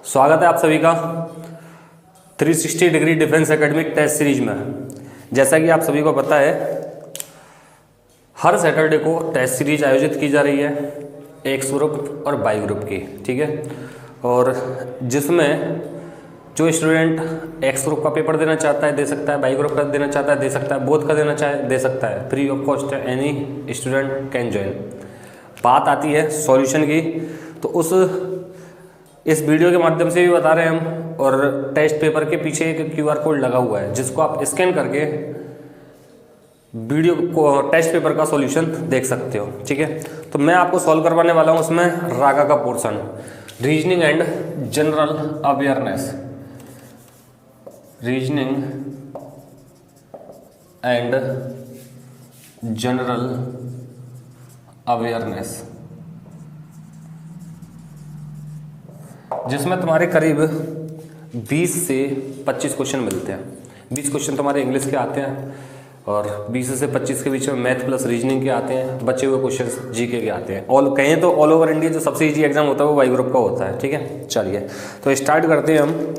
स्वागत है आप सभी का 360 degree defence academic test series में। जैसा कि आप सभी को पता है, हर सैटरडे को टेस्ट सीरीज आयोजित की जा रही है, एक्स ग्रुप और वाई ग्रुप की, ठीक है। और जिसमें जो स्टूडेंट एक्स ग्रुप का पेपर देना चाहता है दे सकता है, वाई ग्रुप का देना चाहता है दे सकता है, बोथ का देना चाहे दे सकता है, फ्री ऑफ कॉस्ट है, एनी स्टूडेंट कैन ज्वाइन। बात आती है सॉल्यूशन की, तो इस वीडियो के माध्यम से भी बता रहे हैं हम, और टेस्ट पेपर के पीछे एक क्यूआर कोड लगा हुआ है जिसको आप स्कैन करके वीडियो को टेस्ट पेपर का सॉल्यूशन देख सकते हो, ठीक है। तो मैं आपको सॉल्व करवाने वाला हूं उसमें रागा का portion, reasoning and general awareness, reasoning and general awareness, जिसमें तुम्हारे करीब 20 से 25 क्वेश्चन मिलते हैं। 20 क्वेश्चन तुम्हारे इंग्लिश के आते हैं और 20 से 25 के बीच में मैथ प्लस रीजनिंग के आते हैं, बचे हुए क्वेश्चन जीके के आते हैं। कहें तो ऑल ओवर इंडिया जो सबसे इजी एग्जाम होता है वो वाई ग्रुप का होता है, ठीक है। चलिए तो स्टार्ट करते हैं हम।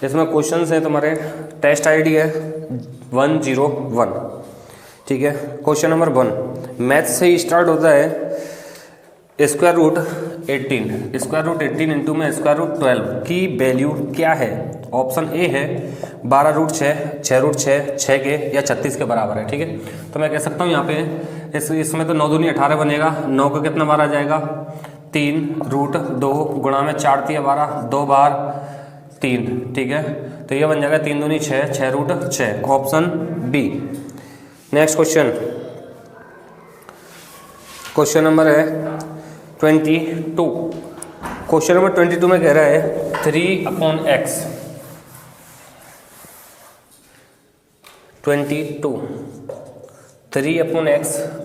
इसमें क्वेश्चन हैं तुम्हारे, टेस्ट आईडी है 101, ठीक है। क्वेश्चन नंबर 1 मैथ से ही स्टार्ट होता है। स्क्वायर रूट 18 इंटू में स्क्वायर रूट 12 की वैल्यू क्या है? ऑप्शन ए है 12 रूट 6 रूट 6 के या 36 के बराबर है, ठीक है। तो मैं कह सकता हूँ यहाँ पे इसमें तो 9 दूनी 18 बनेगा, 9 का कितना बार आ जाएगा 3 रूट 2 गुणा में 4 3 12, 2 बार 3, ठीक है। तो ये बन जाएगा 3 दूनी 6 root 6, option B. Next question number है 22। क्वेश्चन नंबर 22 में कह रहा है 3/x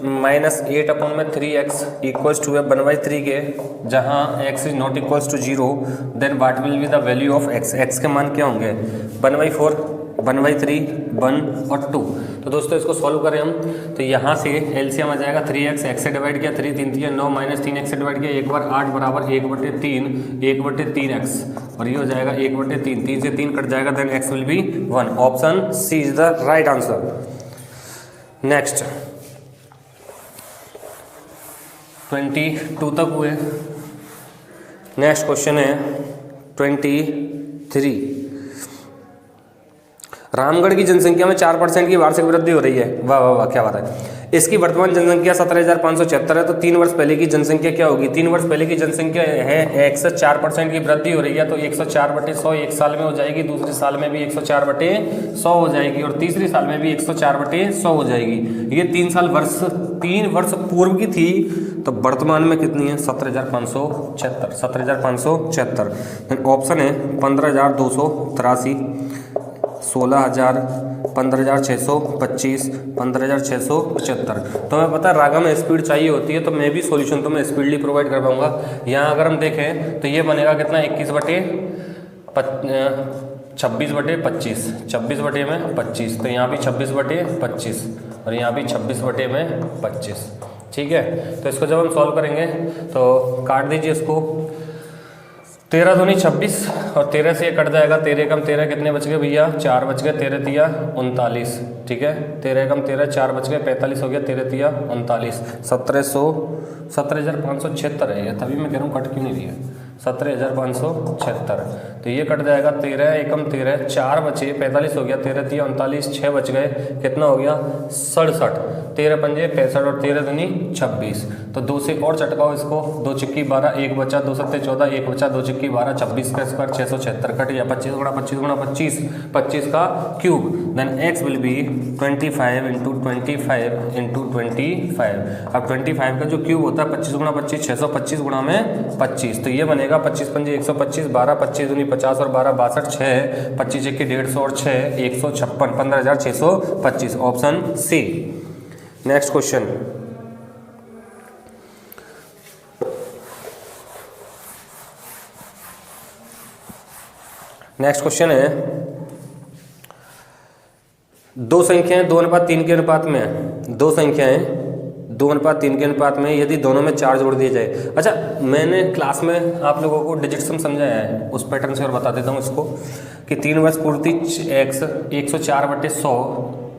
माइनस 8 में 3x इक्वल्स टू 1/3 के, जहाँ x is not equals to 0, then what will be the value of x? x के मान क्या होंगे? 1/4, 1/3, 1 और 2। तो दोस्तों इसको सॉल्व करें हम, तो यहाँ से एलसीएम आ जाएगा 3x, x से डिवाइड किया 3 3 3 9 माइनस 3x से डिवाइड किया 1 बार 8 बराबर 1/3 और ये हो जाएगा 1/3, 3 से 3 कट जाएगा, then x will be 1। Option C is the right answer. Next 22 तक हुए। नेक्स्ट क्वेश्चन है 23। रामगढ़ की जनसंख्या में 4% की वार्षिक वृद्धि हो रही है। वाह वाह वाह, क्या बात है। इसकी वर्तमान जनसंख्या 17,576 है। तो 3 वर्ष पहले की जनसंख्या क्या होगी? 3 वर्ष पहले की जनसंख्या है 104% की वृद्धि हो रही है, तो 104/100 एक साल में हो जाएगी, दूसरे साल में भी 104/100 हो जाएगी और तीसरी साल में भी 104/100 हो जाएगी। ये 3 वर्ष पूर्व की थी, तो वर्तमान में कितनी है? 17,576। ऑप्शन है 15,283, 16,000, 15,625, 15,675। तो हमें पता है रागा में स्पीड चाहिए होती है, तो मैं भी सॉल्यूशन तो मैं स्पीडली प्रोवाइड कर पाऊंगा। यहाँ अगर हम देखें तो ये बनेगा कितना? 26/25, 26/25, तो यहाँ भी 26/25 और यहाँ भी 26/25, ठीक है। तो इसको जब हम सॉल्व करेंगे तो काट दीजिए इसको, 13 दूनी 26 और 13 से ये कट जाएगा, 13 कम 13 कितने बच गए भैया? 4 बच गए, 13 तिया 39, ठीक है। 13 कम 13 4 बच गए, 45 हो गया, 13 तिया 39, 17,576 है ये, तभी मैं कह रहा हूँ कट क्यों नहीं रही है, 17,576। तो ये कट जाएगा, 13 एकम 13 4 बचे, 45 हो गया, 13 तिया 39, 6 बच गए, कितना हो गया? 67, 13 पंजे 65 और 13 दूनी 26। तो 2 से और चटकाओ इसको, 2 चिक्की 12, 1 बचा, 2 सत्ते 14, 1 बचा, 2 चिक्की 12, 26 का स्क्वायर 676 कट गया, 25 गुणा 25 गुणा 25, 25 का cube, then x will be 25 into 25 into 25। अब 25 का जो क्यूब होता है 25 गुणा 25, 625 गुणा में 25, तो ये बनेगा 25 पंजे 125, 12 25 दूनी 50 और 12 62, 6 25 1 150 और 6 156, 15,625, ऑप्शन सी। नेक्स्ट क्वेश्चन है, दो संख्याएं 2:3 के अनुपात में है। दो संख्याएं 2:3 के अनुपात में यदि दोनों में 4 जोड़ दिए जाए। अच्छा, मैंने क्लास में आप लोगों को डिजिट सम समझाया है, उस पैटर्न से और बता देता हूँ इसको कि 3 वर्ष पूर्ति x 104/100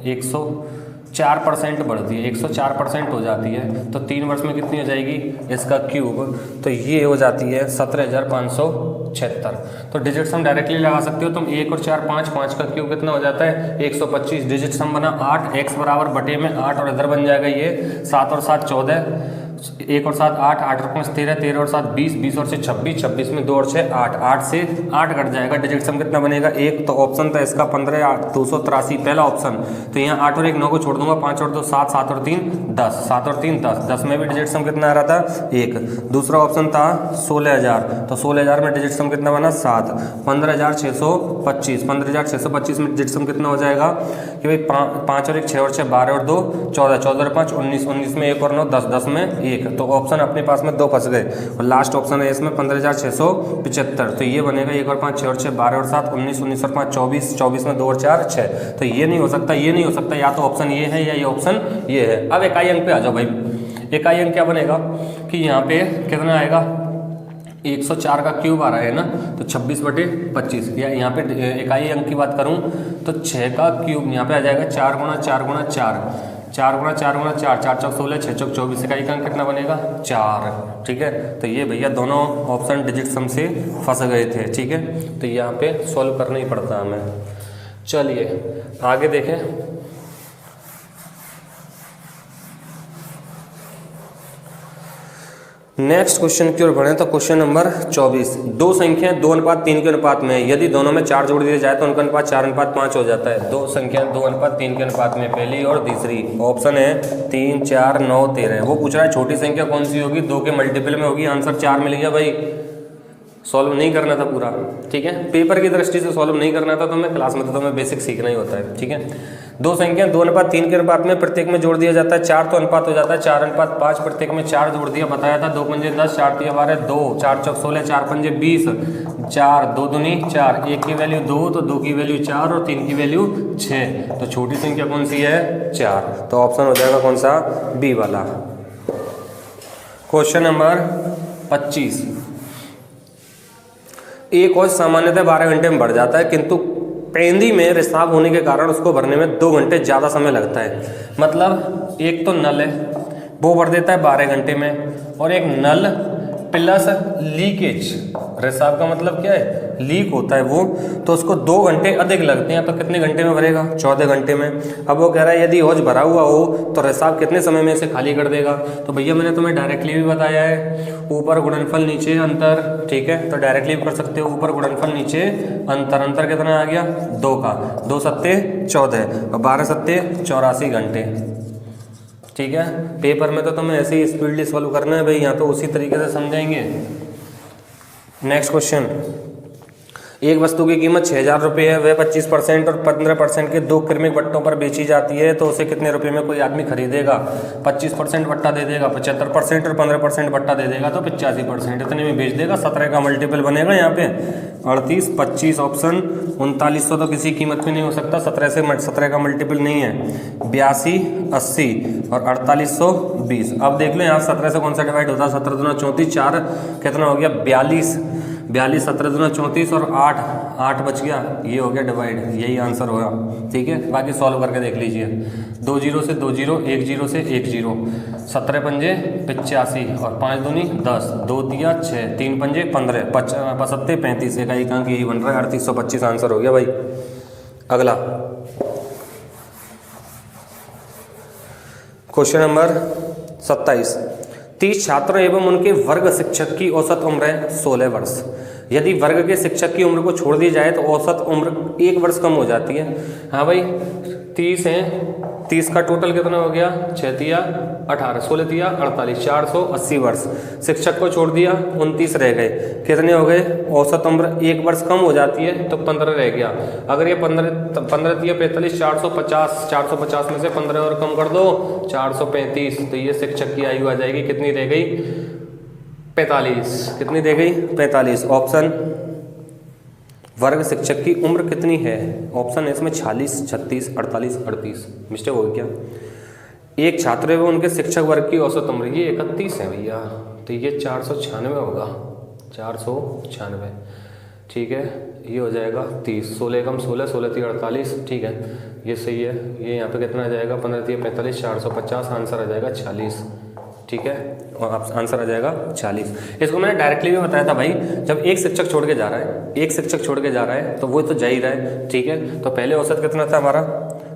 104% बढ़ती है, 104% हो जाती है, तो 3 वर्ष में कितनी हो जाएगी इसका क्यूब, तो ये हो जाती है 17,576। तो डिजिट सम डायरेक्टली लगा सकते हो तुम, 1 और 4 5, 5 का क्यूब कितना हो जाता है 125। डिजिट सम बना 8, x बराबर बटे में 8 और इधर बन जाएगा ये 7 और 7 14, 1 और 7 8, 8 और 5 13, 13 और 7 20, 20 और 6 26, 26 में 2 और 6 8, 8 से 8 कट जाएगा। डिजिट सम कितना बनेगा, एक तो ऑप्शन था इसका 15 283 पहला ऑप्शन, तो यहाँ 8 और 1 9 को छोड़ दूंगा, 5 और 2 7, 7 और 3 10, 7 और 3 10, 10 में भी डिजिट सम कितना आ रहा था 1। दूसरा ऑप्शन था 16,000, तो 16,000 में डिजिट सम कितना बना 7। 15,625, 15,625 में डिजिट सम कितना हो जाएगा कि भाई 5 और 1 6 और 6 12 और 2 14, 14 और 5 19, 19 में 1 और 9 10, 10 में 1, तो ऑप्शन अपने पास में 2 फंस गए और लास्ट ऑप्शन है इसमें 15,675, तो ये बनेगा 1 और 5 6 और 6 12 और 7 19, 19 और 5 24, 24 में 2 और 4 6, तो ये नहीं हो सकता, ये नहीं हो सकता, या तो ऑप्शन ये है या ये ऑप्शन ये है। अब इकाई अंक पे आ जाओ भाई। इकाई अंक क्या बनेगा कि यहाँ पे कितना आएगा 104 का क्यूब आ रहा है ना, तो 26/25, या यहाँ पे इकाई अंक की बात करूँ तो 6 का क्यूब यहाँ पे आ जाएगा 4 गुणा 4 गुणा 4, 4 गुणा 4 गुणा 4, 4 चौक 16, 6 चौक 24, इकाई का अंक कितना बनेगा 4। ठीक है, तो ये भैया दोनों ऑप्शन डिजिट सम से फंस गए थे। ठीक है, तो यहाँ पे सॉल्व करना ही पड़ता हमें। चलिए आगे देखें। नेक्स्ट क्वेश्चन की ओर बढ़े तो क्वेश्चन नंबर 24। दो संख्याएं 2:3 के अनुपात में यदि दोनों में 4 जोड़ दिए जाए तो उनका अनुपात 4:5 हो जाता है। दो संख्याएं 2:3 के अनुपात में, पहली और तीसरी, ऑप्शन है 3 4 9 13। वो पूछ रहा है छोटी संख्या कौन सी होगी, 2 के मल्टीपल में होगी, आंसर 4 मिल गया भाई। सॉल्व नहीं करना था पूरा, ठीक है, पेपर की दृष्टि से सॉल्व नहीं करना था, तो मैं क्लास में तो तुम्हें बेसिक सीखना ही होता है। ठीक है, दो संख्या 2:3 के अनुपात में प्रत्येक में जोड़ दिया जाता है 4, तो अनुपात हो जाता है 4:5। प्रत्येक में 4 जोड़ दिया, बताया था 2 पंजे 10, 4 तिया 12, 2, 4 चौक 16, 4 पंजे 20, 4 2 दूनी 4, 1 की वैल्यू 2, तो 2 की वैल्यू 4 और 3 की वैल्यू 6, तो छोटी संख्या कौन सी है 4, तो ऑप्शन हो जाएगा कौन सा, बी वाला। Question number 25। एक और सामान्यतः 12 घंटे में बढ़ जाता है, किंतु पेंदी में रिसाव होने के कारण उसको भरने में 2 घंटे ज़्यादा समय लगता है। मतलब एक तो नल है वो भर देता है 12 घंटे में, और एक नल प्लस लीकेज, रिसाव का मतलब क्या है लीक होता है वो, तो उसको 2 घंटे अधिक लगते हैं, तो कितने घंटे में भरेगा 14 घंटे में। अब वो कह रहा है यदि हौज भरा हुआ हो तो रिसाव कितने समय में इसे खाली कर देगा, तो भैया मैंने तुम्हें डायरेक्टली भी बताया है, ऊपर गुणनफल नीचे अंतर। ठीक है, तो डायरेक्टली भी कर सकते हो, ऊपर गुणनफल नीचे अंतर, अंतर कितना आ गया 2 का, 2 सत्ते 14 और 12 सत्ते 84 घंटे। ठीक है, पेपर में तो तुम्हें ऐसे ही स्पीडली सॉल्व करना है भाई, यहाँ तो उसी तरीके से समझाएंगे। Next question. एक वस्तु की कीमत 6,000 रुपये है, वह 25% और 15% के 2 क्रमिक बट्टों पर बेची जाती है, तो उसे कितने रुपए में कोई आदमी खरीदेगा। 25% बट्टा दे देगा, 75% और 15% बट्टा दे देगा तो 85%, इतने में बेच देगा। 17 का मल्टीपल बनेगा यहाँ पे 38 25, ऑप्शन 3900 तो किसी कीमत में नहीं हो सकता, 17 का मल्टीपल नहीं है, 82 80 और 4820। अब देख लो यहाँ 17 से कौन सा डिवाइड होता है, 17 दूना 34, 4 कितना हो गया 42, 17 दूना 34 और 8 बच गया, ये हो गया डिवाइड, यही आंसर होगा। ठीक है, बाकी सॉल्व करके देख लीजिए। 2 0 से 2 0, 1 0 से 1 0, 17 पंजे 85 और 5 दूनी 10, 2 दिया 6, 3 पंजे 15, 75 35, इकाई अंक यही बन रहा है 3825 आंसर हो गया भाई। अगला क्वेश्चन नंबर 27। 30 छात्रों एवं उनके वर्ग शिक्षक की औसत उम्र है 16 वर्ष। यदि वर्ग के शिक्षक की उम्र को छोड़ दी जाए तो औसत उम्र 1 वर्ष कम हो जाती है। हाँ भाई 30 है, 30 का टोटल कितना हो गया 6 तिया 18, 16 तिया 48, 480 वर्ष। शिक्षक को छोड़ दिया 29 रह गए, कितने हो गए, औसत उम्र 1 वर्ष कम हो जाती है तो 15 रह गया। अगर ये 15 तिया 45, 450, 450 में से 15 और कम कर दो 435, तो ये शिक्षक की आयु आ जाएगी, कितनी रह गई 45, कितनी रह गई 45। ऑप्शन वर्ग शिक्षक की उम्र कितनी है, ऑप्शन है इसमें 46 36 48 38, मिस्टेक हो गई क्या। एक छात्र एवं उनके शिक्षक वर्ग की औसत उम्र ये 31 है भैया, तो ये 496 होगा, 496, ठीक है। ये हो जाएगा 30, 16 कम 16, 16 3 48, ठीक है, ये सही है। ये यहाँ पे कितना आ जाएगा, 15 3 45, 450, आंसर आ जाएगा 40, ठीक है, और आंसर आ जाएगा 40। इसको मैंने डायरेक्टली भी बताया था भाई, जब एक शिक्षक छोड़ के जा रहा है, एक शिक्षक छोड़ के जा रहा है तो वो तो जा ही रहा है, ठीक है। तो पहले औसत कितना था हमारा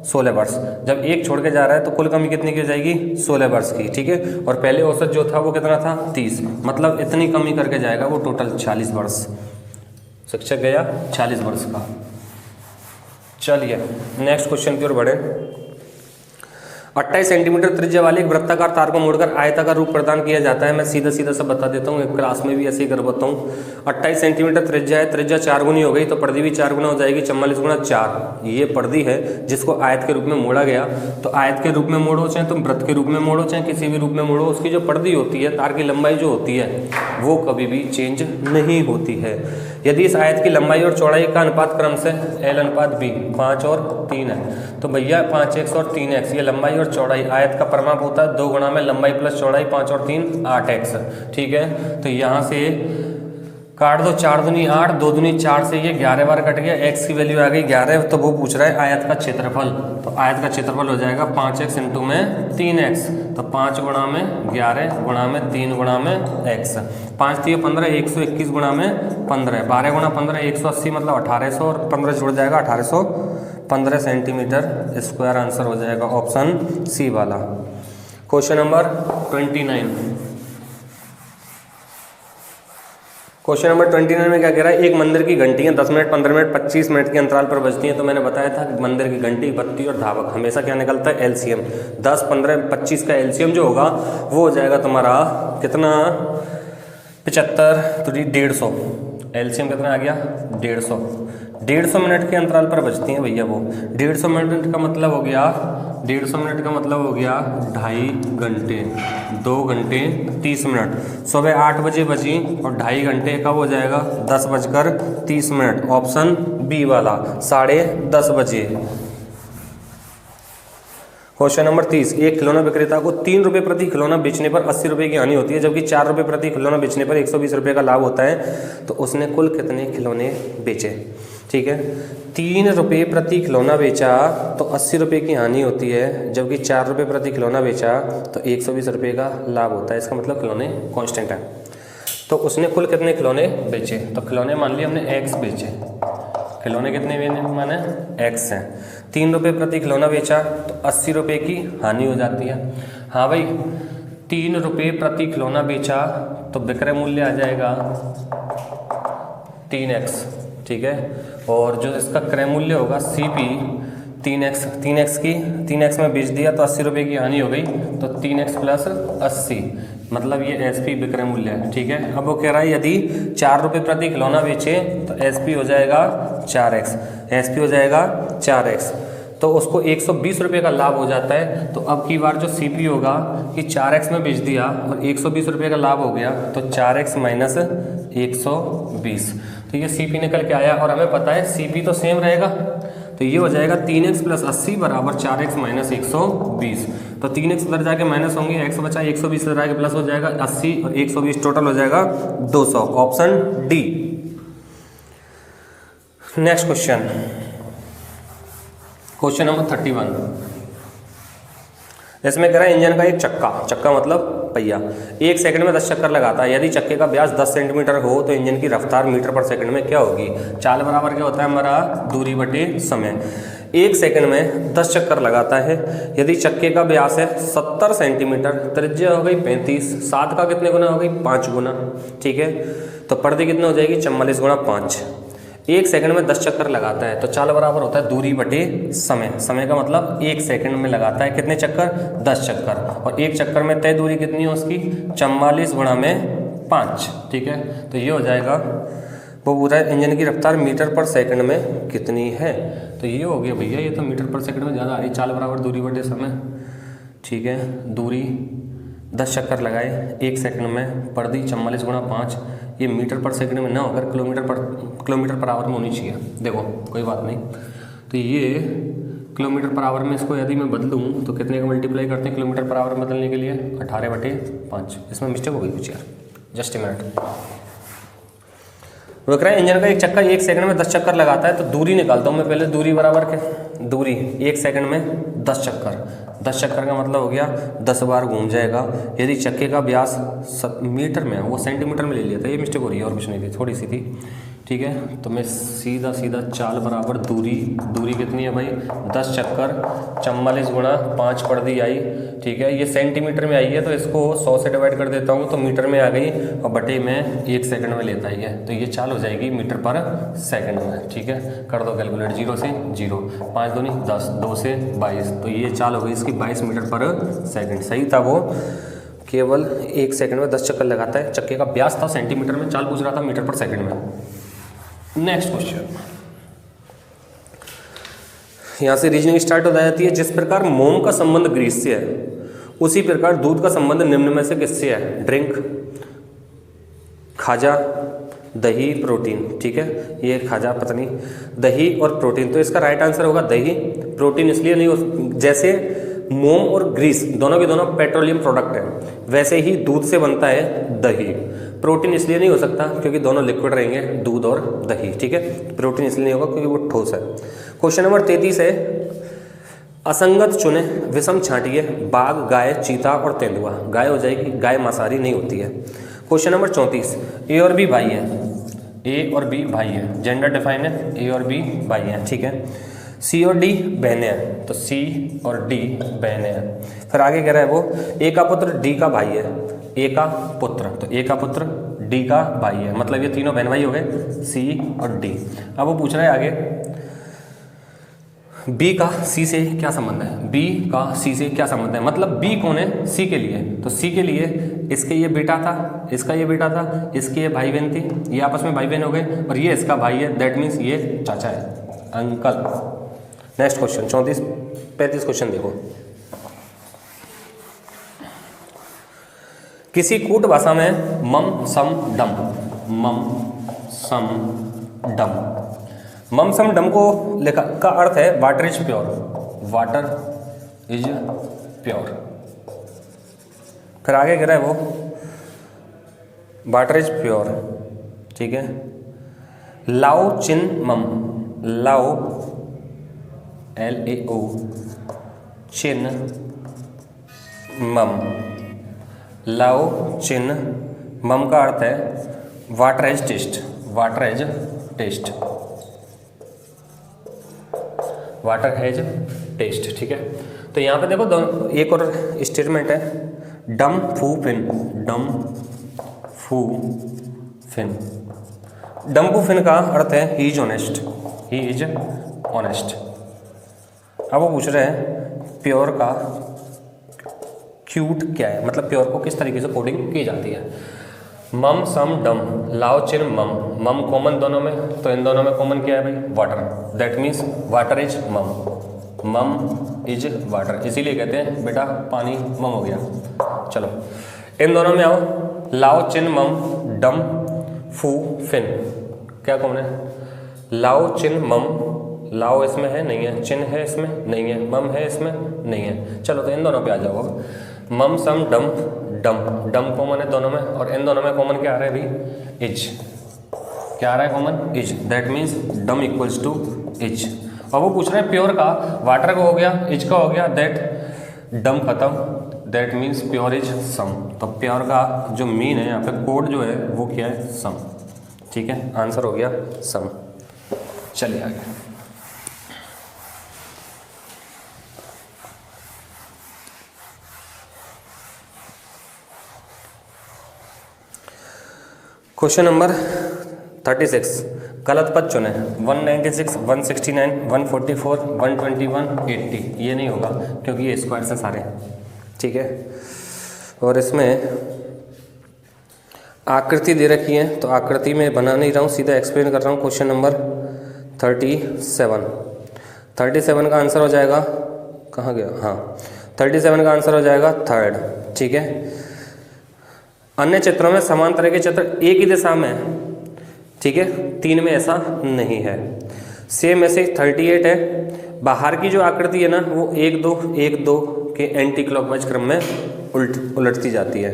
16 वर्ष, जब एक छोड़ के जा रहा है तो कुल कमी कितनी की हो जाएगी 16 वर्ष की, ठीक है। और पहले औसत जो था वो कितना था 30, मतलब इतनी कमी करके जाएगा वो टोटल 40 वर्ष, शिक्षक गया 40 वर्ष का। चलिए नेक्स्ट क्वेश्चन की ओर बढ़े। 28 सेंटीमीटर त्रिज्या वाले एक वृत्ताकार तार को मोड़कर आयताकार रूप प्रदान किया जाता है। मैं सीधा सीधा सब बता देता हूँ, एक क्लास में भी ऐसे ही करवाता हूँ। 28 सेंटीमीटर त्रिज्या है, त्रिज्या 4 गुनी हो गई तो परिधि भी 4 गुना हो जाएगी, 44 गुना 4 ये परिधि है जिसको आयत के रूप में मोड़ा गया। तो आयत के रूप में मोड़ो चाहे तुम वृत्त के रूप में मोड़ो चाहे किसी भी रूप में मोड़ो, उसकी जो परिधि होती है, तार की लंबाई जो होती है वो कभी भी चेंज नहीं होती है। यदि इस आयत की लंबाई और चौड़ाई का अनुपात क्रम से L अनुपात B 5 और 3 है, तो भैया 5x और 3x ये लंबाई और चौड़ाई, आयत का परिमाप होता है 2 गुना में लंबाई प्लस चौड़ाई, 5 और 3 8x, ठीक है। तो यहाँ से काट दो, 4 दूनी 8, 2 दूनी 4 से ये 11 बार कट गया, x की वैल्यू आ गई 11। तो वो पूछ रहा है आयत का क्षेत्रफल, तो आयत का क्षेत्रफल हो जाएगा 5x इंटू में 3x, तो 5 गुणा में 11 गुणा में 3 गुणा में x, 5 3 15, 121 गुणा में 15, 12 गुणा 15 180, मतलब 1800, और 15 जुड़ जाएगा 1815 सेंटीमीटर स्क्वायर। आंसर हो जाएगा ऑप्शन सी वाला। Question number 29। क्वेश्चन नंबर 29 में क्या कह रहा है, एक मंदिर की घंटियां 10 मिनट 15 मिनट 25 मिनट के अंतराल पर बजती हैं। तो मैंने बताया था कि मंदिर की घंटी, बत्ती और धावक हमेशा क्या निकलता है एलसीएम। 10 15 25 का एलसीएम जो होगा वो हो जाएगा तुम्हारा कितना 75 तो 150, एलसीएम कितना आ गया 150 मिनट के अंतराल पर बजती हैं भैया वो। 150 मिनट का मतलब हो गया 150 मिनट का मतलब हो गया 2.5 घंटे, 2 घंटे 30 मिनट। सुबह 8 बजे बजी और 2.5 घंटे कब हो जाएगा 10:30। ऑप्शन बी वाला 10:30 बजे। Question number 30। एक खिलौना विक्रेता को 3 रुपये प्रति खिलौना बेचने पर 80 रुपये की हानि होती है, जबकि 4 रुपये प्रति खिलौना बेचने पर 120 रुपये का लाभ होता है। तो उसने कुल कितने खिलौने बेचे, ठीक है। 3 रुपये प्रति खिलौना बेचा तो 80 रुपये की हानि होती है, जबकि 4 रुपये प्रति खिलौना बेचा तो 120 रुपये का लाभ होता है। इसका मतलब खिलौने कांस्टेंट है। तो उसने कुल कितने खिलौने बेचे, तो खिलौने मान लिए हमने एक्स बेचे, खिलौने कितने माने एक्स हैं। 3 रुपये प्रति खिलौना बेचा तो 80 रुपये की हानि हो जाती है। हाँ भाई 3 रुपये प्रति खिलौना बेचा तो विक्रय मूल्य आ जाएगा 3x, ठीक है। और जो इसका क्रय मूल्य होगा CP 3x में बेच दिया तो 80 रुपये की हानि हो गई, तो 3x प्लस 80 मतलब ये SP विक्रय मूल्य है, ठीक है। अब वो कह रहा है यदि 4 रुपये प्रति खिलौना बेचे तो SP हो जाएगा 4x, SP हो जाएगा 4x, तो उसको 120 रुपये का लाभ हो जाता है। तो अब की बार जो CP होगा कि 4x में बेच दिया और 120 रुपये का लाभ हो गया, तो 4x माइनस 120, तो ये CP निकल के आया। और हमें पता है CP तो सेम रहेगा, तो ये हो जाएगा 3x प्लस 80 बराबर 4x माइनस 120। तो 3x उधर जाके माइनस होंगे, x बचा 120 उधर जाके प्लस हो जाएगा 80 और 120 टोटल हो जाएगा 200। Option D. Next question, question number 31। इसमें कह रहा है इंजन का एक चक्का मतलब पहिया 1 सेकंड में 10 चक्कर लगाता है। यदि चक्के का व्यास 10 सेंटीमीटर हो तो इंजन की रफ्तार मीटर पर सेकंड में क्या होगी। चाल बराबर क्या होता है हमारा दूरी बटे समय। 1 सेकंड में 10 चक्कर लगाता है। यदि चक्के का व्यास है 70 सेंटीमीटर, त्रिज्या हो गई 35, 7 का कितने गुना हो गई 5 गुना, ठीक है। तो परिधि कितना हो जाएगी 44 गुणा 5। 1 सेकंड में 10 चक्कर लगाता है, तो चाल बराबर होता है दूरी बटे समय। समय का मतलब 1 सेकंड में लगाता है कितने चक्कर 10 चक्कर, और 1 चक्कर में तय दूरी कितनी है उसकी 44 गुणा में 5, ठीक है। तो ये हो जाएगा वो पूरा इंजन की रफ्तार मीटर पर सेकंड में कितनी है। तो ये हो गया भैया, ये तो मीटर पर सेकंड में ज़्यादा आ रही। चाल बराबर दूरी बटे समय, ठीक है। दूरी 10 चक्कर लगाए 1 सेकंड में, परिधि 44 गुणा 5, ये मीटर पर सेकंड में ना होकर किलोमीटर पर आवर में होनी चाहिए। देखो कोई बात नहीं, तो ये किलोमीटर पर आवर में इसको यदि मैं बदलूँ तो कितने का मल्टीप्लाई करते हैं किलोमीटर पर आवर में बदलने के लिए? 18/5। इसमें मिस्टेक हो गई कुछ यार, जस्ट ए मिनट। वो कह रहा है इंजन का एक चक्का 1 सेकंड में 10 चक्कर लगाता है, तो दूरी निकालता हूँ मैं पहले, दूरी बराबर के दूरी 1 सेकंड में 10 चक्कर। 10 चक्कर का मतलब हो गया 10 बार घूम जाएगा। यदि चक्के का व्यास मीटर में है, वो सेंटीमीटर में ले लिया था, ये मिस्टेक हो रही है और कुछ नहीं थी, थोड़ी सी थी, ठीक है। तो मैं सीधा चाल बराबर दूरी कितनी है भाई? 10 चक्कर 44 गुणा 5 पड़ दी आई, ठीक है। ये सेंटीमीटर में आई है तो इसको 100 से डिवाइड कर देता हूँ तो मीटर में आ गई, और बटे में 1 सेकंड में लेता ही है, तो ये चाल हो जाएगी मीटर पर सेकंड में, ठीक है। कर दो कैलकुलेट, 0 से 0, 5 दूनी 10, 2 से 22, तो ये चाल हो गई इसकी 22 मीटर पर सेकंड। सही था वो, केवल 1 सेकंड में 10 चक्कर लगाता है। चक्के का व्यास था सेंटीमीटर में, चाल पूछ रहा था मीटर पर सेकंड में। नेक्स्ट क्वेश्चन, यहाँ से रीजनिंग स्टार्ट हो जाती है। जिस प्रकार मोम का संबंध ग्रीस से है, उसी प्रकार दूध का संबंध निम्न में से किससे है? ड्रिंक, खाजा, दही, प्रोटीन, ठीक है। ये खाजा पता नहीं, दही और प्रोटीन, तो इसका राइट आंसर होगा दही। प्रोटीन इसलिए नहीं हो, जैसे मोम और ग्रीस दोनों के दोनों पेट्रोलियम प्रोडक्ट है, वैसे ही दूध से बनता है दही। प्रोटीन इसलिए नहीं हो सकता क्योंकि दोनों लिक्विड रहेंगे, दूध और दही, ठीक है। प्रोटीन इसलिए नहीं होगा क्योंकि वो ठोस है। क्वेश्चन नंबर 33 है, असंगत चुने, विषम छांटिए, बाघ, गाय, चीता और तेंदुआ। गाय हो जाएगी, गाय मांसाहारी नहीं होती है। क्वेश्चन नंबर 34, ए और बी भाई है, ए और बी भाई है, जेंडर डिफाइन है, ए और बी भाई है, ठीक है। सी और डी बहनें हैं, तो सी और डी बहनें हैं। फिर आगे कह रहा है वो, ए का पुत्र डी का भाई है, ए का पुत्र, तो ए का पुत्र डी का भाई है, मतलब ये तीनों बहन भाई हो गए, सी और डी। अब वो पूछ रहा है आगे, बी का सी से क्या संबंध है? बी का सी से क्या संबंध है, मतलब बी कौन है? सी के लिए, तो सी के लिए इसके ये बेटा था, इसका ये बेटा था, इसकी ये भाई बहन थी, ये आपस में भाई बहन हो गए, और ये इसका भाई है, दैट मीन्स ये चाचा है, अंकल। नेक्स्ट क्वेश्चन 35 क्वेश्चन देखो। किसी कूट भाषा में मम सम डम, मम सम डम, मम सम डम को लिखा का अर्थ है water is pure, water is pure. फिर आगे कह रहा है वो, वाटर इज प्योर, ठीक है। लाओ चिन मम, लाओ LAO चिन मम, लाओ चिन मम का अर्थ है water as taste, water as taste, water has taste, ठीक है। तो यहाँ पे देखो एक और स्टेटमेंट है, डम फू फिन, डम फू फिन। डम फू फिन का अर्थ है he is honest, he is honest. अब वो पूछ रहे हैं प्योर का क्यूट क्या है, मतलब प्योर को किस तरीके से कोडिंग की जाती है। मम सम डम, लाओ चिन मम, मम कॉमन दोनों में, तो इन दोनों में कॉमन क्या है भाई? Water, that means water is मम, मम इज वाटर, इसीलिए कहते हैं बेटा पानी मम हो गया। चलो इन दोनों में आओ, लाओ चिन मम डम फू फिन, क्या कॉमन है? लाओ चिन मम, लाओ इसमें है नहीं है, चिन है इसमें नहीं है, मम है इसमें नहीं है। चलो तो इन दोनों पे आ जाओ अब, मम सम डम, डम, डम कॉमन है दोनों में, और इन दोनों में कॉमन क्या आ रहा है भाई? इज, क्या आ रहा है कॉमन? इज, दैट मीन्स डम इक्वल्स टू इज। और वो पूछ रहे हैं प्योर का, वाटर का हो गया, इज का हो गया, दैट डम खत्म, दैट मीन्स प्योर इज सम। तो प्योर का जो मीन है यहाँ पे कोड जो है वो क्या है? सम, ठीक है, आंसर हो गया सम। चलिए आगे। क्वेश्चन नंबर 36, गलत पद चुने, 196, 169, 144, 121, 80। ये नहीं होगा क्योंकि ये स्क्वायर से सारे, ठीक है। और इसमें आकृति दे रखी है तो आकृति में बना नहीं रहा हूँ, सीधा एक्सप्लेन कर रहा हूँ। क्वेश्चन नंबर 37 का आंसर हो जाएगा, कहाँ गया? हाँ, 37 का आंसर हो जाएगा थर्ड, ठीक है। अन्य चित्रों में समान तरह के चित्र एक ही दिशा में है, ठीक है, 3 में ऐसा नहीं है। सेम ऐसे 38 है, बाहर की जो आकृति है ना वो 1 2 1 2 के एंटी क्लॉकवाइज क्रम में उलटती जाती है।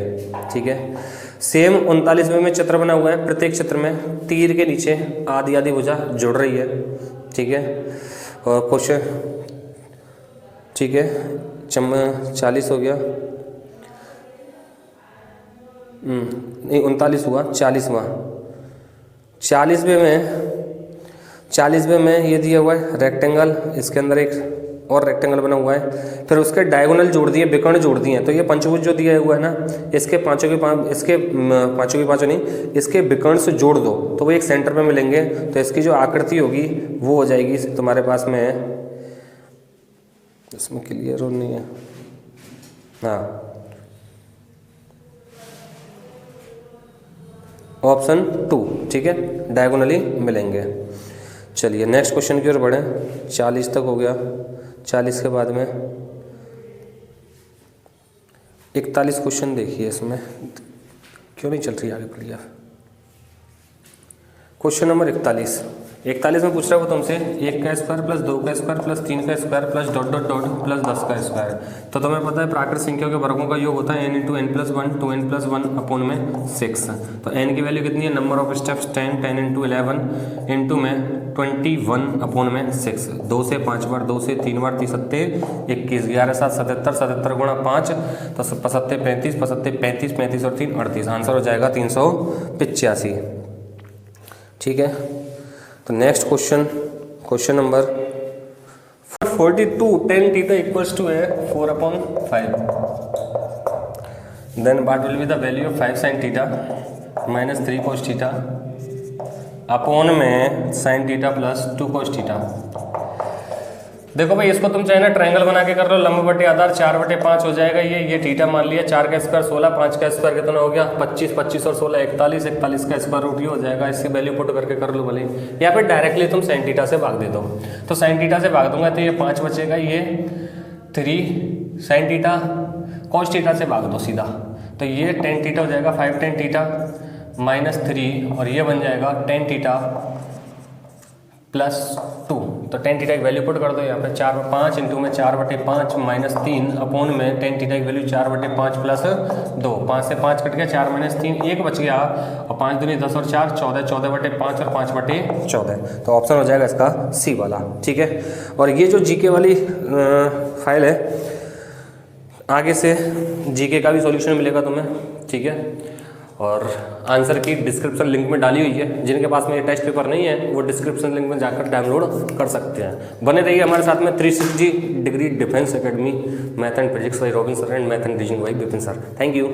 ठीक है, सेम 39वें में चित्र बना हुआ है, प्रत्येक चित्र में तीर के नीचे आधी आधी भुजा जुड़ रही है। ठीक है, और क्वेश्चन ठीक है 40 हो गया, नहीं 39 हुआ, 40वां 40वें में ये दिया हुआ है रेक्टेंगल, इसके अंदर एक और रेक्टेंगल बना हुआ है, फिर उसके डायगोनल जोड़ दिए, विकर्ण जोड़ दिए हैं। तो ये पंचभुज जो दिया हुआ है ना, इसके पांचों की पांचों नहीं, इसके विकर्ण से जोड़ दो तो वो एक सेंटर में मिलेंगे। तो इसकी जो आकृति होगी वो हो जाएगी तुम्हारे पास में, इसमें क्लियर हो नहीं है, हाँ ऑप्शन 2। ठीक है, डायगोनली मिलेंगे। चलिए नेक्स्ट क्वेश्चन की ओर बढ़े। 40 तक हो गया, 40 के बाद में 41 क्वेश्चन देखिए, इसमें क्यों नहीं चल रही आगे बढ़िया। क्वेश्चन नंबर 41 में पूछ रहा है वो तुमसे 1 का स्क्वायर प्लस 2 का स्क्वायर प्लस 3 का square plus dot dot dot plus 10 का स्क्वायर। तो तुम्हें पता है प्राकृत संख्याओं के वर्गों का योग होता है n into n plus 1 2n plus 1 upon में 6। तो n की वैल्यू कितनी है, number of steps 10 10 into 11 into में 21 अपॉन में 6। 2 से 5 बार, 2 से 3 बार, 3 सत्ते 21, 11 7 77, 77 गुणा 5 तो 5 सत्ते 35, 5 सत्ते 35, 35 और 3 38, आंसर हो जाएगा 385। ठीक है, तो next question number 42 tan theta equals to 4/5, then what will be the value of 5 sin theta minus 3 cos theta upon में sin theta plus 2 cos theta। देखो भाई, इसको तुम चाहे ना ट्रायंगल बना के कर लो, लंब बटे आधार 4/5 हो जाएगा। ये थीटा मान लिया, 4 का स्क्वायर 16, 5 का स्क्वायर कितना हो गया 25, 25 और 16 41, 41 का स्क्वायर रूट ही हो जाएगा। इसकी वैल्यू पुट करके कर लो भले, या फिर डायरेक्टली तुम साइन थीटा से भाग दे दो। तो साइन थीटा से भाग दूंगा तो ये 5 बचेगा, ये 3 साइन थीटा, कॉस थीटा से भाग दो सीधा तो ये tan थीटा हो जाएगा 5 tan थीटा माइनस 3, और ये बन जाएगा tan थीटा प्लस 2। तो tan थीटा की वैल्यू पुट कर दो यहाँ पे, 4/5 इंटू में 4/5 माइनस 3 अपॉन में tan थीटा की वैल्यू 4/5 प्लस 2, 5 से 5 कट गया, 4 माइनस 3 1 बच गया, और 5 दूनी 10 और 4 14, 14/5 और 5/14। तो ऑप्शन हो जाएगा इसका सी वाला। ठीक है, और ये जो जीके वाली फाइल है, आगे से जीके का भी सॉल्यूशन मिलेगा तुम्हें। ठीक है, और आंसर की डिस्क्रिप्शन लिंक में डाली हुई है, जिनके पास में ये टेस्ट पेपर नहीं है वो डिस्क्रिप्शन लिंक में जाकर डाउनलोड कर सकते हैं। बने रहिए हमारे साथ में 360 degree Defence Academy, math and physics by Robin sir and math and reasoning by Vipin sir. Thank you.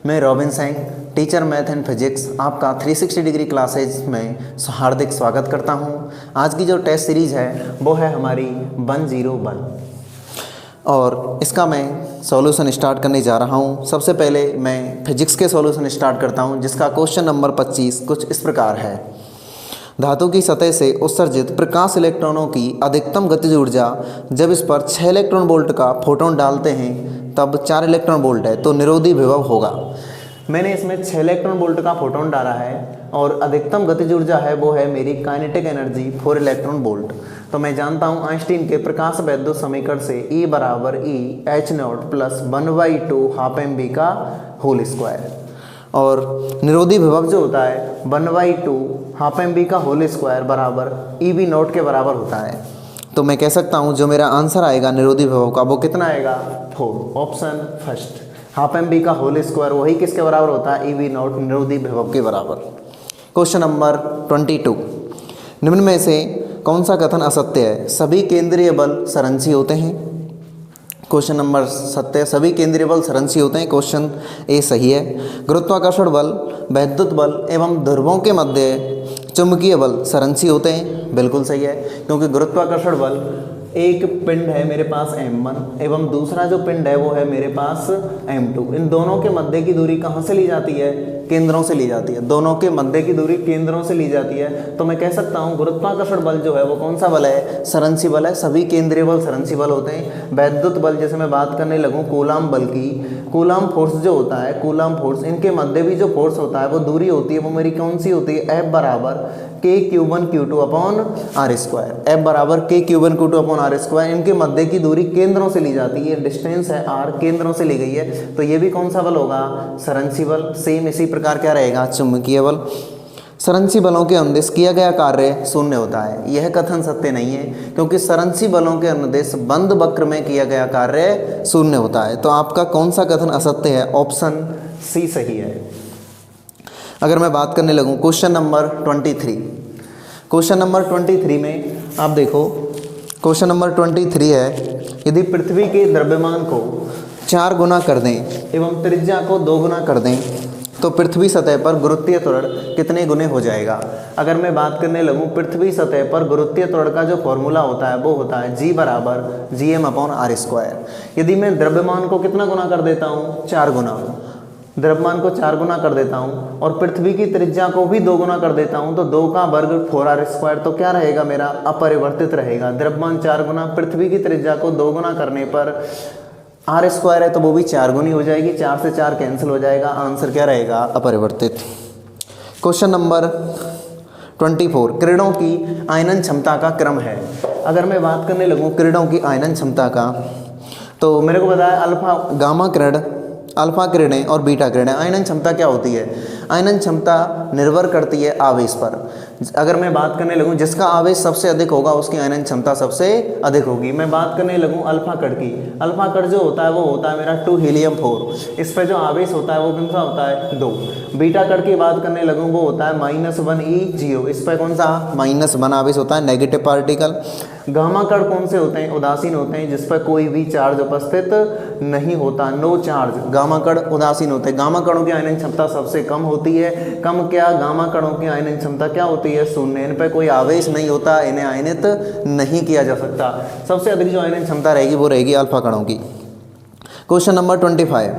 मैं Robin Singh, teacher math and physics, आपका 360 डिग्री क्लासेज में हार्दिक स्वागत करता हूं। आज की जो टेस्ट सीरीज़ है वो है हमारी 101, और इसका मैं सॉल्यूशन स्टार्ट करने जा रहा हूं। सबसे पहले मैं फिजिक्स के सॉल्यूशन स्टार्ट करता हूं, जिसका क्वेश्चन नंबर 25 कुछ इस प्रकार है। धातु की सतह से उत्सर्जित प्रकाश इलेक्ट्रॉनों की अधिकतम गतिज ऊर्जा जब इस पर 6 इलेक्ट्रॉन वोल्ट का फोटोन डालते हैं तब 4 इलेक्ट्रॉन वोल्ट है, तो निरोधी विभव होगा। मैंने इसमें 6 इलेक्ट्रॉन वोल्ट का फोटोन डाला है और अधिकतम गतिज ऊर्जा है वो है मेरी काइनेटिक एनर्जी 4 इलेक्ट्रॉन वोल्ट। तो मैं जानता हूँ आइंस्टीन के प्रकाश वैद्युत समीकरण से E बराबर EH0 प्लस 1/2 हाफ mv का होल स्क्वायर, और निरोधी विभव जो होता है 1/2 हाफ mv का होल स्क्वायर बराबर EV0 के बराबर होता है। तो मैं कह सकता हूँ जो मेरा आंसर आएगा निरोधी विभव का वो कितना आएगा 4, ऑप्शन फर्स्ट। हाफ mv का होल स्क्वायर वही किसके बराबर होता है EV0 निरोधी विभव के बराबर। क्वेश्चन नंबर 22, निम्न में से कौन सा कथन असत्य है? सभी केंद्रीय बल संरक्षी होते हैं। क्वेश्चन नंबर 7, सभी केंद्रीय बल संरक्षी होते हैं। क्वेश्चन ए सही है। गुरुत्वाकर्षण बल, वैद्युत बल एवं ध्रुवों के मध्य चुंबकीय बल संरक्षी होते हैं, बिल्कुल सही है, क्योंकि गुरुत्वाकर्षण बल एक पिंड है मेरे पास m1 एवं दूसरा जो पिंड है वो है मेरे पास m2। इन दोनों के मध्य की दूरी कहाँ से ली जाती है? केंद्रों से ली जाती है, दोनों के मध्य की दूरी केंद्रों से ली जाती है। तो मैं कह सकता हूँ गुरुत्वाकर्षण बल जो है वो कौन सा बल है, संरक्षी बल है। सभी केंद्रीय बल संरक्षी बल होते हैं। वैद्युत बल जैसे मैं बात करने लगूँ कूलाम बल की, कूलाम फोर्स जो होता है, कूलाम फोर्स, इनके मध्य भी जो फोर्स होता है वो दूरी होती है, वो मेरी कौन सी होती है, F बराबर K∗1Q2 upon R square. F बराबर K∗1Q2 अपॉन R स्क्वायर। इनके मध्य की दूरी केंद्रों से ली जाती है, डिस्टेंस है R, केंद्रों से ली गई है, तो ये भी कौन सा बल होगा, संरक्षी बल। सेम इसी प्रकार क्या रहेगा, चुंबकीय बल। संरक्षी बलों के अनुदेश किया गया कार्य शून्य होता है, यह कथन सत्य नहीं है, क्योंकि संरक्षी बलों के अनुदेश बंद वक्र में किया गया कार्य शून्य होता है। तो आपका कौन सा कथन असत्य है, ऑप्शन सी सही है। अगर मैं बात करने लगूँ क्वेश्चन नंबर 23, क्वेश्चन नंबर 23 में आप देखो, क्वेश्चन नंबर 23 है, यदि पृथ्वी के द्रव्यमान को 4 गुना कर दें एवं त्रिज्या को 2 गुना कर दें तो पृथ्वी सतह पर गुरुत्वीय त्वरण कितने गुने हो जाएगा। अगर मैं बात करने लगूँ पृथ्वी सतह पर गुरुत्वीय त्वरण का जो फॉर्मूला होता है वो होता है G बराबर Gm अपॉन R स्क्वायर। यदि मैं द्रव्यमान को कितना गुना कर देता हूँ, 4 गुना, द्रव्यमान को 4 गुना कर देता हूँ और पृथ्वी की त्रिज्या को भी 2 गुना कर देता हूँ, तो 2 का वर्ग 4R स्क्वायर, तो क्या रहेगा मेरा, अपरिवर्तित रहेगा। द्रव्यमान 4 गुना, पृथ्वी की त्रिज्या को 2 गुना करने पर R स्क्वायर है तो वो भी 4 गुनी हो जाएगी, 4 से 4 कैंसिल हो जाएगा, आंसर क्या रहेगा, अपरिवर्तित। क्वेश्चन नंबर 24, किरणों की आयनन क्षमता का क्रम है। अगर मैं बात करने लगूँ किरणों की आयनन क्षमता का, तो मेरे को बताया अल्फा गामा किरण, अल्फा किरणें और बीटा किरणें, आयनन क्षमता क्या होती है, आयनन क्षमता निर्भर करती है आवेश पर। अगर मैं बात करने लगूँ जिसका आवेश सबसे अधिक होगा उसकी आयनन क्षमता सबसे अधिक होगी। मैं बात करने लगूँ अल्फा कण की, अल्फा कण जो होता है वो होता है मेरा 2 हीलियम 4, इस पर जो आवेश होता है वो कौन सा होता है, 2। बीटा कण की बात करने लगूँ वो होता है -1 E0, इस पर कौन सा, -1 आवेश होता है, नेगेटिव पार्टिकल। गामा कण कौन से होते हैं, उदासीन होते हैं, जिस पर कोई भी चार्ज उपस्थित नहीं होता, नो चार्ज, गामा कण उदासीन होते हैं। गामा कणों की आयनन क्षमता सबसे कम होती है, कम क्या, गामा कणों की आयनन क्षमता क्या होती है, शून्य, इन पर कोई आवेश नहीं होता, इन्हें आयनित नहीं किया जा सकता। सबसे अधिक जो आयनन क्षमता रहेगी वो रहेगी अल्फा कणों की। क्वेश्चन नंबर 25,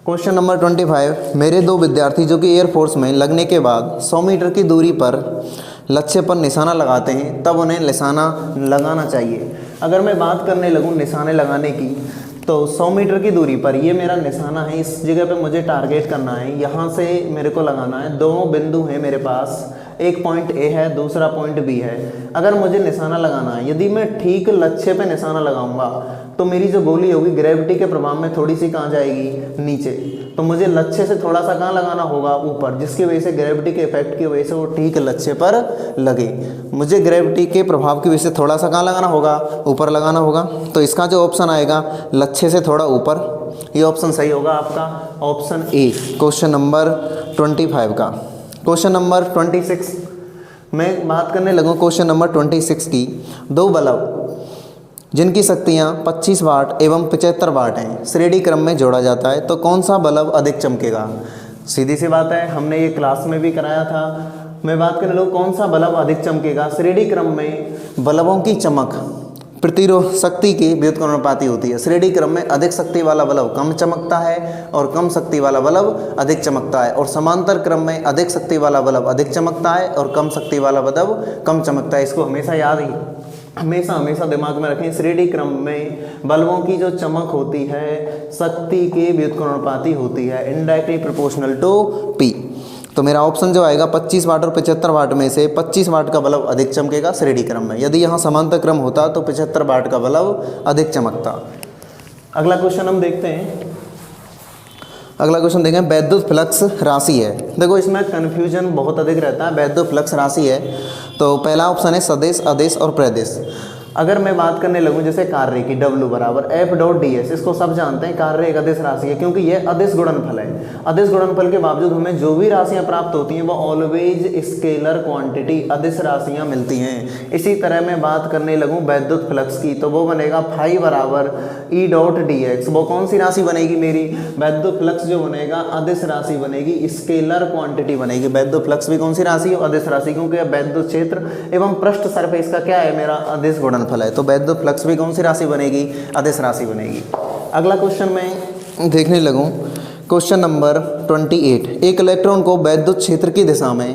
क्वेश्चन नंबर 25, मेरे 2 विद्यार्थी जो कि एयरफोर्स में लगने के बाद 100 मीटर की दूरी पर लक्ष्य पर निशाना लगाते हैं तब उन्हें निशाना लगाना चाहिए। अगर मैं बात करने लगूँ निशाने लगाने की, तो 100 मीटर की दूरी पर ये मेरा निशाना है, इस जगह पे मुझे टारगेट करना है, यहाँ से मेरे को लगाना है। 2 बिंदु हैं मेरे पास, एक पॉइंट ए है, दूसरा पॉइंट बी है। अगर मुझे निशाना लगाना है, यदि मैं ठीक लक्ष्य पे निशाना लगाऊंगा तो मेरी जो गोली होगी ग्रेविटी के प्रभाव में थोड़ी सी कहाँ जाएगी, नीचे, तो मुझे लक्ष्य से थोड़ा सा कहाँ लगाना होगा, ऊपर, जिसकी वजह से ग्रेविटी के इफेक्ट की वजह से वो ठीक लक्ष्य पर लगे। मुझे ग्रेविटी के प्रभाव की वजह से थोड़ा सा कहाँ लगाना होगा, ऊपर लगाना होगा। तो इसका जो ऑप्शन आएगा लक्ष्य से थोड़ा ऊपर, ये ऑप्शन सही होगा आपका, ऑप्शन ए, क्वेश्चन नंबर 25 का। क्वेश्चन नंबर 26 मैं बात करने लगूँ क्वेश्चन नंबर 26 की, 2 बल्ब जिनकी शक्तियाँ 25 वाट एवं 75 वाट हैं श्रेणी क्रम में जोड़ा जाता है तो कौन सा बल्ब अधिक चमकेगा। सीधी सी बात है, हमने ये क्लास में भी कराया था। मैं बात करने लगूँ कौन सा बल्ब अधिक चमकेगा, श्रेणी क्रम में बल्बों की चमक प्रतिरोध शक्ति की व्युत्क्रमानुपाती होती है। श्रेणी क्रम में अधिक शक्ति वाला बल्ब कम चमकता है और कम शक्ति वाला बल्ब अधिक चमकता है, और समांतर क्रम में अधिक शक्ति वाला बल्ब अधिक चमकता है और कम शक्ति वाला बल्ब कम चमकता है। इसको हमेशा याद ही हमेशा दिमाग में रखें। श्रेणी क्रम में बल्बों की जो चमक होती है शक्ति के व्युत्क्रमानुपाती होती है, इनडायरेक्टली प्रोपोर्शनल टू पी। तो मेरा ऑप्शन जो आएगा 25 वाट और 75 वाट में से 25 वाट का बल्ब अधिक चमकेगा श्रेणी क्रम में। यदि यहाँ समांतर क्रम होता तो 75 वाट का बल्ब अधिक चमकता। अगला क्वेश्चन हम देखते हैं, अगला क्वेश्चन देखें, वैद्युत फ्लक्स राशि है। देखो इसमें कन्फ्यूजन बहुत अधिक रहता है। वैद्युत फ्लक्स राशि है तो पहला ऑप्शन है सदिश, अदिश और प्रदिश। अगर मैं बात करने लगूँ जैसे कार्य की, W बराबर F.ds, इसको सब जानते हैं, कार्य एक अदिश राशि है क्योंकि यह अदिश गुणनफल है। अदिश गुणनफल के बावजूद हमें जो भी राशियां प्राप्त होती हैं वो ऑलवेज स्केलर क्वांटिटी अदिश राशियां मिलती हैं। इसी तरह मैं बात करने लगूँ वैद्युत फ्लक्स की, तो वो बनेगा फाई बराबर E.dx। वो कौन सी राशि बनेगी मेरी, वैद्युत फ्लक्स जो बनेगा अदिश राशि बनेगी, स्केलर क्वांटिटी बनेगी। वैद्युत फ्लक्स भी कौन सी राशि है, अदिश राशि, क्योंकि वैद्युत क्षेत्र एवं पृष्ठ सरफेस का क्या है मेरा अदिश गुणनफल है। तो वैद्युत फ्लक्स भी कौन सी राशि बनेगी, अदिश राशि बनेगी। अगला क्वेश्चन में देखने लगूं क्वेश्चन नंबर 28, एक इलेक्ट्रॉन को वैद्युत क्षेत्र की दिशा में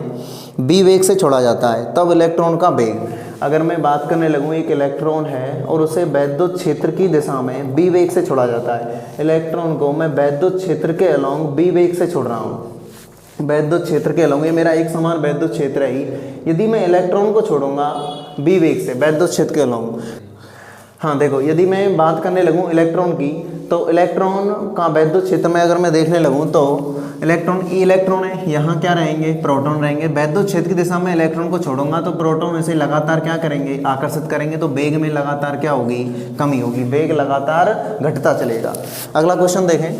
बी वेग से छोड़ा जाता है, तब इलेक्ट्रॉन का वेग। अगर मैं बात करने लगूँ, एक इलेक्ट्रॉन है और उसे वैद्युत क्षेत्र की दिशा में बी वेग से छोड़ा जाता है। इलेक्ट्रॉन को मैं वैद्युत क्षेत्र के अलोंग बी वेग से छोड़ रहा हूँ। वैद्युत क्षेत्र के अलोंग, ये मेरा एक समान वैद्युत क्षेत्र है ही। यदि मैं इलेक्ट्रॉन को छोड़ूंगा बी वेग से वैद्युत क्षेत्र के अलोंग, हाँ देखो, यदि मैं बात करने लगूँ इलेक्ट्रॉन की, तो इलेक्ट्रॉन का वैद्युत क्षेत्र में अगर मैं देखने लगूँ तो इलेक्ट्रॉन है, यहाँ क्या रहेंगे, प्रोटॉन रहेंगे। वैद्युत क्षेत्र की दिशा में इलेक्ट्रॉन को छोड़ूंगा तो प्रोटॉन इसे लगातार क्या करेंगे, आकर्षित करेंगे, तो वेग में लगातार क्या होगी, कमी होगी, वेग लगातार घटता चलेगा। अगला क्वेश्चन देखें,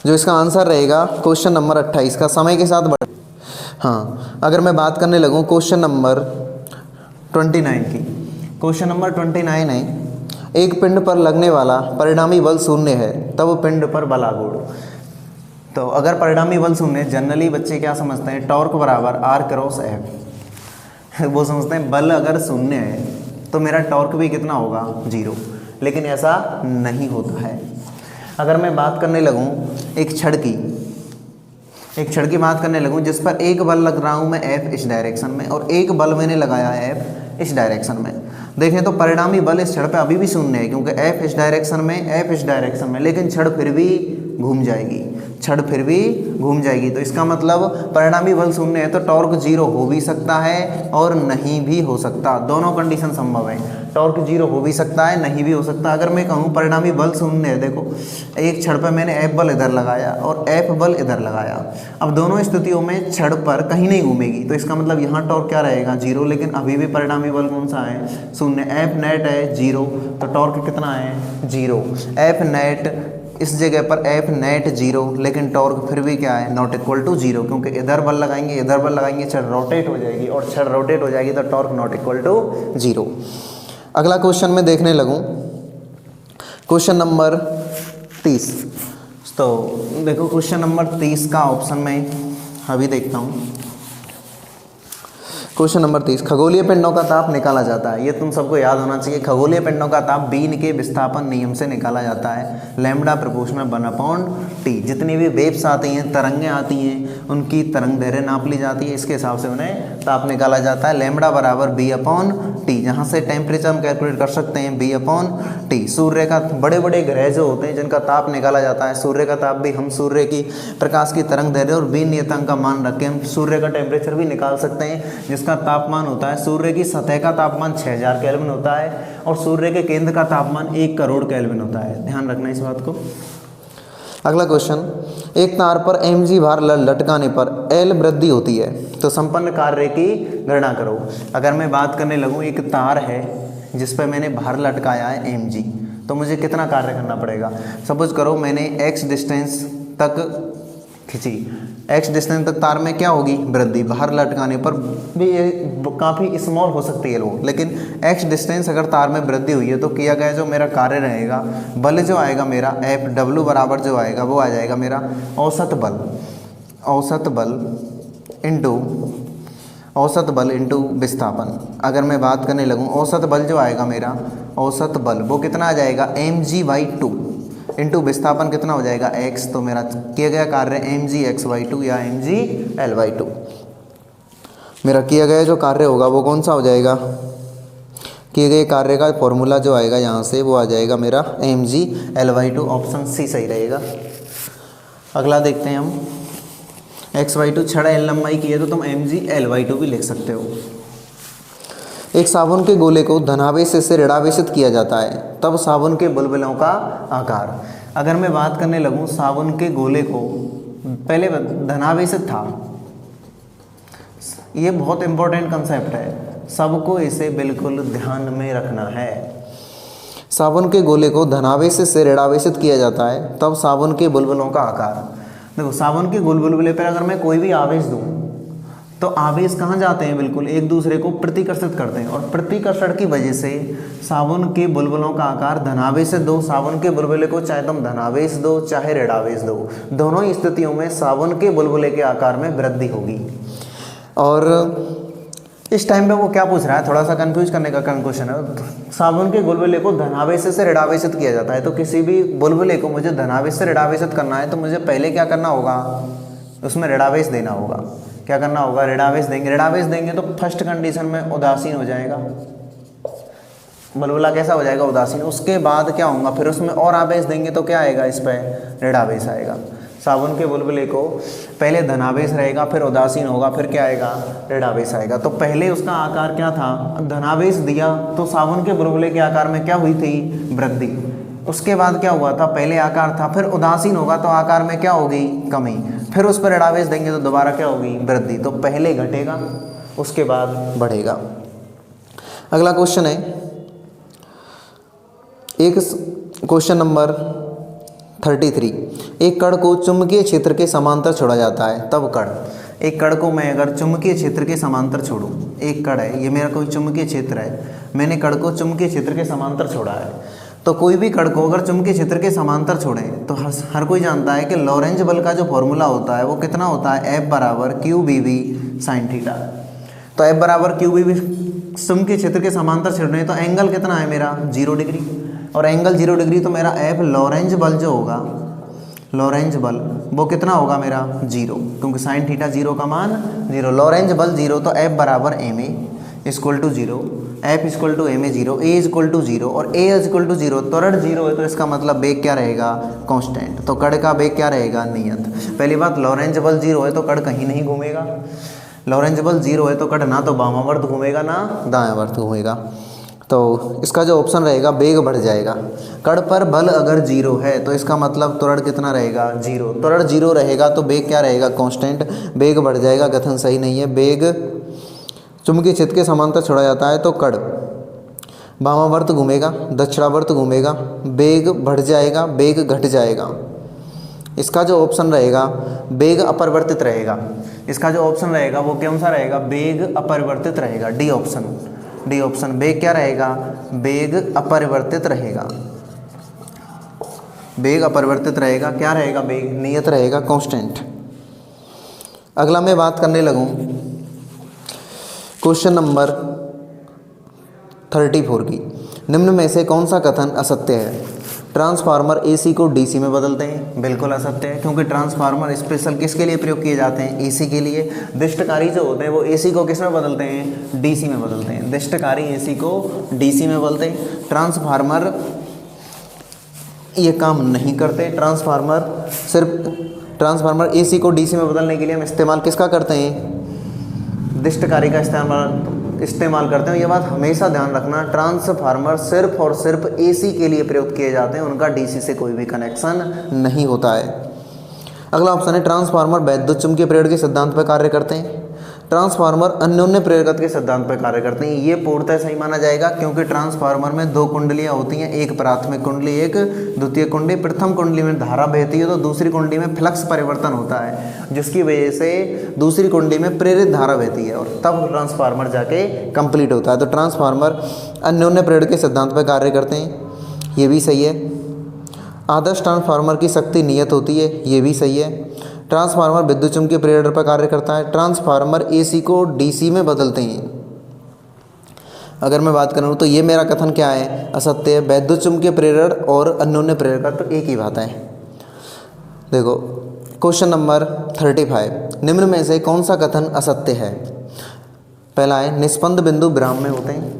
जो इसका आंसर रहेगा क्वेश्चन नंबर 28 का, समय के साथ बढ़। हाँ, अगर मैं बात करने लगूँ क्वेश्चन नंबर 29 की, क्वेश्चन नंबर 29 है, एक पिंड पर लगने वाला परिणामी बल शून्य है, तब पिंड पर बलागुण। तो अगर परिणामी बल शून्य, जनरली बच्चे क्या समझते हैं, टॉर्क बराबर आर क्रॉस एफ। वो समझते हैं बल अगर शून्य है तो मेरा टॉर्क भी कितना होगा, 0, लेकिन ऐसा नहीं होता है। अगर मैं बात करने लगूँ एक छड़ की बात करने लगूँ जिस पर एक बल लग रहा हूँ मैं एफ इस डायरेक्शन में, और एक बल मैंने लगाया है एफ इस डायरेक्शन में, देखें तो परिणामी बल इस छड़ पे अभी भी शून्य है, क्योंकि एफ इस डायरेक्शन में, लेकिन छड़ फिर भी घूम जाएगी, तो इसका मतलब परिणामी बल शून्य है तो टॉर्क 0 हो भी सकता है और नहीं भी हो सकता, दोनों कंडीशन संभव है। टॉर्क 0 हो भी सकता है, नहीं भी हो सकता। अगर मैं कहूँ परिणामी बल शून्य है, देखो एक छड़ पर मैंने एफ बल इधर लगाया और एफ बल इधर लगाया, अब दोनों स्थितियों में छड़ पर कहीं नहीं घूमेगी, तो इसका मतलब यहाँ टॉर्क क्या रहेगा, 0, लेकिन अभी भी परिणामी बल कौन सा है, शून्य। एफ नेट है 0, तो टॉर्क कितना है, 0। एफ नेट इस जगह पर एफ नेट 0, लेकिन टॉर्क फिर भी क्या है, नॉट इक्वल टू 0, क्योंकि इधर बल लगाएंगे छड़ रोटेट हो जाएगी, और छड़ रोटेट हो जाएगी तो टॉर्क नॉट इक्वल टू 0। अगला क्वेश्चन में देखने लगूँ, क्वेश्चन नंबर 30। तो देखो क्वेश्चन नंबर 30 का ऑप्शन में अभी देखता हूँ। क्वेश्चन नंबर 30, खगोलीय पिंडों का ताप निकाला जाता है, ये तुम सबको याद होना चाहिए। खगोलीय पिंडों का ताप बीन के विस्थापन नियम से निकाला जाता है, लैम्बडा प्रोपोर्शनल 1/T। जितनी भी वेव्स आती हैं, तरंगें आती हैं, उनकी तरंग दैर्घ्य नाप ली जाती है, इसके हिसाब से उन्हें ताप निकाला जाता है। लैम्बडा बराबर B/T, जहाँ से टेम्परेचर हम कैलकुलेट कर सकते हैं B/T। सूर्य का बड़े बड़े ग्रह जो होते हैं जिनका ताप निकाला जाता है, सूर्य का ताप भी हम सूर्य की प्रकाश की तरंग दैर्घ्य और बीन नियतांक का मान रख के हम सूर्य का टेम्परेचर भी निकाल सकते हैं, जिसका तापमान होता है, सूर्य की सतह का तापमान 6000 केल्विन होता है और सूर्य के केंद्र का तापमान 1 करोड़ केल्विन होता है। ध्यान रखना इस बात को। अगला क्वेश्चन, एक तार पर mg भार लटकाने पर L वृद्धि होती है, तो संपन्न कार्य की गणना करो। अगर मैं बात करने लगूँ, एक तार है जिस पर मैंने भार लटकाया है mg, तो मुझे कितना कार्य करना पड़ेगा। सपोज करो मैंने x डिस्टेंस तक खींची, x डिस्टेंस तक तार में क्या होगी, वृद्धि। बाहर लटकाने पर भी ये काफ़ी स्मॉल हो सकती है लोग, लेकिन x डिस्टेंस अगर तार में वृद्धि हुई है तो किया गया जो मेरा कार्य रहेगा, बल जो आएगा मेरा F बराबर जो आएगा वो आ जाएगा मेरा औसत बल इंटू विस्थापन। अगर मैं बात करने लगूँ, औसत बल जो आएगा मेरा, औसत बल वो कितना आ जाएगा, mg/2 इंटू विस्थापन कितना हो जाएगा, x। तो मेरा किया गया कार्य mgx/2 या mgl/2। मेरा किया गया जो कार्य होगा वो कौन सा हो जाएगा, किए गए कार्य का फॉर्मूला जो आएगा यहाँ से वो आ जाएगा मेरा mgl/2। ऑप्शन सी सही रहेगा। अगला देखते हैं हम, x/2 छड़ l लंबाई की है तो तुम mgl/2 भी लिख सकते हो। एक साबुन के गोले को धनावेश से ऋणावेशित किया जाता है, तब साबुन के बुलबुलों का आकार। अगर मैं बात करने लगूँ, साबुन के गोले को पहले धनावेशित था, ये बहुत इंपॉर्टेंट कंसेप्ट है, सबको इसे बिल्कुल ध्यान में रखना है। साबुन के गोले को धनावेश से ऋणावेशित किया जाता है, तब साबुन के बुलबुलों का आकार। देखो साबुन के बुलबुले पर अगर मैं कोई भी आवेश दूँ तो आवेश कहाँ जाते हैं, बिल्कुल एक दूसरे को प्रतिकर्षित करते हैं, और प्रतिकर्षण की वजह से साबुन के बुलबुलों का आकार धनावेश से दो, साबुन के बुलबुले को चाहे तुम धनावेश दो चाहे ऋणावेश दो, दोनों ही स्थितियों में साबुन के बुलबुले के आकार में वृद्धि होगी। और इस टाइम पे वो क्या पूछ रहा है, थोड़ा सा कंफ्यूज करने का क्वेश्चन है। साबुन के बुलबुले को धनावेश से ऋणावेशित किया जाता है, तो किसी भी बुलबुले को मुझे धनावेश से ऋणावेशित करना है तो मुझे पहले क्या करना होगा, उसमें ऋणावेश देना होगा। क्या करना होगा, ऋणावेश देंगे। ऋणावेश देंगे तो फर्स्ट कंडीशन में उदासीन हो जाएगा, बुलबुला कैसा हो जाएगा, उदासीन। उसके बाद क्या होगा, फिर उसमें और आवेश देंगे तो क्या आएगा, इस पर ऋणावेश आएगा। साबुन के बुलबुले को पहले धनावेश रहेगा, फिर उदासीन होगा, फिर क्या आएगा, ऋणावेश आएगा। तो पहले उसका आकार क्या था, धनावेश दिया तो साबुन के बुलबुले के आकार में क्या हुई थी, वृद्धि। उसके बाद क्या हुआ था, पहले आकार था, फिर उदासीन होगा तो आकार में क्या होगी, कमी, फिर उस पर ऋणावेश देंगे तो दोबारा क्या होगी, वृद्धि। तो पहले घटेगा उसके बाद बढ़ेगा। अगला क्वेश्चन है, एक क्वेश्चन नंबर 33। एक कण को चुंबकीय क्षेत्र के समांतर छोड़ा जाता है, तब कण, एक कण को मैं अगर चुंबकीय क्षेत्र के समांतर छोड़ूं, एक कण है, ये मेरा कोई चुंबकीय क्षेत्र है, मैंने कण को चुंबकीय क्षेत्र के समांतर छोड़ा है, तो कोई भी कण को अगर चुंबकीय क्षेत्र के समांतर छोड़ें तो हर कोई जानता है कि लॉरेंज बल का जो फॉर्मूला होता है वो कितना होता है, F बराबर QBV sin थीटा। तो F बराबर QBV चुंबकीय क्षेत्र के समांतर छोड़ने तो एंगल कितना है मेरा, 0 डिग्री, और एंगल 0 डिग्री तो मेरा F लॉरेंज बल जो होगा, लॉरेंज बल वो कितना होगा मेरा, 0, क्योंकि साइन थीटा 0 का मान 0, लॉरेंज बल 0, तो F बराबर ma equal to 0, F equal to ma 0, a equal to 0, और a इक्वल टू 0, त्वरण 0 है तो इसका मतलब वेग क्या रहेगा, कांस्टेंट। तो कण का वेग क्या रहेगा, नियत। पहली बात, लॉरेंज बल 0 है तो कण कहीं नहीं घूमेगा, लॉरेंज बल 0 है तो कण ना तो वामावर्त घूमेगा ना दायावर्त घूमेगा। तो इसका जो ऑप्शन रहेगा, वेग बढ़ जाएगा। कण पर बल अगर 0 है तो इसका मतलब त्वरण कितना रहेगा, 0, त्वरण 0 रहेगा तो वेग क्या रहेगा, कांस्टेंट, वेग बढ़ जाएगा। कथन सही नहीं है। वेग चुंबकीय क्षेत्र के समांतर छोड़ा जाता है तो कण वामावर्त घूमेगा, दक्षिणावर्त घूमेगा, वेग बढ़ जाएगा, वेग घट जाएगा। इसका जो ऑप्शन रहेगा, वेग अपरिवर्तित रहेगा। इसका जो ऑप्शन रहेगा वो कौन सा रहेगा, वेग अपरिवर्तित रहेगा, डी ऑप्शन, डी ऑप्शन। वेग क्या रहेगा, वेग अपरिवर्तित रहेगा, वेग अपरिवर्तित रहेगा। क्या रहेगा, वेग नियत रहेगा, कांस्टेंट। अगला मैं बात करने लगूं क्वेश्चन नंबर 34 की। निम्न में से कौन सा कथन असत्य है। ट्रांसफार्मर एसी को डीसी में बदलते हैं, बिल्कुल असत्य है, क्योंकि ट्रांसफार्मर स्पेशल किसके लिए प्रयोग किए जाते हैं, एसी के लिए। दिष्टकारी जो होते हैं वो एसी को किस में बदलते हैं, डीसी में बदलते हैं। दिष्टकारी एसी को डीसी में बदलते हैं। ट्रांसफार्मर ये काम नहीं करते। ट्रांसफार्मर एसी को डीसी में बदलने के लिए हम इस्तेमाल किसका करते हैं, दिष्टकारी का इस्तेमाल करते हैं। ये बात हमेशा ध्यान रखना, ट्रांसफार्मर सिर्फ और सिर्फ एसी के लिए प्रयोग किए जाते हैं, उनका डीसी से कोई भी कनेक्शन नहीं होता है। अगला ऑप्शन है, ट्रांसफार्मर वैद्युत चुम्बकीय प्रेरण के सिद्धांत पर कार्य करते हैं। ट्रांसफार्मर अन्योन्य प्रेरकत्व के सिद्धांत पर कार्य करते हैं। ये पूर्णतः सही माना जाएगा, क्योंकि ट्रांसफार्मर में 2 कुंडलियाँ होती हैं, एक प्राथमिक कुंडली, एक द्वितीय कुंडली। प्रथम कुंडली में धारा बहती है तो दूसरी कुंडली में फ्लक्स परिवर्तन होता है, जिसकी वजह से दूसरी कुंडली में प्रेरित धारा बहती है और तब ट्रांसफार्मर जाके कंप्लीट होता है। तो ट्रांसफार्मर अन्योन्य प्रेरण के सिद्धांत पर कार्य करते हैं, ये भी सही है। आदर्श ट्रांसफार्मर की शक्ति नियत होती है, ये भी सही है। ट्रांसफार्मर विद्युत चुम्बकीय प्रेरण पर कार्य करता है। ट्रांसफार्मर एसी को डीसी में बदलते हैं। अगर मैं बात करूँ तो ये मेरा कथन क्या है, असत्य है। विद्युत चुम्बकीय प्रेरण और अन्योन्य प्रेरकत्व तो एक ही बात है। देखो क्वेश्चन नंबर 35, निम्न में से कौन सा कथन असत्य है। पहला है, निष्पंद बिंदु विराम में होते हैं।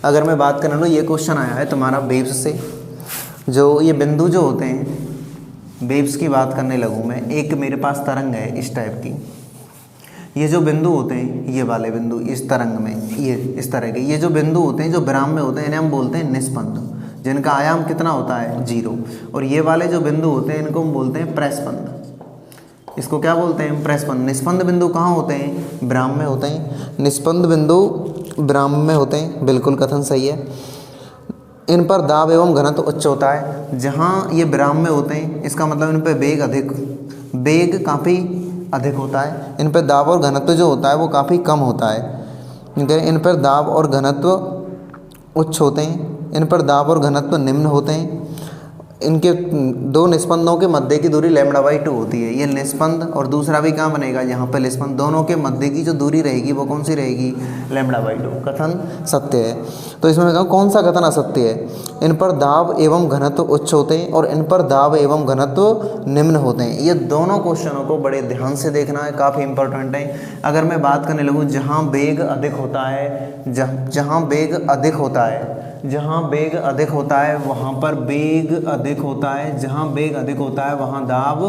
अगर मैं बात करूँ तो ये क्वेश्चन आया है तुम्हारा वेव्स से। जो ये बिंदु जो होते हैं, वेव्स की बात करने लगूँ मैं। एक मेरे पास तरंग है इस टाइप की, ये जो बिंदु होते हैं, ये वाले बिंदु इस तरंग में, ये इस तरह के ये जो बिंदु होते हैं जो विराम में होते हैं, इन्हें हम बोलते हैं निष्पंद, जिनका आयाम कितना होता है, 0। और ये वाले जो बिंदु होते हैं इनको हम बोलते हैं प्रस्पंद। इसको क्या बोलते हैं, प्रस्पंद। निष्पंद बिंदु कहाँ होते हैं, विराम में होते हैं। निष्पंद बिंदु विराम में होते हैं, बिल्कुल कथन सही है। इन पर दाब एवं घनत्व उच्च होता है। जहाँ ये विराम में होते हैं इसका मतलब इन पर वेग काफ़ी अधिक होता है। इन पर दाब और घनत्व जो होता है वो काफ़ी कम होता है। इन पर दाब और घनत्व उच्च होते हैं, इन पर दाब और घनत्व निम्न होते हैं। इनके दो निस्पंदों के मध्य की दूरी λ/2 होती है। ये निस्पंद और दूसरा भी कहाँ बनेगा, यहाँ पर निस्पंद, दोनों के मध्य की जो दूरी रहेगी वो कौन सी रहेगी, λ/2। कथन सत्य है। तो इसमें मैं कहूँ कौन सा कथन असत्य है, इन पर दाब एवं घनत्व उच्च होते हैं और इन पर दाब एवं घनत्व निम्न होते हैं। ये दोनों क्वेश्चनों को बड़े ध्यान से देखना है, काफ़ी इंपॉर्टेंट है। अगर मैं बात करने लगूँ जहाँ वेग अधिक होता है, जहाँ वेग अधिक होता है, जहाँ वेग अधिक होता है वहाँ पर वेग अधिक होता है, जहाँ वेग अधिक होता है वहाँ दाब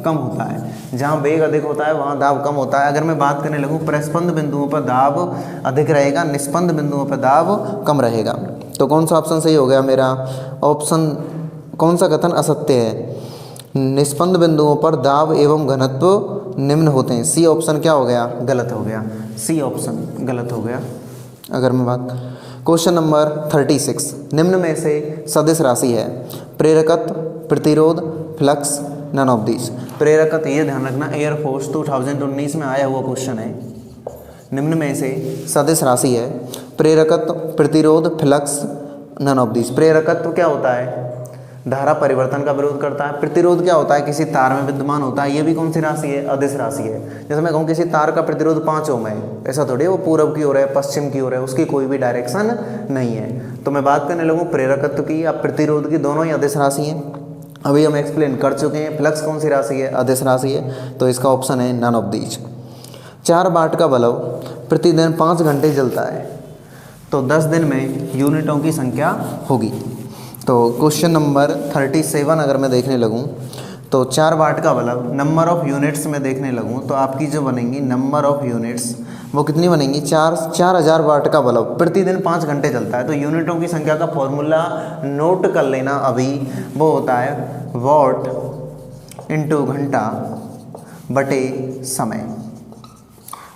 कम होता है, जहाँ वेग अधिक होता है वहाँ दाब कम होता है। अगर मैं बात करने लगूँ प्रस्पंद बिंदुओं पर दाब अधिक रहेगा, निस्पंद बिंदुओं पर दाब कम रहेगा। तो कौन सा ऑप्शन सही हो गया मेरा, ऑप्शन कौन सा कथन असत्य है, निस्पंद बिंदुओं पर दाब एवं घनत्व निम्न होते हैं। सी ऑप्शन क्या हो गया, गलत हो गया, सी ऑप्शन गलत हो गया। अगर मैं बात क्वेश्चन नंबर 36, निम्न में से सदिश राशि है, प्रेरकत्व, प्रतिरोध, फ्लक्स, नन ऑफ दीज। प्रेरकत्व, ये ध्यान रखना, एयरफोर्स 2019 में आया हुआ क्वेश्चन है। निम्न में से सदिश राशि है, प्रेरकत्व, प्रतिरोध, फ्लक्स, नन ऑफ दीज। प्रेरकत्व क्या होता है, धारा परिवर्तन का विरोध करता है। प्रतिरोध क्या होता है, किसी तार में विद्यमान होता है। ये भी कौन सी राशि है, अदिश राशि है। जैसे मैं कहूँ किसी तार का प्रतिरोध 5 ओम है, ऐसा थोड़ी है वो पूरब की ओर है, पश्चिम की ओर है, उसकी कोई भी डायरेक्शन नहीं है। तो मैं बात करने लगूँ प्रेरकत्व की या प्रतिरोध की, दोनों ही अदिश राशि हैं। अभी हम एक्सप्लेन कर चुके हैं। फ्लक्स कौन सी राशि है, अदिश राशि है। तो इसका ऑप्शन है नन ऑफ दीज। 4 वाट का बल्ब प्रतिदिन 5 घंटे जलता है, तो 10 दिन में यूनिटों की संख्या होगी। तो क्वेश्चन नंबर 37 अगर मैं देखने लगूँ तो 4 वाट का बल्ब नंबर ऑफ़ यूनिट्स में देखने लगूँ तो आपकी जो बनेंगी नंबर ऑफ़ यूनिट्स वो कितनी बनेंगी, 4000 वाट का बल्ब प्रतिदिन 5 घंटे चलता है। तो यूनिटों की संख्या का फॉर्मूला नोट कर लेना अभी, वो होता है वॉट इंटू घंटा बटे समय,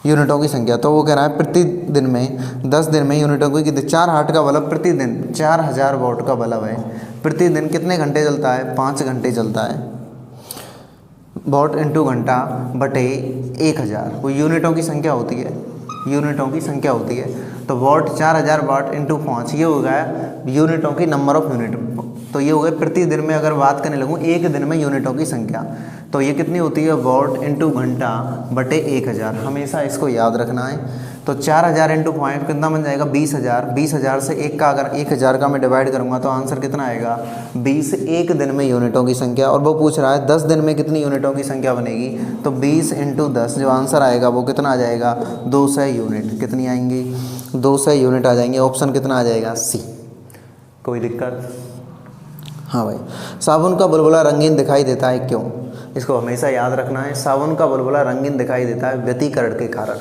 यूनिटों की संख्या। तो वो कह रहा है प्रतिदिन में 10 दिन में यूनिटों की 4 वाट का बल्ब प्रतिदिन 4000 वॉट का बल्ब है, प्रतिदिन कितने घंटे चलता है, 5 घंटे चलता है। वॉट इंटू घंटा बटे 1000 वो यूनिटों की संख्या होती है, यूनिटों की संख्या होती है। तो वॉट 4000 वाट इंटू 5 ये हो गया यूनिटों की नंबर ऑफ यूनिट। तो ये हो गए प्रतिदिन में, अगर बात करने लगूँ एक दिन में यूनिटों की संख्या, तो ये कितनी होती है, वॉट इंटू घंटा बटे 1000। हमेशा इसको याद रखना है। तो 4000 इंटू 5 कितना बन जाएगा, 20000। 20000 से एक का अगर 1000 का मैं डिवाइड करूँगा तो आंसर कितना आएगा, 20। एक दिन में यूनिटों की संख्या। और वो पूछ रहा है 10 दिन में कितनी यूनिटों की संख्या बनेगी, तो 20 इंटू 10 जो आंसर आएगा वो कितना आ जाएगा, 200 यूनिट। कितनी आएंगी, 200 यूनिट आ जाएंगे। ऑप्शन कितना आ जाएगा, सी। कोई दिक्कत, हाँ भाई। साबुन का बुलबुला रंगीन दिखाई देता है क्यों, इसको हमेशा याद रखना है। साबुन का बुलबुला रंगीन दिखाई देता है व्यतिकरण के कारण।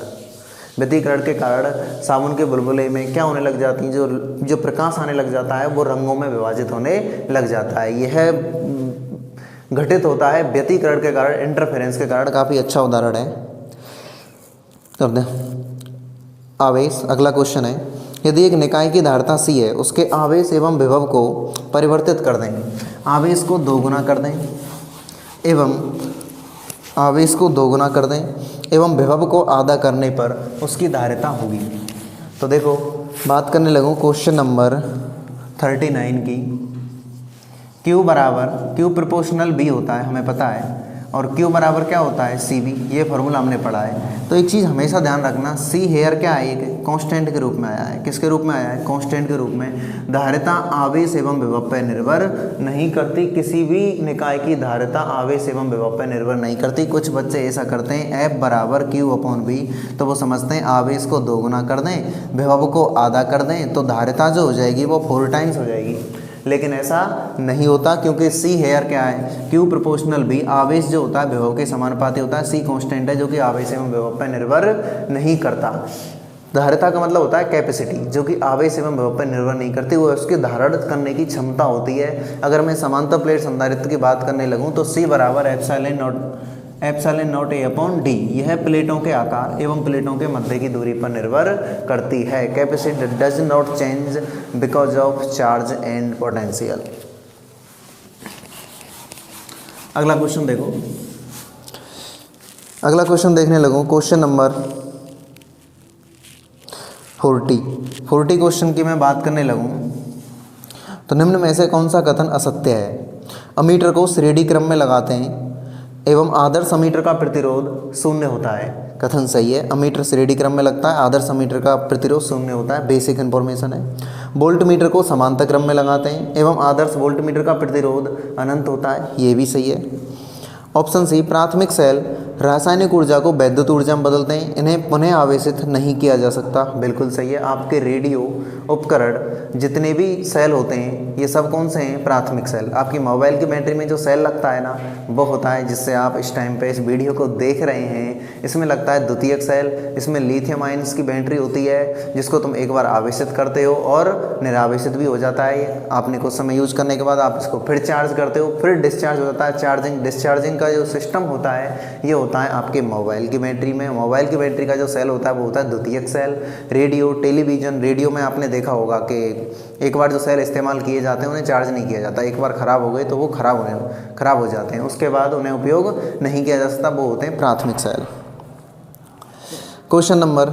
व्यतिकरण के कारण साबुन के बुलबुले में क्या होने लग जाती है, जो प्रकाश आने लग जाता है वो रंगों में विभाजित होने लग जाता है। यह घटित होता है व्यतिकरण के कारण, इंटरफेरेंस के कारण। काफ़ी अच्छा उदाहरण है। कर दें आवेश। अगला क्वेश्चन है, यदि एक निकाय की धारिता C है, उसके आवेश एवं विभव को परिवर्तित कर दें, आवेश को दोगुना कर दें एवं आवेश को दोगुना कर दें एवं विभव को आधा करने पर उसकी धारिता होगी। तो देखो बात करने लगूँ क्वेश्चन नंबर 39 की। Q बराबर Q प्रोपोर्शनल B होता है, हमें पता है, और Q बराबर क्या होता है, CV। ये फार्मूला हमने पढ़ा है। तो एक चीज़ हमेशा ध्यान रखना, C हेयर क्या है, एक कांस्टेंट के रूप में आया है। किसके रूप में आया है, कांस्टेंट के रूप में। धारिता आवेश एवं विभव पर निर्भर नहीं करती। किसी भी निकाय की धारिता आवेश एवं विभव पर निर्भर नहीं करती। कुछ बच्चे ऐसा करते हैं, F बराबर Q/V, तो वो समझते हैं आवेश को दोगुना कर दें, विभव को आधा कर दें, तो धारिता जो हो जाएगी वो 4 टाइम्स हो जाएगी। लेकिन ऐसा नहीं होता, क्योंकि C हेयर क्या है, Q प्रोपोर्शनल B। आवेश जो होता है विभव के समानुपाती होता है। C कांस्टेंट है जो कि आवेश एवं विभव पर निर्भर नहीं करता। धारिता का मतलब होता है कैपेसिटी, जो कि आवेश एवं विभव पर निर्भर नहीं करती, वो उसके धारण करने की क्षमता होती है। अगर मैं समांतर प्लेट संधारित्र की बात करने लगूँ तो C बराबर एप्सिलॉन नॉट A/D। यह प्लेटों के आकार एवं प्लेटों के मध्य की दूरी पर निर्भर करती है। Capacity does not change because of charge and potential. अगला क्वेश्चन देखो। अगला क्वेश्चन देखने लगूँ क्वेश्चन नंबर 40 क्वेश्चन की मैं बात करने लगूँ तो निम्न में से कौन सा कथन असत्य है। अमीटर को श्रेणी क्रम में लगाते हैं एवं आदर्श अमीटर का प्रतिरोध शून्य होता है। कथन सही है, अमीटर श्रेणी क्रम में लगता है, आदर्श अमीटर का प्रतिरोध शून्य होता है, बेसिक इन्फॉर्मेशन है। वोल्ट मीटर को समांतर क्रम में लगाते हैं एवं आदर्श वोल्ट मीटर का प्रतिरोध अनंत होता है, ये भी सही है। ऑप्शन सी, प्राथमिक सेल रासायनिक ऊर्जा को वैद्युत ऊर्जा में बदलते हैं, इन्हें पुनः आवेशित नहीं किया जा सकता, बिल्कुल सही है। आपके रेडियो उपकरण जितने भी सेल होते हैं ये सब कौन से हैं? प्राथमिक सेल। आपकी मोबाइल की बैटरी में जो सेल लगता है ना वो होता है जिससे आप इस टाइम पे इस वीडियो को देख रहे हैं, इसमें लगता है द्वितीयक सेल। इसमें लिथियम आयन्स की बैटरी होती है जिसको तुम एक बार आवेशित करते हो और निरावेशित भी हो जाता है। आपने कुछ समय यूज करने के बाद आप इसको फिर चार्ज करते हो, फिर डिस्चार्ज हो जाता है। चार्जिंग डिस्चार्जिंग का जो सिस्टम होता है ये होता है आपके मोबाइल की बैटरी में। मोबाइल की बैटरी का जो सेल होता है वो होता है द्वितीयक सेल। रेडियो, टेलीविज़न, रेडियो में आपने देखा होगा कि एक बार जो सेल इस्तेमाल किए जाते हैं उन्हें चार्ज नहीं किया जाता, एक बार ख़राब हो गए तो वो ख़राब हो जाते हैं, उसके बाद उन्हें उपयोग नहीं किया जा सकता, वो होते हैं प्राथमिक सेल। क्वेश्चन नंबर,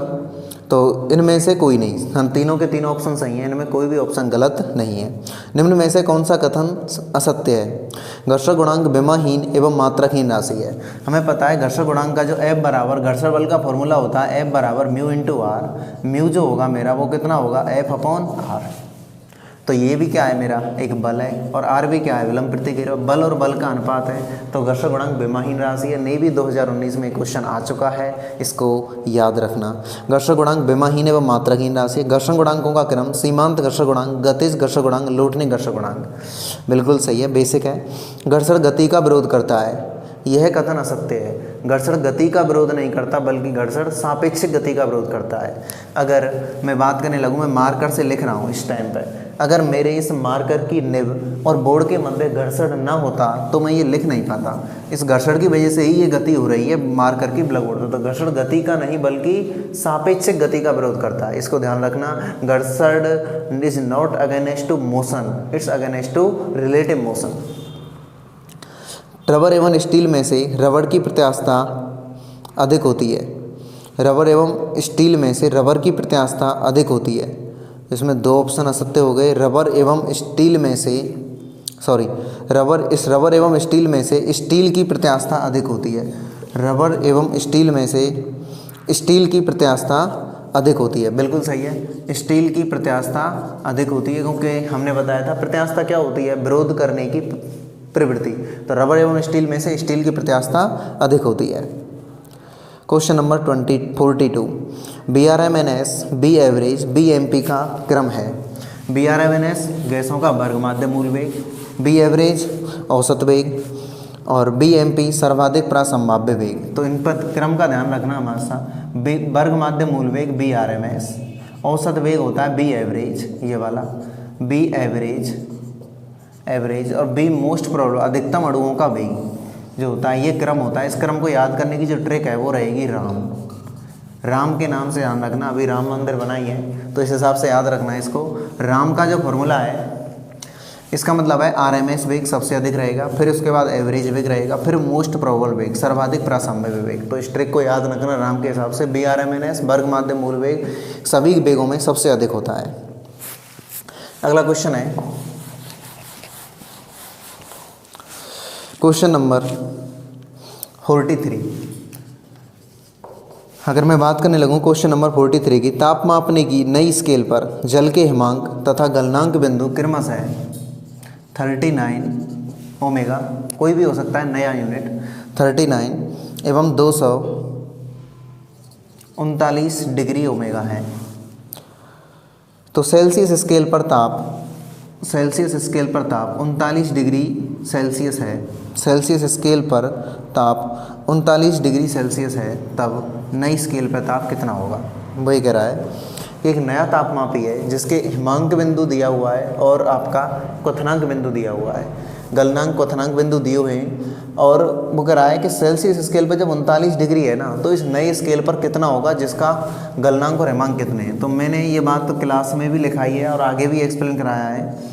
तो इनमें से कोई नहीं, हम तीनों के तीनों ऑप्शन सही हैं, इनमें कोई भी ऑप्शन गलत नहीं है। निम्न में से कौन सा कथन असत्य है? घर्षण गुणांक विमाहीन एवं मात्रकहीन राशि है। हमें पता है घर्षण गुणांक का जो F बराबर घर्षण बल का फॉर्मूला होता है F बराबर म्यू इंटू आर। म्यू जो होगा मेरा वो कितना होगा? F upon r. तो ये भी क्या है मेरा? एक बल है, और आर भी क्या है? विलंब प्रतिक्रिया। बल और बल का अनुपात है, तो घर्षण गुणांक विमाहीन राशि है। नेवी 2019 में क्वेश्चन आ चुका है, इसको याद रखना। घर्षण गुणांक विमाहीन एवं मात्रकहीन राशि है। घर्षण गुणांकों का क्रम सीमांत घर्षण गुणांक, गतिज घर्षण गुणांक, लोटनी घर्षण गुणांक, बिल्कुल सही है, बेसिक है। घर्षण गति का विरोध करता है, यह कथन असत्य है। घर्षण गति का विरोध नहीं करता बल्कि घर्षण सापेक्षिक गति का विरोध करता है। अगर मैं बात करने लगूँ, मैं मार्कर से लिख रहा हूँ इस टाइम पर, अगर मेरे इस मार्कर की निब और बोर्ड के मध्य घर्षण ना होता तो मैं ये लिख नहीं पाता। इस घर्षण की वजह से ही ये गति हो रही है मार्कर की ब्लैक बोर्ड पर। तो घर्षण गति का नहीं बल्कि सापेक्षिक गति का विरोध करता है, इसको ध्यान रखना। घर्षण is not against to motion, it's against to relative motion. Rubber एवं स्टील में से रबर की प्रत्यास्थता अधिक होती है। रबर एवं स्टील में से रबर की प्रत्यास्थता अधिक होती है। इसमें दो ऑप्शन असत्य हो गए। रबर एवं स्टील में से रबर एवं स्टील में से स्टील की प्रत्यास्थता अधिक होती है। रबर एवं स्टील में से स्टील की प्रत्यास्थता अधिक होती है, बिल्कुल सही है। स्टील की प्रत्यास्थता अधिक होती है क्योंकि हमने बताया था प्रत्यास्थता क्या होती है? विरोध करने की प्रवृत्ति। तो रबर एवं स्टील में से स्टील की प्रत्यास्थता अधिक होती है। Question number 42, BRMNS, B average, BMP का क्रम है। BRMNS गैसों का वर्ग माध्य मूल वेग, B एवरेज औसत वेग और BMP सर्वाधिक प्रासंभाव्य वेग। तो इन पर क्रम का ध्यान रखना हमारे साथ। वर्ग माध्य मूल वेग BRMS, औसत वेग होता है B एवरेज, ये वाला B एवरेज और B मोस्ट प्रोबेबल अधिकतम अणुओं का वेग जो होता है, ये क्रम होता है। इस क्रम को याद करने की जो ट्रिक है वो रहेगी राम के नाम से ध्यान रखना। अभी राम मंदिर बनाई है तो इस हिसाब से याद रखना है इसको। राम का जो फॉर्मूला है इसका मतलब है RMS वेग सबसे अधिक रहेगा, फिर उसके बाद एवरेज वेग रहेगा, फिर मोस्ट प्रोबेबल वेग, सर्वाधिक प्रासंभाव्य वेग। तो इस ट्रिक को याद रखना राम के हिसाब से। BRMNS वर्ग माध्य मूल वेग सभी वेगों में सबसे अधिक होता है। अगला क्वेश्चन है क्वेश्चन नंबर 43। अगर मैं बात करने लगूँ क्वेश्चन नंबर 43 की, ताप मापने की नई स्केल पर जल के हिमांक तथा गलनांक बिंदु क्रमशः 39 ओमेगा, कोई भी हो सकता है नया यूनिट, 39 एवं 239 डिग्री ओमेगा है। तो सेल्सियस स्केल पर ताप 39 डिग्री सेल्सियस है। सेल्सियस स्केल पर ताप 39 डिग्री सेल्सियस है, तब नई स्केल पर ताप कितना होगा? वही कह रहा है कि एक नया तापमापी है जिसके हिमांक बिंदु दिया हुआ है और आपका क्वथनांक बिंदु दिया हुआ है। गलनांक क्वथनांक बिंदु दिए हुए हैं और वो कह रहा है कि सेल्सियस स्केल पर जब 39 डिग्री है ना तो इस नए स्केल पर कितना होगा जिसका गलनांक और हिमांक कितने हैं। तो मैंने ये बात तो क्लास में भी लिखाई है और आगे भी एक्सप्लेन कराया है।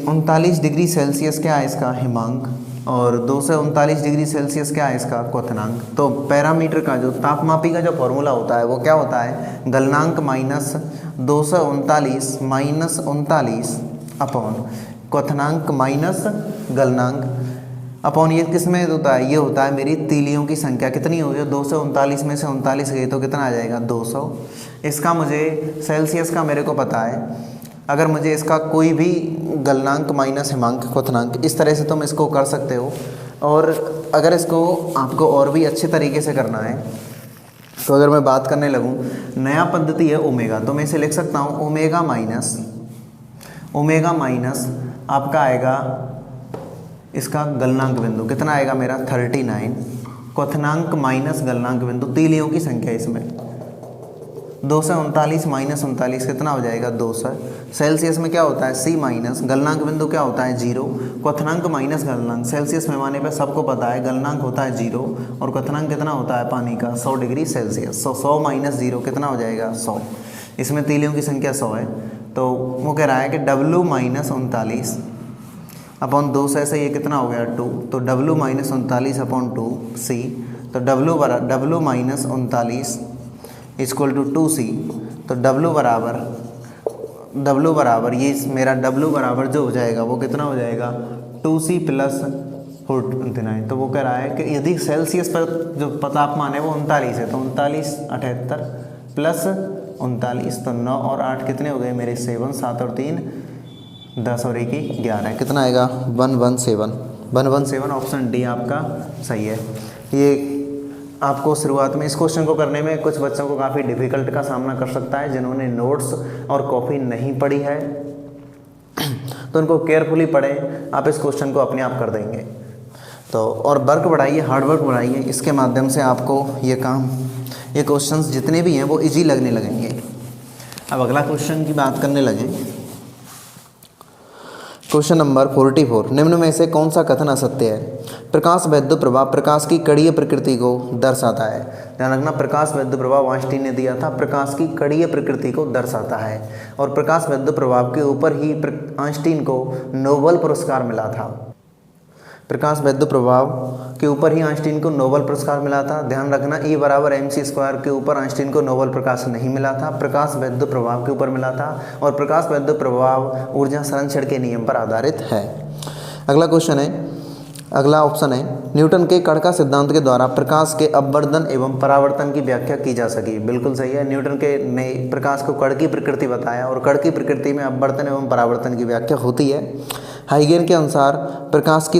39 डिग्री सेल्सियस क्या है इसका हिमांक और 239 डिग्री सेल्सियस क्या है इसका क्वथनांक। तो पैरामीटर का जो तापमापी का जो फॉर्मूला होता है वो क्या होता है? गलनांक माइनस 239 माइनस 39 अपॉन क्वथनांक माइनस गलनांक अपॉन ये किस में होता है, ये होता है मेरी तीलियों की संख्या। कितनी हो गई, 239 में से 39 गई तो कितना आ जाएगा 200। इसका मुझे सेल्सियस का मेरे को पता है। अगर मुझे इसका कोई भी गलनांक माइनस हिमांक क्वथनांक, इस तरह से तुम इसको कर सकते हो। और अगर इसको आपको और भी अच्छे तरीके से करना है तो अगर मैं बात करने लगूँ, नया पद्धति है ओमेगा, तो मैं इसे लिख सकता हूँ ओमेगा माइनस आपका आएगा इसका गलनांक बिंदु कितना आएगा मेरा 39, क्वथनांक माइनस गलनांक बिंदु, तीलियों की संख्या इसमें 239 माइनस 39 कितना हो जाएगा 200। सेल्सियस में क्या होता है C माइनस, गलनांक बिंदु क्या होता है 0, क्वथनांक माइनस गलनांक, सेल्सियस में माने पे सबको पता है गलनांक होता है 0 और क्वथनांक कितना होता है पानी का 100 डिग्री सेल्सियस। 100 माइनस 0 कितना हो जाएगा 100। इसमें तीलियों की संख्या 100 है, तो वो कह रहा है कि W माइनस 39 अपॉन 200 से ये कितना हो गया 2, तो W माइनस 39 अपॉन 2 C, तो W minus 39 equal to 2C, तो W बराबर ये मेरा W बराबर जो हो जाएगा वो कितना हो जाएगा 2C प्लस 49। तो वो कह रहा है कि यदि सेल्सियस पर जो तापमान है वो 39 है, तो 39 78 प्लस 39, तो 9 और 8 कितने हो गए मेरे 7, 7 और 3 10 और 1 11, कितना आएगा 117 ऑप्शन डी आपका सही है। ये आपको शुरुआत में इस क्वेश्चन को करने में कुछ बच्चों को काफ़ी डिफ़िकल्ट का सामना कर सकता है, जिन्होंने नोट्स और कॉपी नहीं पढ़ी है तो उनको केयरफुली पढ़ें, आप इस क्वेश्चन को अपने आप कर देंगे। तो और वर्क बढ़ाइए, हार्ड वर्क बढ़ाइए, इसके माध्यम से आपको ये क्वेश्चंस जितने भी हैं वो इजी लगने लगेंगे। अब अगला क्वेश्चन की बात करने लगे, क्वेश्चन नंबर 44, निम्न में से कौन सा कथन असत्य है। प्रकाश वैद्युत प्रभाव प्रकाश की कणीय प्रकृति को दर्शाता है। ध्यान रखना, प्रकाश वैद्युत प्रभाव आइंस्टीन ने दिया था, प्रकाश की कणीय प्रकृति को दर्शाता है, और प्रकाश वैद्युत प्रभाव के ऊपर ही आइंस्टीन को नोबेल पुरस्कार मिला था। प्रकाश वैद्युत प्रभाव के ऊपर ही आइंस्टीन को नोबेल पुरस्कार मिला था। ध्यान रखना, E बराबर mc² के ऊपर आइंस्टीन को नोबेल प्रकाश नहीं मिला था, प्रकाश वैद्युत प्रभाव के ऊपर मिला था, और प्रकाश वैद्युत प्रभाव ऊर्जा संरक्षण के नियम पर आधारित है। अगला ऑप्शन है न्यूटन के कण का सिद्धांत के द्वारा प्रकाश के अपवर्तन एवं परावर्तन की व्याख्या की जा सकी। बिल्कुल सही है, न्यूटन ने प्रकाश को कण की प्रकृति बताया और कण की प्रकृति में अपवर्तन एवं परावर्तन की व्याख्या होती है। हाइगेन के अनुसार प्रकाश की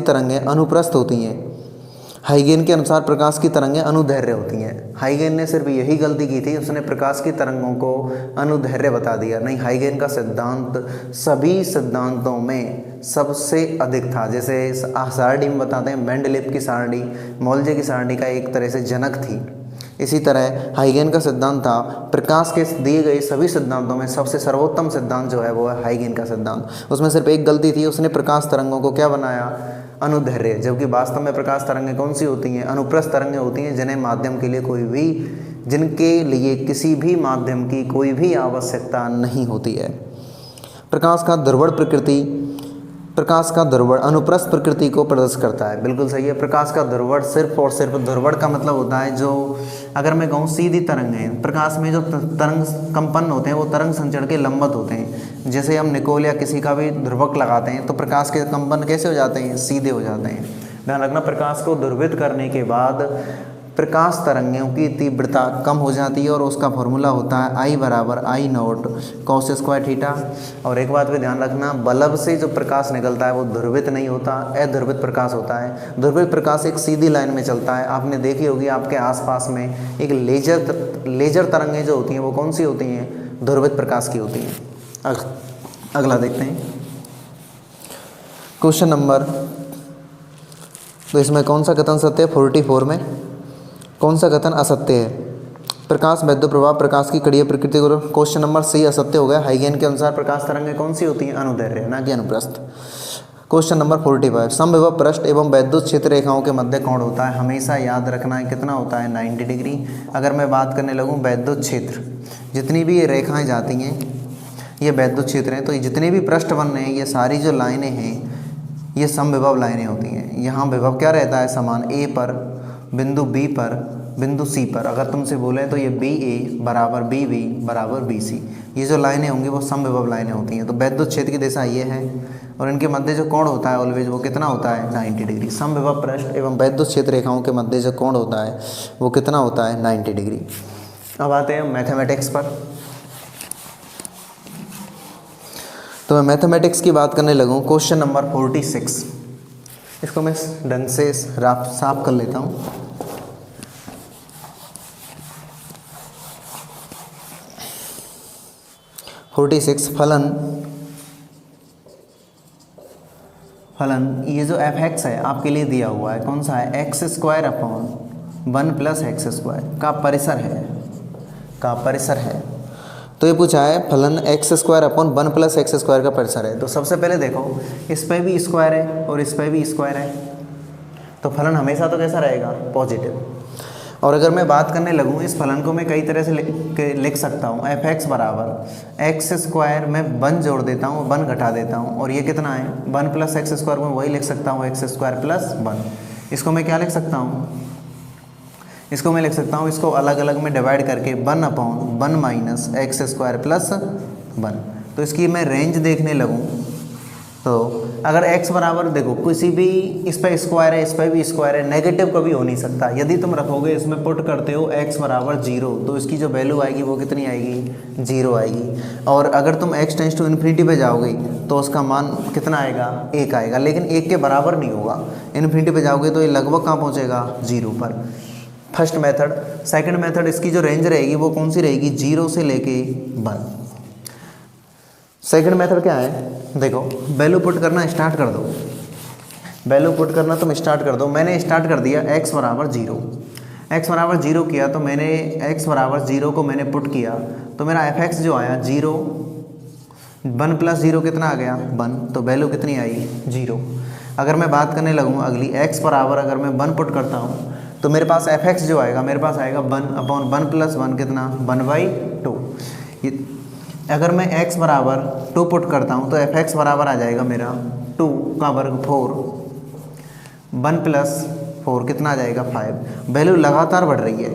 तरंगें अनुप्रस्थ होती हैं। हाइगेन के अनुसार प्रकाश की तरंगें अनुदैर्घ्य होती हैं। हाइगेन ने सिर्फ यही गलती की थी, उसने प्रकाश की तरंगों को अनुदैर्घ्य बता दिया। नहीं, हाइगेन का सिद्धांत सभी सिद्धांतों में सबसे अधिक था। जैसे सारणी में बताते हैं, मेंडलीव की सारणी मोल्जे की सारणी का एक तरह से जनक थी। इसी तरह हाइगेन का सिद्धांत था प्रकाश के दिए गए सभी सिद्धांतों में सबसे सर्वोत्तम सिद्धांत जो है वो है हाइगेन का सिद्धांत। उसमें सिर्फ एक गलती थी, उसने प्रकाश तरंगों को क्या बनाया, अनुदैर्घ्य, जबकि वास्तव में प्रकाश तरंगें कौन सी होती हैं, अनुप्रस्थ तरंगें होती हैं, जिनके लिए किसी भी माध्यम की कोई भी आवश्यकता नहीं होती है। प्रकाश का ध्रुवण अनुप्रस्थ प्रकृति को प्रदर्शित करता है। बिल्कुल सही है, प्रकाश का ध्रुवण सिर्फ और सिर्फ ध्रुवण का मतलब होता है जो, अगर मैं कहूँ सीधी तरंग है, प्रकाश में जो तरंग कंपन होते हैं वो तरंग संचरण के लंबवत होते हैं। जैसे हम निकोल या किसी का भी ध्रुवक लगाते हैं तो प्रकाश के कंपन कैसे हो जाते हैं, सीधे हो जाते हैं। ध्यान रखना, प्रकाश को ध्रुवित करने के बाद प्रकाश तरंगों की तीव्रता कम हो जाती है और उसका फॉर्मूला होता है I बराबर I0 cos स्क्वायर थीटा। और एक बात पे ध्यान रखना, बल्ब से जो प्रकाश निकलता है वो ध्रुवित नहीं होता, अध्रुवित प्रकाश होता है। ध्रुवित प्रकाश एक सीधी लाइन में चलता है। आपने देखी होगी आपके आसपास में एक लेजर तरंगें जो होती हैं वो कौन सी होती हैं, ध्रुवित प्रकाश की होती हैं। अगला देखते हैं क्वेश्चन नंबर, तो इसमें कौन सा कथन सत्य है, 44 में कौन सा कथन असत्य है। प्रकाश वैद्युत प्रभाव प्रकाश की कणीय प्रकृति को, क्वेश्चन नंबर सी असत्य हो गया। हाइगेन के अनुसार प्रकाश तरंगें कौन सी होती हैं, अनुदैर्घ्य, ना कि अनुप्रस्थ। क्वेश्चन नंबर 45, समविभव पृष्ठ एवं वैद्युत क्षेत्र रेखाओं के मध्य कोण होता है, हमेशा याद रखना है कितना होता है, 90 डिग्री। अगर मैं बात करने लगूँ वैद्युत क्षेत्र, जितनी भी ये रेखाएँ जाती हैं ये वैद्युत क्षेत्र हैं, तो ये जितने भी पृष्ठ बन रहे हैं ये सारी जो लाइनें हैं ये समविभव लाइनें होती हैं। यहाँ विभव क्या रहता है, समान, ए पर बिंदु बी पर बिंदु सी पर अगर तुमसे बोले तो ये बी ए बराबर बी बी बराबर बी सी, ये जो लाइनें होंगी वो समविभव लाइनें होती हैं। तो वैद्युत क्षेत्र की दिशा ये है और इनके मध्य जो कोण होता है ऑलवेज वो कितना होता है 90 डिग्री। समविभव पृष्ठ एवं वैद्युत क्षेत्र रेखाओं के मध्य जो कोण होता है वो कितना होता है 90 डिग्री। अब आते हैं मैथमेटिक्स पर। तो मैं मैथमेटिक्स की बात करने लगूँ। क्वेश्चन नंबर 46, इसको मैं ढंग से साफ कर लेता हूँ। फलन ये जो एफ एक्स है आपके लिए दिया हुआ है, कौन सा है, x square upon 1 plus x square का परिसर है। तो ये पूछा है फलन x square upon 1 plus x square का परिसर है। तो सबसे पहले देखो इस पे भी स्क्वायर है और इस पे भी स्क्वायर है, तो फलन हमेशा तो कैसा रहेगा, पॉजिटिव। और अगर मैं बात करने लगूँ इस फलन को मैं कई तरह से लिख सकता हूँ। एफ एक्स बराबर एक्स स्क्वायर में 1 जोड़ देता हूँ, 1 घटा देता हूँ, और ये कितना है 1 प्लस एक्स स्क्वायर में वही लिख सकता हूँ एक्स स्क्वायर प्लस 1। इसको मैं क्या लिख सकता हूँ, इसको मैं लिख सकता हूँ, इसको अलग अलग में डिवाइड करके 1 upon 1 minus x square plus 1। तो इसकी मैं रेंज देखने लगूँ तो अगर x बराबर देखो किसी भी इस पर स्क्वायर है, इस पर भी स्क्वायर है, नेगेटिव कभी हो नहीं सकता। यदि तुम रखोगे इसमें पुट करते हो x बराबर 0 तो इसकी जो वैल्यू आएगी वो कितनी आएगी, 0 आएगी। और अगर तुम x टेंस टू इन्फिनिटी पे जाओगे तो उसका मान कितना आएगा, 1 आएगा, लेकिन 1 के बराबर नहीं होगा। इन्फिनिटी पे जाओगे तो ये लगभग कहाँ पहुँचेगा, 0 पर। First method. सेकंड मेथड, इसकी जो रेंज रहेगी वो कौन सी रहेगी, 0 से लेके 1। सेकंड मेथड क्या है, देखो वैल्यू पुट करना स्टार्ट कर दो, वैल्यू पुट करना तुम स्टार्ट कर दो। मैंने स्टार्ट कर दिया x बराबर 0, x बराबर 0 किया तो मैंने x बराबर 0 को मैंने पुट किया तो मेरा fx जो आया 0, 1 प्लस 0 कितना आ गया 1, तो वैल्यू कितनी आई 0। अगर मैं बात करने लगूँ अगली x बराबर अगर मैं 1 पुट करता हूँ तो मेरे पास fx जो आएगा मेरे पास आएगा 1 अपॉन 1 प्लस 1 कितना 1/2। अगर मैं x बराबर 2 पुट करता हूँ तो fx बराबर आ जाएगा मेरा 2 का वर्ग 4, 1 प्लस 4 कितना आ जाएगा 5। वैल्यू लगातार बढ़ रही है,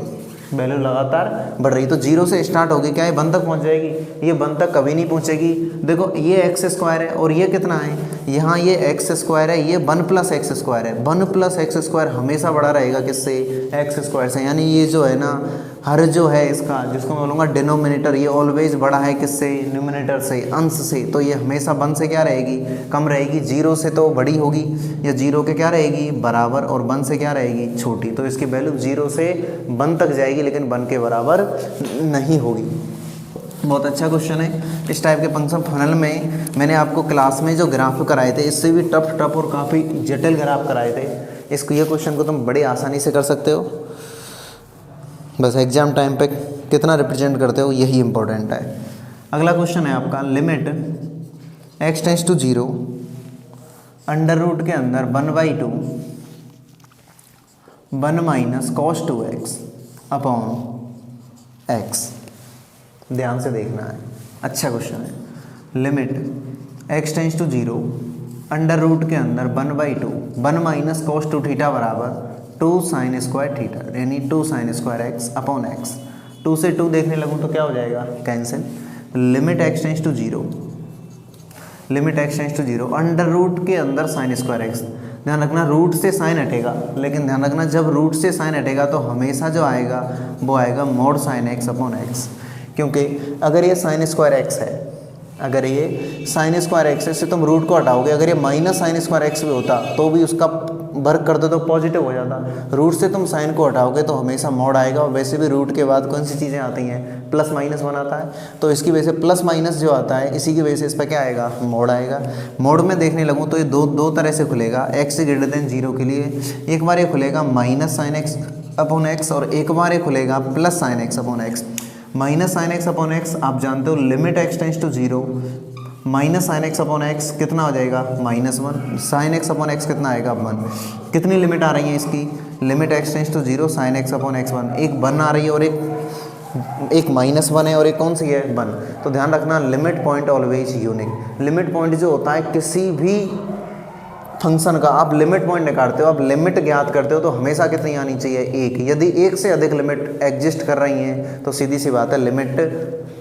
वैल्यू लगातार बढ़ रही है। तो 0 से स्टार्ट होगी, क्या ये 1 तक पहुँच जाएगी, ये 1 तक कभी नहीं पहुँचेगी। देखो ये एक्स स्क्वायर है और ये कितना है, यहाँ ये एक्स स्क्वायर है, ये 1 प्लस एक्स स्क्वायर है। 1 प्लस एक्स स्क्वायर हमेशा बड़ा रहेगा किससे, एक्स स्क्वायर से। यानी ये जो है ना हर जो है इसका जिसको मैं बोलूँगा डिनोमिनेटर, ये ऑलवेज बड़ा है किससे, न्यूमिनेटर से, अंश से। तो ये हमेशा 1 से क्या रहेगी, कम रहेगी। 0 से तो बड़ी होगी, या 0 के क्या रहेगी बराबर, और 1 से क्या रहेगी छोटी। तो इसकी वैल्यू 0 से 1 तक जाएगी लेकिन 1 के बराबर नहीं होगी। बहुत अच्छा क्वेश्चन है। इस टाइप के फंक्शन फनल में मैंने आपको क्लास में जो ग्राफ कराए थे इससे भी टफ और काफ़ी जटिल ग्राफ कराए थे। इसको ये क्वेश्चन को तुम बड़ी आसानी से कर सकते हो, बस एग्जाम टाइम पे कितना रिप्रेजेंट करते हो यही इम्पोर्टेंट है। अगला क्वेश्चन है आपका, limit x tends to 0 under root के अंदर 1/2 1 minus cos 2x upon x। ध्यान से देखना है, अच्छा क्वेश्चन है। Limit x tends to 0 under root के अंदर 1/2 1 माइनस कॉस 2 थीटा बराबर 2 साइन स्क्वायर थीटा, यानी 2 sine square x upon x. 2 से 2 देखने लगूँ तो क्या हो जाएगा, cancel. Limit x tends to 0, limit x tends to 0 under root के अंदर साइन स्क्वायर एक्स। ध्यान रखना रूट से साइन हटेगा, लेकिन ध्यान रखना जब रूट से साइन हटेगा तो हमेशा जो आएगा वो आएगा mod sine x upon x. क्योंकि अगर ये साइन स्क्वायर एक्स है, अगर ये साइन स्क्वायर एक्स से तुम रूट को हटाओगे, अगर ये माइनस साइन स्क्वायर एक्स भी होता तो भी उसका वर्क कर दो तो पॉजिटिव हो जाता। रूट से तुम साइन को हटाओगे तो हमेशा मॉड आएगा, और वैसे भी रूट के बाद कौन सी चीज़ें आती हैं, प्लस माइनस बनाता है। तो इसकी वजह से प्लस माइनस जो आता है इसी की वजह से इस पर क्या आएगा, मॉड आएगा। मॉड में देखने लगूँ तो ये दो तरह से खुलेगा। x ग्रेटर देन 0 के लिए एक बार ये खुलेगा minus sine x upon x, और एक बार ये खुलेगा plus sine x upon x. Minus sine x upon x आप जानते हो limit x tends to 0 minus sine x upon x कितना हो जाएगा, -1। साइन एक्स अपॉन एक्स कितना आएगा, 1। कितनी लिमिट आ रही है इसकी, limit x tends to 0 sine x upon x 1। एक 1 आ रही है और एक -1 है, और एक कौन सी है 1। तो ध्यान रखना limit point always unique. Limit point जो होता है किसी भी फंक्शन का आप लिमिट पॉइंट निकालते हो, आप लिमिट ज्ञात करते हो, तो हमेशा कितनी आनी चाहिए, एक। यदि एक से अधिक लिमिट एग्जिस्ट कर रही हैं तो सीधी सी बात है लिमिट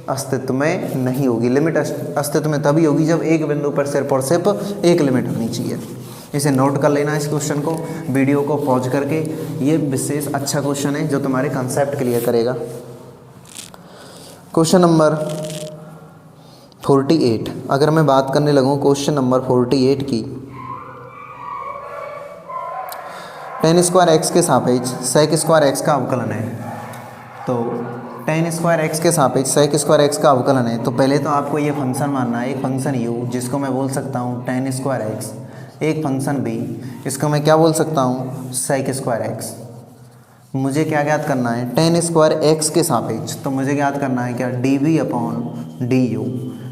अस्तित्व में नहीं होगी। लिमिट अस्तित्व में तभी होगी जब एक बिंदु पर सिर्फ और सिर्फ एक लिमिट होनी चाहिए। इसे नोट कर लेना इस क्वेश्चन को, वीडियो को पॉज करके। ये विशेष अच्छा क्वेश्चन है जो तुम्हारे कंसेप्ट क्लियर करेगा। क्वेश्चन नंबर 48, अगर मैं बात करने लगूँ क्वेश्चन नंबर 48 की, tan स्क्वायर एक्स के सापेक्ष सेक स्क्वायर एक्स का अवकलन है। तो tan स्क्वायर एक्स के सापेक्ष सेक स्क्वायर एक्स का अवकलन है, तो पहले तो आपको ये फंक्शन मानना है, एक फंक्शन u जिसको मैं बोल सकता हूँ tan स्क्वायर एक्स, एक फंक्शन b इसको मैं क्या बोल सकता हूँ, सेक स्क्वायर एक्स। मुझे क्या ज्ञात करना है, tan स्क्वायर एक्स के सापेक्ष, तो मुझे ज्ञात करना है क्या, dv अपॉन du।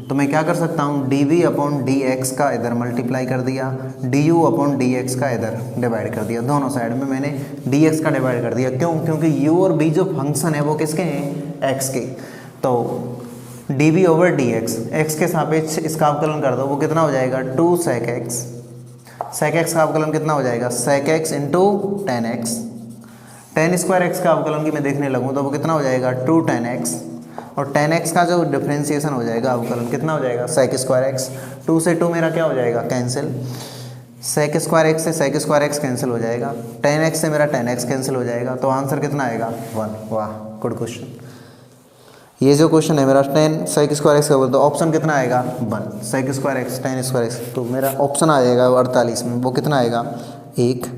तो मैं क्या कर सकता हूँ, dv अपॉन dx का इधर मल्टीप्लाई कर दिया, du अपॉन dx का इधर डिवाइड कर दिया, दोनों साइड में मैंने dx का डिवाइड कर दिया। क्यों? क्योंकि u और b जो फंक्शन है वो किसके हैं, x के। तो dv ओवर dx, x के सापेक्ष इसका अवकलन कर दो, वो कितना हो जाएगा, 2 sec x। sec x का अवकलन कितना हो जाएगा, sec x into tan x। tan square x का अवकलन की मैं देखने लगूँ तो वो कितना हो जाएगा, 2 tan x, और tan x का जो डिफ्रेंसिएशन हो जाएगा अवकलन कितना हो जाएगा, sec स्क्वायर x। 2 से 2 मेरा क्या हो जाएगा, कैंसिल। sec स्क्वायर x से sec स्क्वायर x कैंसिल हो जाएगा, tan x से मेरा tan x कैंसिल हो जाएगा, तो आंसर कितना आएगा, 1। वाह, गुड क्वेश्चन। ये जो क्वेश्चन है मेरा tan sec स्क्वायर x का बोल, तो ऑप्शन कितना आएगा, 1। sec square x tan square x, तो मेरा ऑप्शन आ जाएगा 48 में, वो कितना आएगा, 1।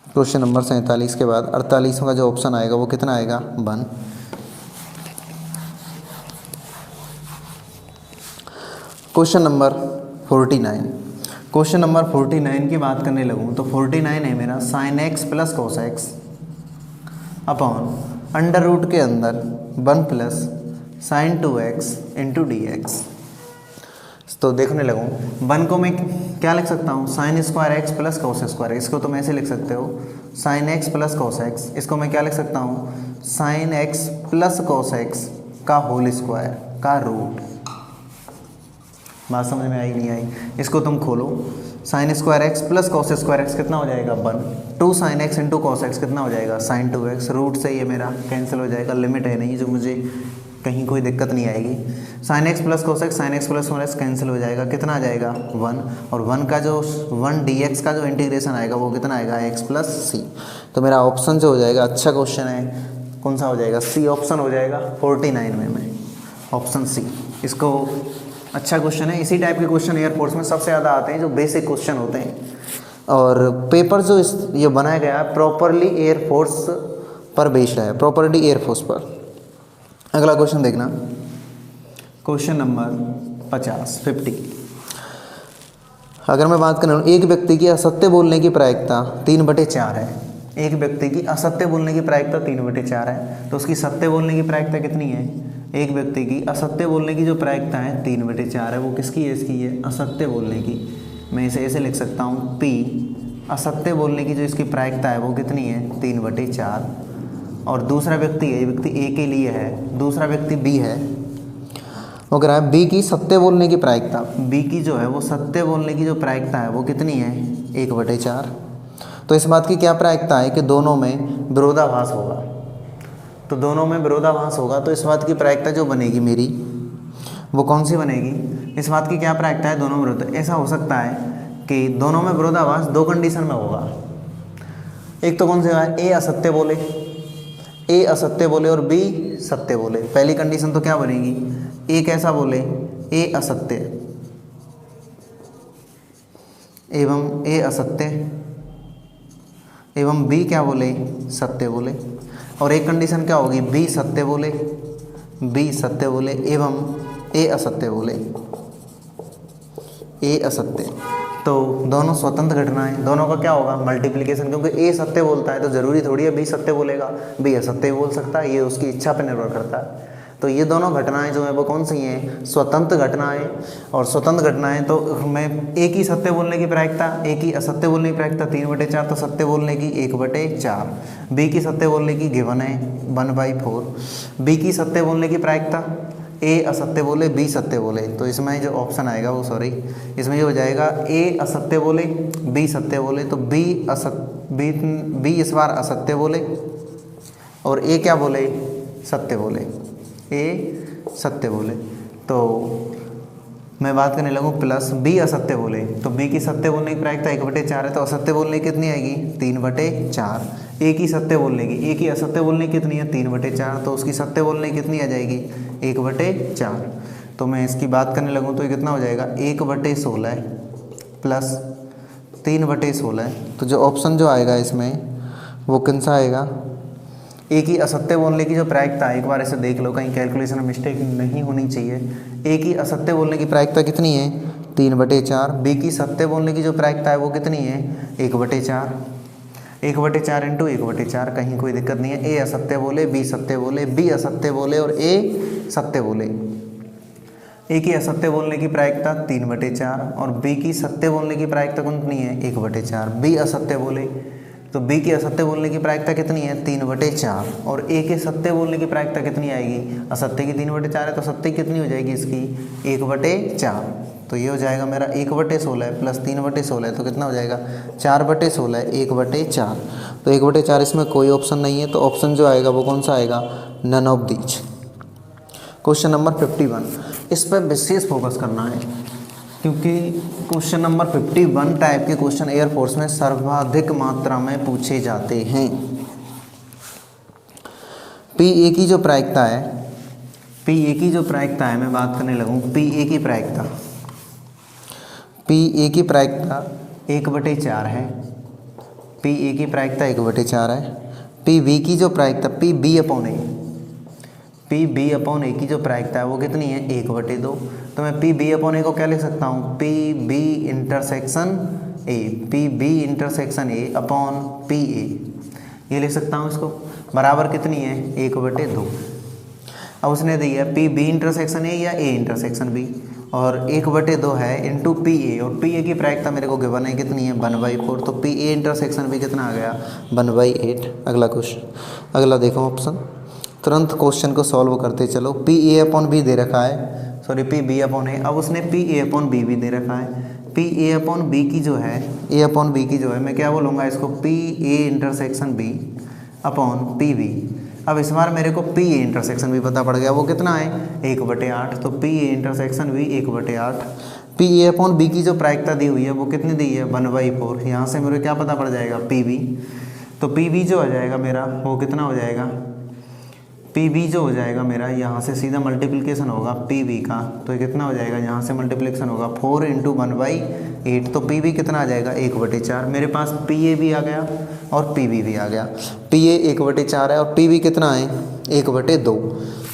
क्वेश्चन नंबर 47 के बाद 48 का जो ऑप्शन आएगा वो कितना आएगा, 1। क्वेश्चन नंबर 49, क्वेश्चन नंबर 49 की बात करने लगूँ तो 49 है मेरा sin x plus cos x upon under root के अंदर 1 plus sin 2x into dx। तो देखने लगूँ 1 को मैं क्या लिख सकता हूँ, sin square x plus cos square, इसको तुम ऐसे लिख सकते हो sin x plus cos x। इसको मैं क्या लिख सकता हूँ, sin x plus cos x का होल स्क्वायर का रूट। बात समझ में आई नहीं आई, इसको तुम खोलो, sin square x plus cos square x कितना हो जाएगा, 1। 2 sin x into cos x कितना हो जाएगा, sin 2x। रूट से ये मेरा कैंसिल हो जाएगा, लिमिट है नहीं जो मुझे कहीं कोई दिक्कत नहीं आएगी। sin x plus cos x, sin x plus cos x cancel हो जाएगा, कितना आ जाएगा, 1। और 1 का जो 1 dx का जो इंटीग्रेशन आएगा वो कितना आएगा, x प्लस सी। तो मेरा ऑप्शन जो हो जाएगा, अच्छा क्वेश्चन है, कौन सा हो जाएगा, सी ऑप्शन हो जाएगा 49 में, मैं ऑप्शन सी। इसको अच्छा क्वेश्चन है। इसी टाइप के क्वेश्चन एयरफोर्स में सबसे ज़्यादा आते हैं, जो बेसिक क्वेश्चन होते हैं। और पेपर जो ये बनाया गया है प्रॉपरली एयरफोर्स पर बेस्ड है, प्रॉपरली एयरफोर्स पर। अगला क्वेश्चन देखना, क्वेश्चन नंबर 50। अगर मैं बात करूँ, एक व्यक्ति की असत्य बोलने की प्रायिकता 3/4 है। एक व्यक्ति की असत्य बोलने की प्रायिकता 3/4 है, तो उसकी सत्य बोलने की प्रायिकता कितनी है, एक व्यक्ति की असत्य बोलने की जो प्रायिकता है 3/4 है, वो किसकी है, इसकी है असत्य बोलने की। मैं इसे ऐसे लिख सकता हूँ, P असत्य बोलने की जो इसकी प्रायिकता है वो कितनी है, 3/4। और दूसरा व्यक्ति है, ये व्यक्ति A के लिए है, दूसरा व्यक्ति B है, वो कह रहा है B की सत्य बोलने की प्रायिकता, B की जो है वो सत्य बोलने की जो प्रायिकता है वो कितनी है, 1/4। तो इस बात की क्या प्रायिकता है कि दोनों में विरोधाभास होगा, तो दोनों में विरोधाभास होगा, तो इस बात की प्रायिकता जो बनेगी मेरी वो कौन सी बनेगी, इस बात की क्या प्रायिकता है, दोनों में विरोध। ऐसा हो सकता है कि दोनों में विरोधाभास 2 कंडीशन में होगा। एक तो कौन सी है, A असत्य बोले, A असत्य बोले और B सत्य बोले। पहली कंडीशन तो क्या बनेगी, A कैसा बोले, A असत्य एवं A असत्य एवं B क्या बोले, सत्य बोले। और एक कंडीशन क्या होगी, B सत्य बोले, B सत्य बोले एवं A असत्य बोले, A असत्य। तो दोनों स्वतंत्र घटनाएं, दोनों का क्या होगा, मल्टीप्लिकेशन, क्योंकि A सत्य बोलता है तो ज़रूरी थोड़ी है B सत्य बोलेगा, B असत्य बोल सकता है, ये उसकी इच्छा पर निर्भर करता है। तो ये दोनों घटनाएं जो है वो कौन सी हैं, स्वतंत्र घटनाएं। और स्वतंत्र घटनाएं तो मैं A की सत्य बोलने की प्रायिकता, A की असत्य बोलने की प्रायिकता 3/4, तो सत्य बोलने की 1/4। B की सत्य बोलने की गिवन है 1/4। B की सत्य बोलने की प्रायिकता ए असत्य बोले बी सत्य बोले, तो इसमें जो ऑप्शन आएगा वो सॉरी इसमें ये हो जाएगा ए असत्य बोले बी सत्य बोले, तो बी इस बार असत्य बोले और ए क्या बोले सत्य बोले, ए सत्य बोले। तो मैं बात करने लगूँ प्लस बी असत्य बोले, तो बी की सत्य बोलने की प्रायिकता 1/4 है, तो असत्य बोलने की कितनी आएगी 3/4। ए की सत्य बोलने की, ए की असत्य बोलने की कितनी है 3/4, तो उसकी सत्य बोलने की कितनी आ जाएगी 1/4। तो मैं इसकी बात करने लगूँ तो ये कितना हो जाएगा 1/16 प्लस 3/16। तो जो ऑप्शन जो आएगा इसमें वो कौन सा आएगा, ए की असत्य बोलने की जो प्रायिकता है, एक बार इसे देख लो कहीं कैलकुलेशन में मिस्टेक नहीं होनी चाहिए। ए की असत्य बोलने की प्रायिकता कितनी है 3/4, बी की सत्य बोलने की जो प्रायिकता है वो कितनी है 1/4, 1/4 इंटू 1/4, कहीं कोई दिक्कत नहीं है। ए असत्य बोले बी सत्य बोले, बी असत्य बोले और ए सत्य बोले। ए की असत्य बोलने की प्रायिकता 3/4 और बी की सत्य बोलने की प्रायिकता कितनी है 1/4। बी असत्य बोले तो बी की असत्य बोलने की प्रायिकता कितनी है 3/4 और ए के सत्य बोलने की प्रायिकता कितनी आएगी, असत्य की 3/4 है तो सत्य कितनी हो जाएगी इसकी 1/4। तो ये हो जाएगा मेरा 1/16 प्लस 3/16, तो कितना हो जाएगा 4/16 1/4। तो 1/4 इसमें कोई ऑप्शन नहीं है, तो ऑप्शन जो आएगा वो कौन सा आएगा, none of these. Question number 51, इस पर विशेष फोकस करना है क्योंकि क्वेश्चन नंबर 51 टाइप के क्वेश्चन एयरफोर्स में सर्वाधिक मात्रा में पूछे जाते हैं। पी ए की जो प्रायिकता है, पी ए की जो प्रायिकता है मैं बात करने लगूँ, पी ए की प्रायिकता, पी ए की प्रायिकता 1/4 है, पी ए की प्रायिकता 1/4 है। पी बी की जो प्रायिकता पी बी अपॉन ए, पी बी अपॉन ए की जो प्रायिकता है वो कितनी है 1/2। तो मैं पी बी अपॉन ए को क्या लिख सकता हूँ, P B intersection A, P B intersection A upon P A, ये लिख सकता हूँ इसको, बराबर कितनी है 1/2। अब उसने दी है पी बी इंटरसेक्शन ए या ए इंटरसेक्शन बी और 1/2 है इंटू पी ए, और पी ए की प्रायिकता मेरे को गिवन है कितनी है 1/4, तो पी ए इंटरसेक्शन बी कितना आ गया 1/8। अगला क्वेश्चन, अगला देखो ऑप्शन, तुरंत क्वेश्चन को सॉल्व करते चलो। पी ए अपॉन बी दे रखा है, सॉरी पी बी अपॉन ए, अब उसने पी ए अपॉन बी भी दे रखा है। पी ए अपॉन बी की जो है, ए अपॉन बी की जो है मैं क्या बोलूँगा इसको, P A intersection B upon P B. अब इस बार मेरे को पी ए इंटरसेक्शन बी पता पड़ गया, वो कितना है 1/8, तो P A intersection B 1/8। P A upon B की जो प्रायिकता दी हुई है वो कितनी दी है 1/4, यहाँ से मेरे क्या पता पड़ जाएगा पी बी, तो पी बी जो आ जाएगा मेरा वो कितना हो जाएगा, पी बी जो हो जाएगा मेरा यहाँ से सीधा मल्टीप्लिकेशन होगा पी बी का, तो ये कितना हो जाएगा यहाँ से मल्टीप्लिकेशन होगा 4 × 1/8, तो पी बी कितना आ जाएगा 1/4। मेरे पास पी ए भी आ गया और पी बी भी आ गया, पी ए 1/4 है और पी बी कितना है 1/2।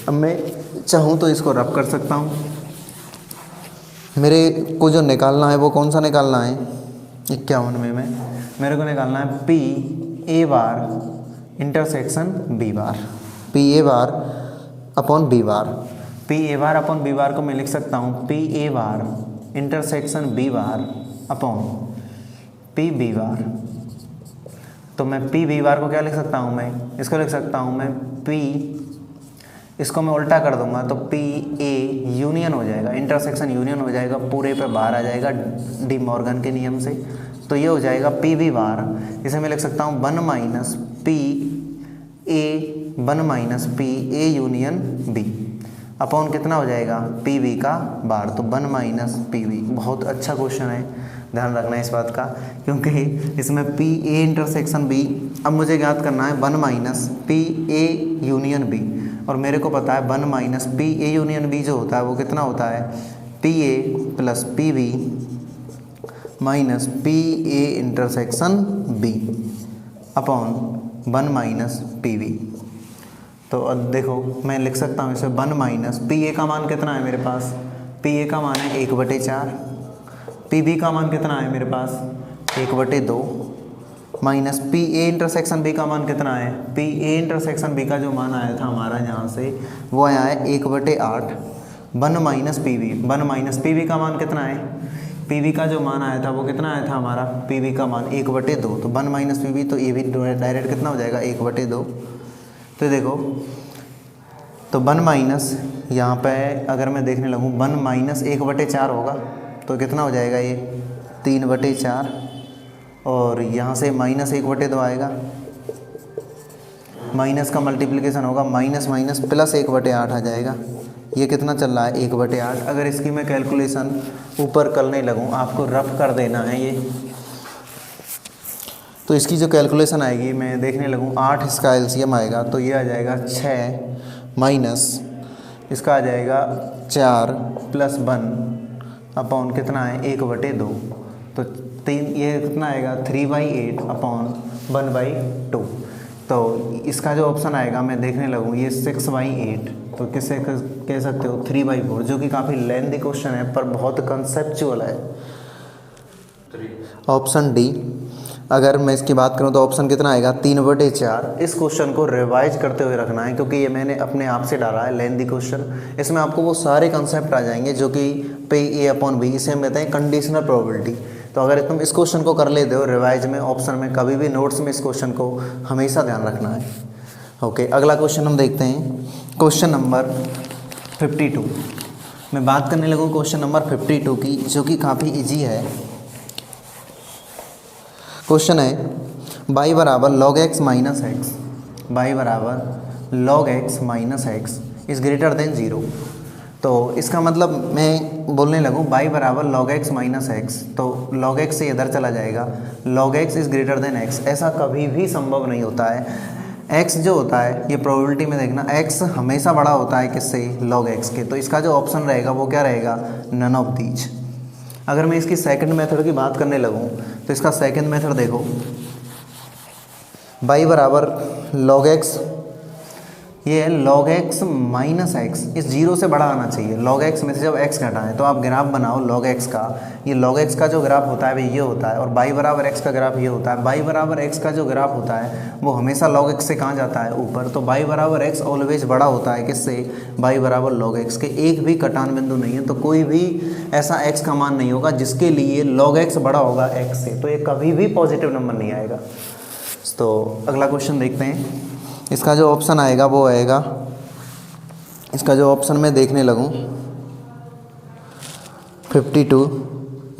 अब मैं चाहूँ तो इसको रब कर सकता हूँ, मेरे को जो निकालना है वो कौन सा निकालना है 51 में मेरे को निकालना है P A bar intersection B bar, P A bar upon B bar. P A bar upon B bar को मैं लिख सकता हूँ P A bar intersection B bar upon P B bar. तो मैं पी बी बार को क्या लिख सकता हूँ, मैं इसको लिख सकता हूँ मैं पी, इसको मैं उल्टा कर दूंगा तो पी ए यूनियन हो जाएगा, इंटरसेक्शन यूनियन हो जाएगा, पूरे पे बार आ जाएगा डी मॉर्गन के नियम से, तो ये हो जाएगा पी बी बार। इसे मैं लिख सकता हूँ 1 - P A 1 - P A union B upon कितना हो जाएगा पी बी का बार, तो 1 - पी बी। बहुत अच्छा क्वेश्चन है, ध्यान रखना इस बात का, क्योंकि इसमें पी ए इंटरसेक्शन बी, अब मुझे याद करना है 1 - पी ए यूनियन बी, और मेरे को पता है 1 - पी ए यूनियन बी जो होता है वो कितना होता है P A plus P B minus P A intersection B upon 1 - P B. तो अब देखो मैं लिख सकता हूँ इसे 1 - पी ए का मान कितना है मेरे पास, पी ए का मान है 1/4, पी बी का मान कितना है मेरे पास 1/2 minus P A intersection B का मान कितना है, पी ए इंटरसेक्शन बी का जो मान आया था हमारा यहाँ से वो आया है 1/8, 1 - पी बी, 1 - पी बी का मान कितना है, पी बी का जो मान आया था वो कितना आया था हमारा, पी बी का मान 1/2, तो 1 - पी बी, तो ये भी डायरेक्ट कितना हो जाएगा 1/2। तो देखो तो 1 माइनस यहाँ पे अगर मैं देखने लगूँ 1 माइनस 1/4 होगा तो कितना हो जाएगा ये 3/4 और यहाँ से माइनस 1/2 आएगा, माइनस का मल्टीप्लिकेशन होगा माइनस माइनस प्लस 1/8 आ जाएगा। ये कितना चल रहा है 1/8। अगर इसकी मैं कैलकुलेशन ऊपर करने लगूँ, आपको रफ कर देना है ये, तो इसकी जो कैलकुलेशन आएगी मैं देखने लगूँ 8 इसका एलसीएम आएगा तो ये आ जाएगा 6 माइनस इसका आ जाएगा 4 प्लस 1 अपॉन कितना है 1/2 तो 3, ये कितना आएगा 3/8 अपॉन 1/2। तो इसका जो ऑप्शन आएगा मैं देखने लगूँ ये 6/8 तो किससे कह सकते हो 3/4, जो कि काफ़ी लेंथी क्वेश्चन है पर बहुत कंसेप्चुअल है। Option D. अगर मैं इसकी बात करूं तो ऑप्शन कितना आएगा 3/4। इस क्वेश्चन को रिवाइज करते हुए रखना है क्योंकि ये मैंने अपने आप से डाला है लेंथी क्वेश्चन। इसमें आपको वो सारे कंसेप्ट आ जाएंगे जो कि पे A/B, इसे हम कहते हैं कंडीशनल प्रोबेबिलिटी। तो अगर तुम इस क्वेश्चन को कर लेते हो रिवाइज में, ऑप्शन में, कभी भी नोट्स में इस क्वेश्चन को हमेशा ध्यान रखना है। ओके, अगला क्वेश्चन हम देखते हैं, क्वेश्चन नंबर 52। मैं बात करने लगूँ क्वेश्चन नंबर 52 की, जो कि काफ़ी ईजी है। क्वेश्चन है y बराबर log x minus x, y बराबर log x minus x is greater than 0। तो इसका मतलब मैं बोलने लगूँ y बराबर log x माइनस एक्स, तो log x से इधर चला जाएगा, log x is greater than x। ऐसा कभी भी संभव नहीं होता है। x जो होता है, ये प्रोबेबिलिटी में देखना, x हमेशा बड़ा होता है किससे, log x के। तो इसका जो ऑप्शन रहेगा वो क्या रहेगा, नन ऑफ दीज। अगर मैं इसकी सेकंड मेथड की बात करने लगूँ तो इसका सेकंड मेथड देखो, y बराबर log x, ये है log x माइनस एक्स, इस 0 से बड़ा आना चाहिए। log x में से जब x घटाएं तो आप ग्राफ बनाओ log x का, ये log x का जो ग्राफ होता है ये होता है, और y बराबर x का ग्राफ ये होता है। y बराबर x का जो ग्राफ होता है वो हमेशा log x से कहाँ जाता है, ऊपर। तो y बराबर x ऑलवेज बड़ा होता है किससे, y बराबर log x के। एक भी कटान बिंदु नहीं है, तो कोई भी ऐसा x का मान नहीं होगा जिसके लिए log x बड़ा होगा x से, तो ये कभी भी पॉजिटिव नंबर नहीं आएगा। तो अगला क्वेश्चन देखते हैं, इसका जो ऑप्शन आएगा वो आएगा, इसका जो ऑप्शन में देखने लगूँ 52,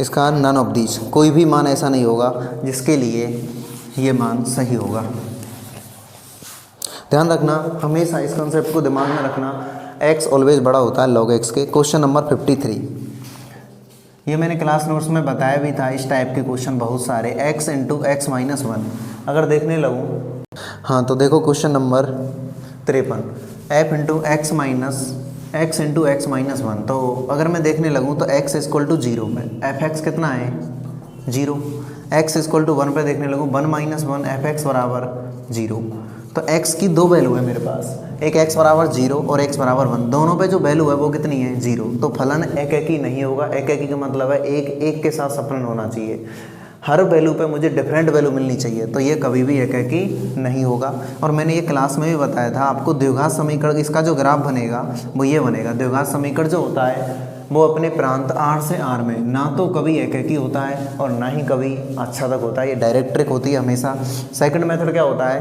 इसका नन ऑफ दीज, कोई भी मान ऐसा नहीं होगा जिसके लिए ये मान सही होगा। ध्यान रखना, हमेशा इस कंसेप्ट को दिमाग में रखना, x ऑलवेज बड़ा होता है log x के। क्वेश्चन नंबर 53, ये मैंने क्लास नोट्स में बताया भी था, इस टाइप के क्वेश्चन बहुत सारे, x इंटू एक्स माइनस 1। अगर देखने लगूँ, हाँ तो देखो question number 53, f into x into x minus 1। तो अगर मैं देखने लगूँ तो x इक्वल टू 0 में एफ एक्स कितना है 0, x इक्वल टू 1 पे देखने लगूँ 1 माइनस 1 एफ एक्स बराबर 0। तो x की दो वैल्यू है मेरे पास, एक x बराबर 0 और x बराबर 1, दोनों पे जो वैल्यू है वो कितनी है 0। तो फलन एक ही नहीं होगा, एक का मतलब है एक के साथ सफलन होना चाहिए, हर वैल्यू पे मुझे डिफरेंट वैल्यू मिलनी चाहिए, तो ये कभी भी एक ही नहीं होगा। और मैंने ये क्लास में भी बताया था आपको, द्विघात समीकरण इसका जो ग्राफ बनेगा वो ये बनेगा। द्विघात समीकरण जो होता है वो अपने प्रांत R से R में ना तो कभी एक ही होता है और ना ही कभी आच्छादक होता है, ये डायरेक्ट ट्रिक होती है हमेशा। सेकंड मेथड क्या होता है,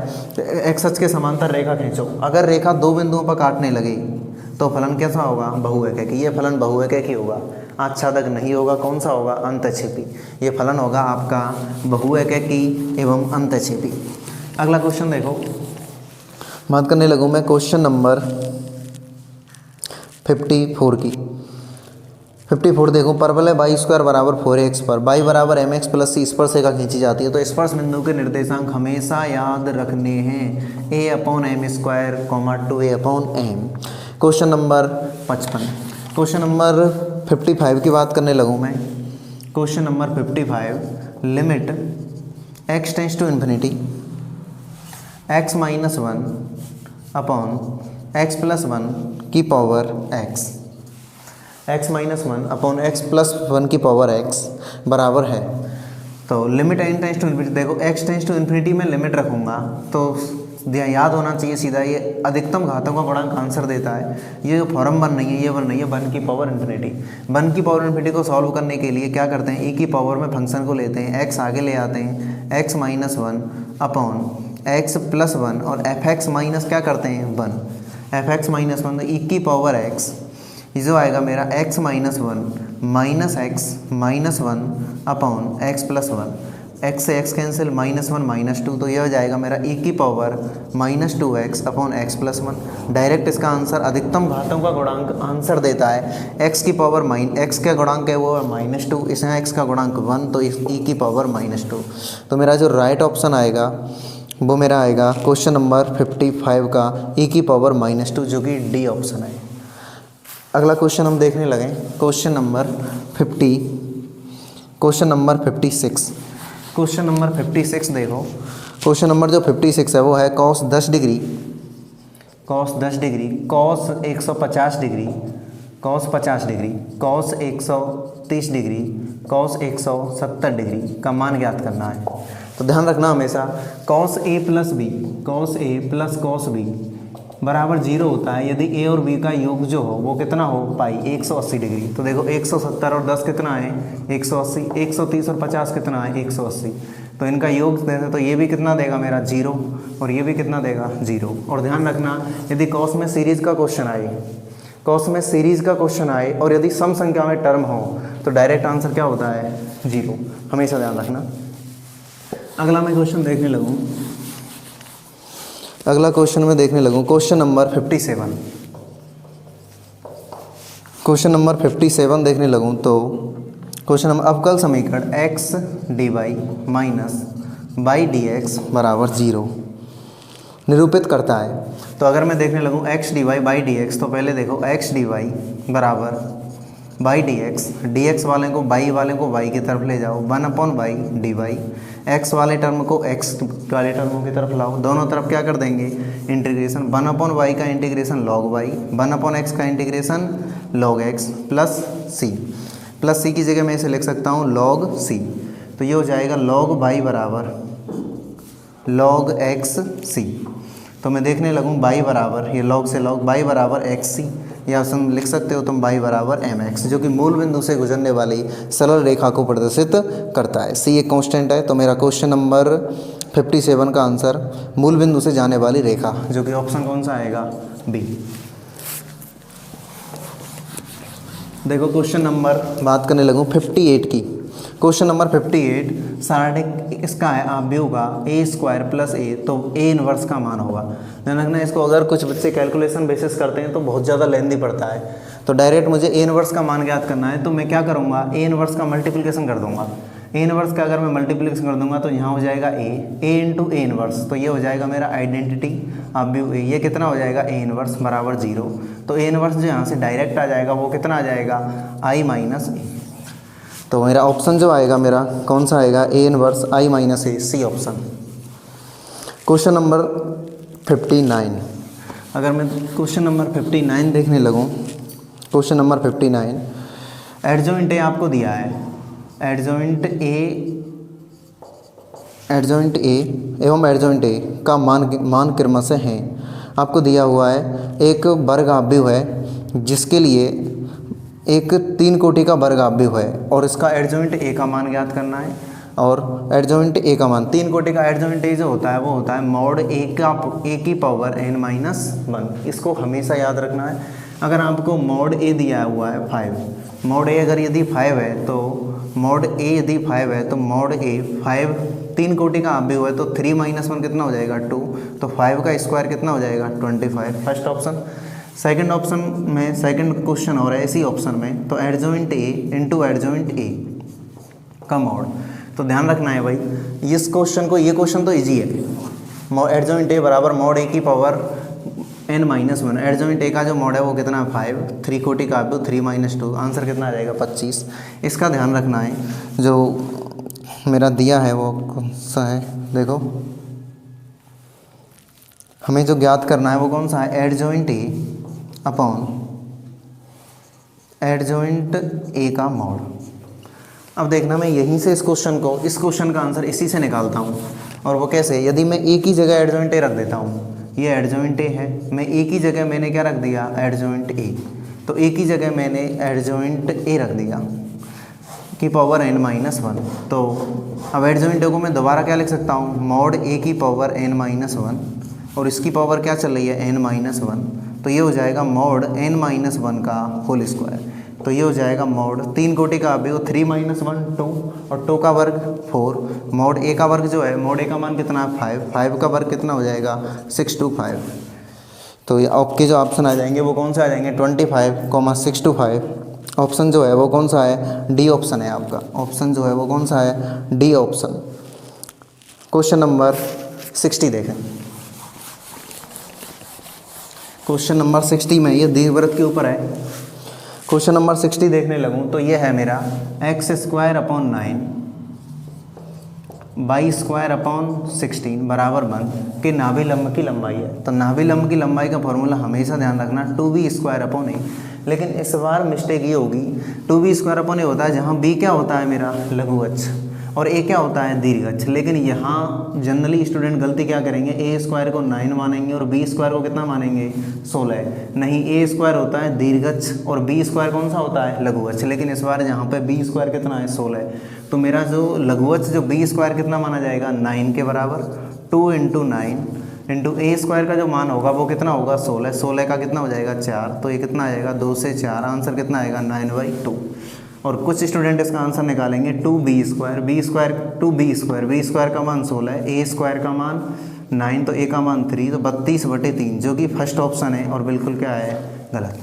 एक्स अक्ष के समांतर रेखा खींचो, अगर रेखा दो बिंदुओं पर काटने लगी तो फलन कैसा होगा, बहुएक। ये फलन बहुएक ही होगा, आच्छादक नहीं होगा। कौन सा होगा, अंतःक्षेपी। ये फलन होगा आपका बहुएकी एवं अंतःक्षेपी। अगला क्वेश्चन देखो, बात करने लगूँ मैं क्वेश्चन नंबर 54 की। 54 देखो, परवलय y² बराबर 4x पर y बराबर mx प्लस c स्पर्श रेखा खींची जाती है। तो स्पर्श बिंदु के निर्देशांक हमेशा याद रखने हैं, a/m², 2a/m। Question number 55, question number 55 की बात करने लगूँ मैं। Question number 55, limit x tends to infinity x minus 1 upon x plus 1 की power x minus 1 upon x plus 1 की पावर x बराबर है। तो limit n tends to infinity, देखो x टेंस टू इन्फिनिटी में लिमिट रखूँगा तो याद होना चाहिए सीधा, ये अधिकतम घातों का गुणांक आंसर देता है। ये जो फॉर्म 1 नहीं है, ये 1 नहीं है, 1 की पावर इन्फिनिटी। 1 की पावर इन्फिनिटी को सॉल्व करने के लिए क्या करते हैं, e की पावर में फंक्शन को लेते हैं, x आगे ले आते हैं, x minus 1 upon x plus 1 और एफ एक्स माइनस क्या करते हैं 1। F x minus one e की पावर एक्स, ये जो आएगा मेरा x minus one minus x minus one upon x plus one, x से x cancel, minus one minus two, तो यह हो जाएगा मेरा e की power minus two x upon x plus one. Direct इसका आंसर अधिकतम घातों का गुणांक आंसर देता है। x की पावर x का गुणांक है वो है माइनस टू, इसमें x का गुणांक वन, तो e की पावर माइनस टू। तो मेरा जो राइट ऑप्शन आएगा वो मेरा आएगा क्वेश्चन नंबर 55 का e की पावर माइनस टू, जो कि डी ऑप्शन है। अगला क्वेश्चन हम देखने लगे, क्वेश्चन नंबर 56। क्वेश्चन नंबर 56 देखो, क्वेश्चन नंबर जो 56 है वो है cos 10 degree, cos 10 degree, cos 150 degree, cos 50 degree, cos 130 degree, cos 170 degree का मान ज्ञात करना है। तो ध्यान रखना हमेशा cos A plus B, cos A plus cos B बराबर 0 होता है यदि ए और बी का योग जो हो वो कितना हो, पाई 180 डिग्री। तो देखो 170 और 10 कितना है 180, 130 और 50 कितना है 180, तो इनका योग देते तो ये भी कितना देगा मेरा 0 और ये भी कितना देगा 0। और ध्यान रखना यदि कॉस में सीरीज़ का क्वेश्चन आए, कॉस में सीरीज़ का क्वेश्चन आए और यदि सम संख्या में टर्म हो तो डायरेक्ट आंसर क्या होता है 0, हमेशा ध्यान रखना। अगला मैं क्वेश्चन देखने लगूँ, अगला क्वेश्चन में देखने लगूँ क्वेश्चन नंबर 57। क्वेश्चन नंबर 57 देखने लगूँ तो क्वेश्चन नंबर अवकल समीकरण x dy minus by D x बराबर 0 निरूपित करता है। तो अगर मैं देखने लगूँ x dy by D x, तो पहले देखो x dy बराबर बाई डी एक्स वाले को y की तरफ ले जाओ, 1/y dy, x वाले टर्म को x वाले टर्मों की तरफ लाओ, दोनों तरफ क्या कर देंगे इंटीग्रेशन, 1/y का इंटीग्रेशन log y, 1/x का integration log x plus c की जगह मैं इसे लिख सकता हूँ log c। तो ये हो जाएगा log y बराबर log x c। तो मैं देखने लगूँ y बराबर, ये log से log y बराबर x c, या हम लिख सकते हो तुम y बराबर mx, जो कि मूल बिंदु से गुजरने वाली सरल रेखा को प्रदर्शित करता है। c एक कांस्टेंट है, तो मेरा क्वेश्चन नंबर 57 का आंसर मूल बिंदु से जाने वाली रेखा, जो कि ऑप्शन कौन सा आएगा बी। देखो क्वेश्चन नंबर बात करने लगूँ 58 की। क्वेश्चन नंबर 58 सारणिक इसका है आव्यूह का ए स्क्वायर प्लस ए, तो ए इनवर्स का मान होगा। ध्यान रखना इसको, अगर कुछ बच्चे कैलकुलेशन बेसिस करते हैं तो बहुत ज़्यादा लेंदी पड़ता है। तो डायरेक्ट मुझे ए इनवर्स का मान ज्ञात करना है, तो मैं क्या करूँगा ए इनवर्स का मल्टीप्लिकेशन कर दूंगा। ए इनवर्स का अगर मैं मल्टीप्लिकेशन कर दूंगा तो यहाँ हो जाएगा ए इंटू ए इनवर्स, तो ये हो जाएगा मेरा आइडेंटिटी आव्यूह ए, ये कितना हो जाएगा ए इनवर्स बराबर 0। तो ए इनवर्स जो यहाँ से डायरेक्ट आ जाएगा वो कितना आ जाएगा आई माइनस ए। तो मेरा ऑप्शन जो आएगा मेरा कौन सा आएगा A inverse I minus A, C option. Question number 59, अगर मैं क्वेश्चन नंबर 59 देखने लगूँ, क्वेश्चन नंबर 59 एडजॉइंट ए आपको दिया है, एडजॉइंट ए एवं एडजॉइंट ए का मान क्रमशः है आपको दिया हुआ है। एक वर्ग आव्यूह है जिसके लिए एक 3 कोटि का वर्ग आव्यूह है और इसका एडजॉइंट ए का मान ज्ञात करना है। और एडजॉइंट ए का मान 3 कोटि का एडजॉइंट ए जो होता है वो होता है मॉड ए की पावर n-1। इसको हमेशा याद रखना है। अगर आपको मॉड ए दिया हुआ है 5, मॉड ए अगर यदि 5 है तो मॉड ए यदि 5 है तो मॉड ए 5 3 कोटि का आव्यूह है, तो 3-1 कितना हो जाएगा 2, तो 5 का स्क्वायर कितना हो जाएगा 25, फर्स्ट ऑप्शन। सेकंड ऑप्शन में सेकंड क्वेश्चन हो रहा है इसी ऑप्शन में, तो adjoint A into adjoint A का मॉड। तो ध्यान रखना है भाई इस क्वेश्चन को, ये क्वेश्चन तो इजी है। एडजॉइंट ए बराबर मॉड ए की पावर n-1, एडजॉइंट ए का जो मॉड है वो कितना 5, 3 कोटि का आव्यूह 3-2, आंसर कितना आ जाएगा 25। इसका ध्यान रखना है, जो मेरा दिया है वो कौन सा है, देखो हमें जो ज्ञात करना है वो कौन सा है adjoint A upon adjoint A का मॉड। अब देखना मैं यहीं से इस क्वेश्चन का आंसर इसी से निकालता हूँ। और वो कैसे, यदि मैं ए की जगह एडजॉइंट ए रख देता हूँ, ये एडजॉइंट ए है, मैं ए की जगह मैंने क्या रख दिया एडजॉइंट ए, तो ए की जगह मैंने एडजॉइंट ए रख दिया की पावर n-1। तो अब एडजॉइंट ए को मैं दोबारा क्या लिख सकता हूँ मॉड ए की पावर n-1 और इसकी पावर क्या चल रही है n-1, तो ये हो जाएगा मॉड n-1 का होल स्क्वायर। तो ये हो जाएगा मॉड 3 कोटि का अवयव 3 - 1 2 और 2 का वर्ग 4। मॉड a का वर्ग जो है, मॉड a का मान कितना है 5, 5 का वर्ग कितना हो जाएगा 625। तो ये आपके जो ऑप्शन आ जाएंगे वो कौन से आ जाएंगे 25, 625। ऑप्शन जो है वो कौन सा है, डी ऑप्शन है आपका। ऑप्शन जो है वो कौन सा है, डी ऑप्शन। क्वेश्चन नंबर 60 देखें। क्वेश्चन नंबर 60 में ये दीर्घवृत्त के ऊपर है। क्वेश्चन नंबर 60 देखने लगूं तो ये है मेरा x²/9 y²/16 बराबर 1 के नाभि लंब की लंबाई है। तो नाभि लंब की लंबाई का फॉर्मूला हमेशा ध्यान रखना 2b²/a। लेकिन इस बार मिस्टेक ये होगी 2b² होता है जहाँ b क्या होता है मेरा लघु अक्ष और a क्या होता है दीर्घ अक्ष। लेकिन यहाँ जनरली स्टूडेंट गलती क्या करेंगे, a² को 9 मानेंगे और b² को कितना मानेंगे 16। नहीं, a² होता है दीर्घ अक्ष और b² कौन सा होता है लघु अक्ष। लेकिन इस बार यहाँ पे b² कितना है 16। तो मेरा जो लघु अक्ष जो b² कितना माना जाएगा 9 के बराबर। 2 × 9 इंटू a² का जो मान होगा वो कितना होगा 16। 16 का कितना हो जाएगा 4। तो ये कितना आएगा 2 से 4, आंसर कितना आएगा 9/2। और कुछ स्टूडेंट इसका आंसर निकालेंगे 2b² का मान 16 है, a² का मान 9 तो a का मान 3 तो 32/3 जो कि फर्स्ट ऑप्शन है और बिल्कुल क्या है गलत।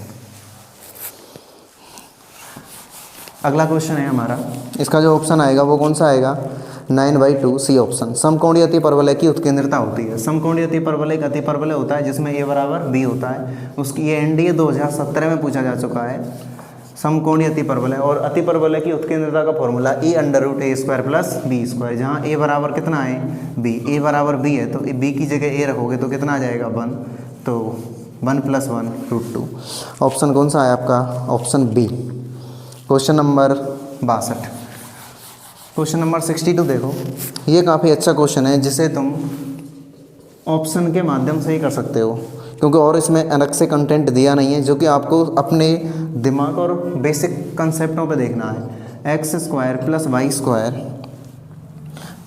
अगला क्वेश्चन है हमारा, इसका जो ऑप्शन आएगा वो कौन सा आएगा 9/2 सी ऑप्शन। समकोणीय अतिपरवलय की उत्केंद्रता होती है। समकोणीय अतिपरवलय एक अतिपरवलय होता है जिसमें a बराबर b होता है। उसकी ये NDA 2017 में पूछा जा चुका है समकोणीय अतिपरवलय। और अतिपरवलय की उत्केंद्रता का फॉर्मूला e√a² + b², जहाँ a बराबर कितना है b, a बराबर b है तो b की जगह a रखोगे तो कितना आ जाएगा 1, तो 1 + 1√2। ऑप्शन कौन सा है आपका, option B. Question number 62। Question number 62 देखो, ये काफ़ी अच्छा क्वेश्चन है जिसे तुम ऑप्शन के माध्यम से ही कर सकते हो क्योंकि और इसमें अलग से कंटेंट दिया नहीं है, जो कि आपको अपने दिमाग और बेसिक कंसेप्टों पे देखना है। x² + y²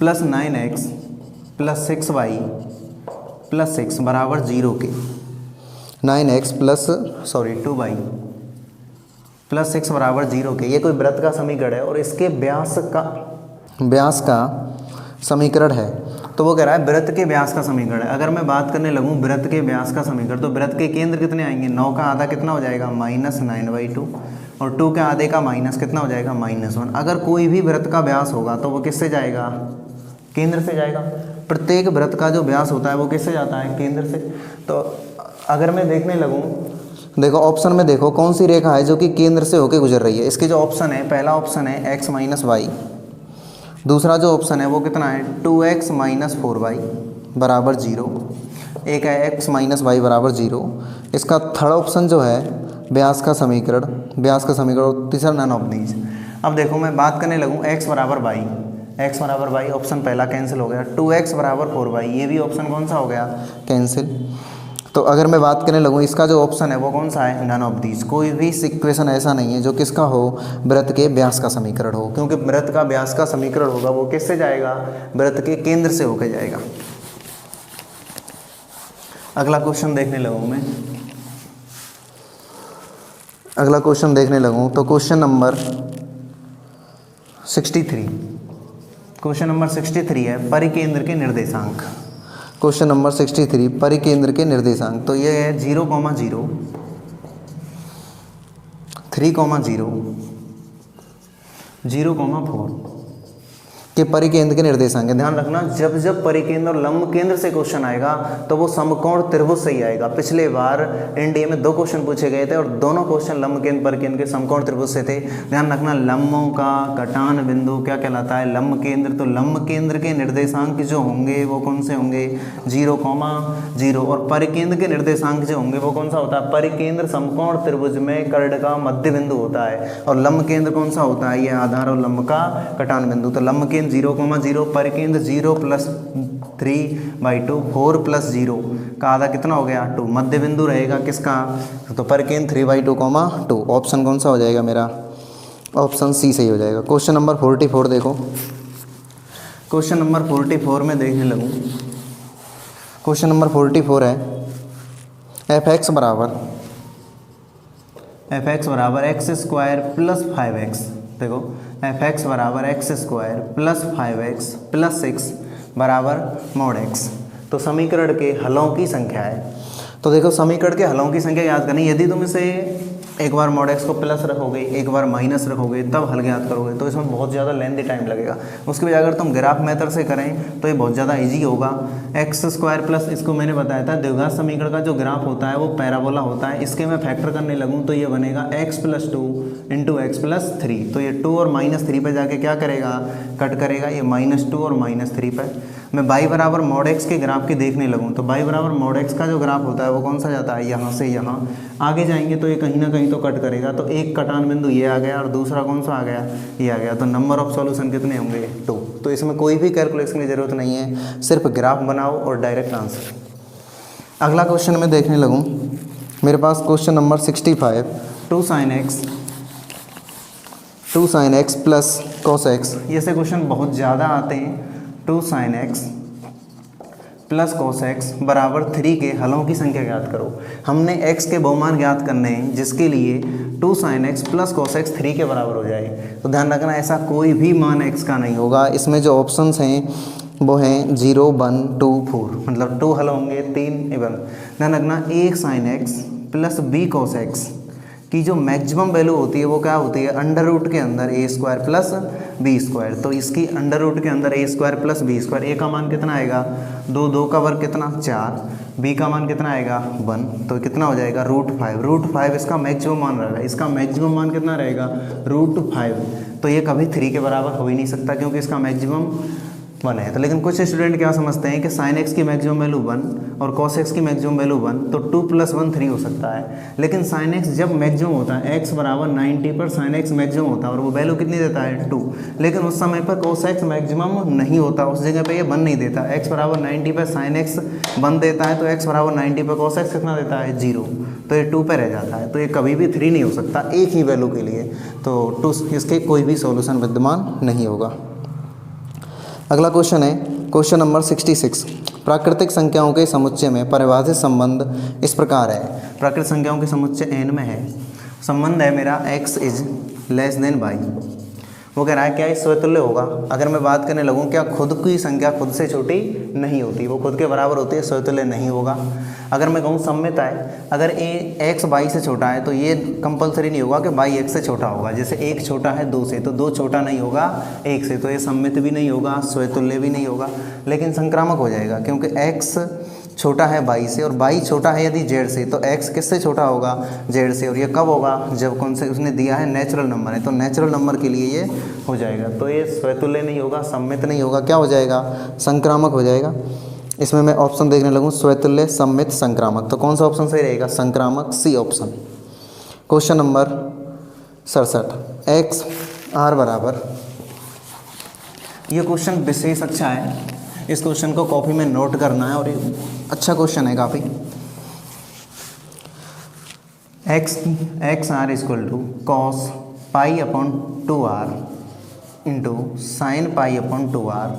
+ 9x + 6y + 6 बराबर 0 के 9x + 2y + 6 बराबर 0 के ये कोई वृत्त का समीकरण है और इसके व्यास का समीकरण है। तो वो कह रहा है वृत्त के व्यास का समीकरण है। अगर मैं बात करने लगूं वृत्त के व्यास का समीकरण तो वृत्त के केंद्र कितने आएंगे, 9 का आधा कितना हो जाएगा -9/2 और 2 के आधे का माइनस कितना हो जाएगा -1। अगर कोई भी वृत्त का व्यास होगा तो वो किससे जाएगा, केंद्र से जाएगा। प्रत्येक वृत्त का जो व्यास होता है वो किससे जाता है, केंद्र से। तो अगर मैं देखने लगूँ, देखो ऑप्शन में देखो कौन सी रेखा है जो कि केंद्र से होकर गुजर रही है। इसके जो ऑप्शन है, पहला ऑप्शन है x - y, दूसरा जो ऑप्शन है वो कितना है 2x - 4y बराबर 0, एक है x - y बराबर 0। इसका थर्ड ऑप्शन जो है व्यास का समीकरण, और तीसरा नन ऑफ दीज। अब देखो मैं बात करने लगूँ x बराबर y, ऑप्शन पहला कैंसिल हो गया। 2x बराबर 4y, ये भी ऑप्शन कौन सा हो गया कैंसिल। तो अगर मैं बात करने लगूँ इसका जो ऑप्शन है वो कौन सा है नन ऑफ दीज। कोई भी इक्वेशन ऐसा नहीं है जो किसका हो, वृत्त के व्यास का समीकरण हो, क्योंकि वृत्त का व्यास का समीकरण होगा वो किससे जाएगा, वृत्त के केंद्र से होकर जाएगा। अगला क्वेश्चन देखने लगूँ मैं, तो क्वेश्चन नंबर 63 है परिकेंद्र के निर्देशांक। क्वेश्चन नंबर 63 परिकेंद्र के निर्देशांक। तो ये है 0, 0, 3, 0, 4 के परिकेंद्र के निर्देशांक है। ध्यान रखना जब परिकेंद्र और लंब केंद्र से क्वेश्चन आएगा तो वो समकोण त्रिभुज से ही आएगा। पिछले बार एनडीए में 2 क्वेश्चन पूछे गए थे और दोनों क्वेश्चन लंब केंद्र परिकेंद्र के समकोण त्रिभुज से थे। ध्यान रखना लंबों का कटान बिंदु क्या कहलाता है, लंब केंद्र। तो लंब केंद्र के निर्देशांक जो होंगे वो कौन से होंगे 0, 0 और परिकेंद्र के निर्देशांक जो होंगे वो कौन सा होता है, परिकेंद्र समकोण त्रिभुज में कर्ण का मध्य बिंदु होता है और लंब केंद्र कौन सा होता है, ये आधार और लंब का कटान बिंदु। तो लंब केंद्र 0, 0 परिकेंद्र 0 + 3/2 4 + 0 का आधा कितना हो गया 2, मध्य बिंदु रहेगा किसका, तो परिकेंद्र 3/2, 2। ऑप्शन कौन सा हो जाएगा मेरा, ऑप्शन सी सही हो जाएगा। क्वेश्चन नंबर 44 देखो, क्वेश्चन नंबर 44 में देखने लगूँ। क्वेश्चन नंबर 44 है एफ एक्स बराबर एक्स स्क्वायर प्लस 5x। देखो एफ एक्स बराबर x square plus 5x plus 6 बराबर मॉड x। तो समीकरण के हलों की संख्या है। तो देखो समीकरण के हलों की संख्या याद करनी। यदि तुम इसे एक बार मॉड x को प्लस रखोगे, एक बार माइनस रखोगे, तब हल ज्ञात करोगे तो इसमें बहुत ज़्यादा लेंथी टाइम लगेगा। उसके बजाय अगर तुम ग्राफ मेथड से करें तो ये बहुत ज़्यादा इजी होगा। एक्स स्क्वायर प्लस, इसको मैंने बताया था द्विघात समीकरण का जो ग्राफ होता है वो पैराबोला होता है। इसके मैं फैक्टर करने लगूँ तो ये बनेगा x plus 2 into x plus 3। तो ये 2 और -3 पर जाके क्या करेगा, कट करेगा। ये -2 और -3 पर मैं y बराबर मॉड x के ग्राफ की देखने लगूँ तो y बराबर मॉड x का जो ग्राफ होता है वो कौन सा जाता है, यहाँ से यहाँ आगे जाएंगे तो ये कहीं ना कहीं तो कट करेगा। तो एक कटान बिंदु ये आ गया और दूसरा कौन सा आ गया, ये आ गया। तो नंबर ऑफ सॉल्यूशन कितने होंगे, 2। तो इसमें कोई भी कैलकुलेशन की ज़रूरत नहीं है, सिर्फ ग्राफ बनाओ और डायरेक्ट आंसर। अगला क्वेश्चन मैं देखने लगूँ, मेरे पास question number 65, 2 sin x plus cos x। ये से क्वेश्चन बहुत ज़्यादा आते हैं। 2 sin x plus cos x बराबर 3 के हलों की संख्या ज्ञात करो। हमने x के बहुमान ज्ञात करने हैं जिसके लिए 2 sin x plus cos x 3 के बराबर हो जाए। तो ध्यान रखना ऐसा कोई भी मान x का नहीं होगा। इसमें जो ऑप्शंस हैं वो हैं 0, 1, 2, 4, मतलब 2 हल होंगे, 3 इवन। ध्यान रखना a sin x plus b cos x की जो मैक्सिमम वैल्यू होती है वो क्या होती है, अंडर रूट के अंदर ए स्क्वायर प्लस बी स्क्वायर। तो इसकी अंडर रूट के अंदर ए स्क्वायर प्लस बी स्क्वायर। ए का मान कितना आएगा 2, 2 का वर्ग कितना 4, बी का मान कितना आएगा 1, तो कितना हो जाएगा √5। √5 इसका मैक्सिमम मान रहेगा। इसका मैक्सिमम मान कितना रहेगा √5। तो ये कभी 3 के बराबर हो ही नहीं सकता क्योंकि इसका मैक्सिमम 1 है। तो लेकिन कुछ स्टूडेंट क्या समझते हैं कि sin x की मैक्सिमम वैल्यू 1 और cos x की मैक्सिमम वैल्यू 1, तो 2 + 1 3 हो सकता है। लेकिन sin x जब मैक्सिमम होता है x बराबर 90 पर sin x मैक्सिमम होता है और वो वैल्यू कितनी देता है 2। लेकिन उस समय पर cos x मैक्सिमम नहीं होता, उस जगह पे ये 1 नहीं देता। x बराबर 90 पर sin x 1 देता है तो x बराबर 90 पर cos x कितना देता है 0, तो ये 2 पे रह जाता है। तो ये कभी भी 3 नहीं हो सकता एक ही वैल्यू के लिए। तो 2 इसके कोई भी सॉल्यूशन विद्यमान नहीं होगा। अगला क्वेश्चन है क्वेश्चन नंबर 66, प्राकृतिक संख्याओं के समुच्चय में परिभाषित संबंध इस प्रकार है। प्राकृतिक संख्याओं के समुच्चय n में है, संबंध है मेरा x is less than y। वो कह रहा है क्या ये स्वतुल्य होगा। अगर मैं बात करने लगूँ क्या खुद की संख्या खुद से छोटी नहीं होती, वो खुद के बराबर होती है, स्वतुल्य नहीं होगा। अगर मैं कहूँ सममित है, अगर a x y से छोटा है तो ये कंपलसरी नहीं होगा कि y x से छोटा होगा। जैसे 1 छोटा है 2 से तो 2 छोटा नहीं होगा 1 से, तो ये सममित भी नहीं होगा, स्वतुल्य भी नहीं होगा। लेकिन संक्रामक हो जाएगा क्योंकि x छोटा है y से और y छोटा है यदि z से, तो x किससे छोटा होगा z से। और ये कब होगा, जब कौन से उसने दिया है नेचुरल नंबर है, तो नेचुरल नंबर के लिए ये हो जाएगा। तो ये स्वतुल्य नहीं होगा, सममित नहीं होगा, क्या हो जाएगा, संक्रामक हो जाएगा। इसमें मैं ऑप्शन देखने लगूँ स्वतुल्य, सममित, संक्रामक, तो कौन सा ऑप्शन सही रहेगा, संक्रामक, C option. Question number 67, x r बराबर, ये क्वेश्चन विशेष अच्छा है, इस क्वेश्चन को कॉपी में नोट करना है और ये अच्छा क्वेश्चन है काफ़ी। X r equal to cos pi upon 2r इंटू साइन पाई अपॉन 2r।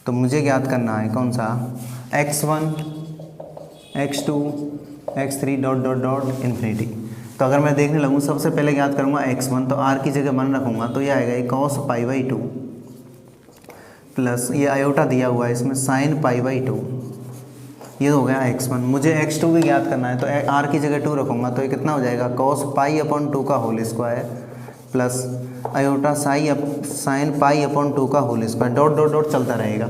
तो मुझे ज्ञात करना है कौन सा, x1 x2 x3 dot dot dot infinity. तो अगर मैं देखने लगूँ सबसे पहले ज्ञात करूँगा x1, तो r की जगह 1 रखूँगा तो ये आएगा कॉस पाई/2 प्लस ये आयोटा दिया हुआ है इसमें साइन पाई/2, ये हो गया x1। मुझे x2 भी ज्ञात करना है तो r की जगह 2 रखूँगा तो ये कितना हो जाएगा कॉस पाई/2 का whole square plus iota sine पाई/2 का whole square, dot dot dot चलता रहेगा।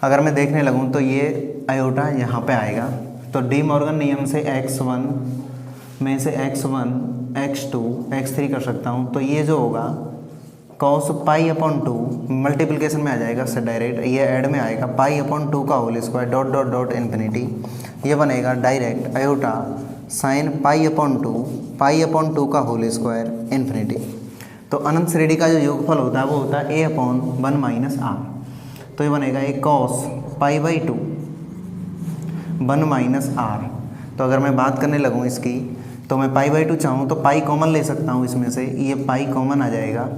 अगर मैं देखने लगूँ तो ये आयोटा यहाँ पे आएगा, तो डी मॉर्गन नियम से x1 में से x1 x2 x3 कर सकता हूँ। तो ये जो होगा कॉस पाई/2 मल्टीप्लिकेशन में आ जाएगा इससे डायरेक्ट, ये ऐड में आएगा पाई/2 का whole square dot dot dot infinity, ये बनेगा डायरेक्ट आयोटा साइन पाई/2 का होल स्क्वायर इन्फिनिटी। तो अनंत श्रेणी का जो योगफल होता है वो होता है a/1 - r। तो ये बनेगा एक कॉस पाई/2 1 - r। तो अगर मैं बात करने लगूँ इसकी तो मैं पाई/2 चाहूँ तो पाई कॉमन ले सकता हूँ इसमें से, ये पाई कॉमन आ जाएगा,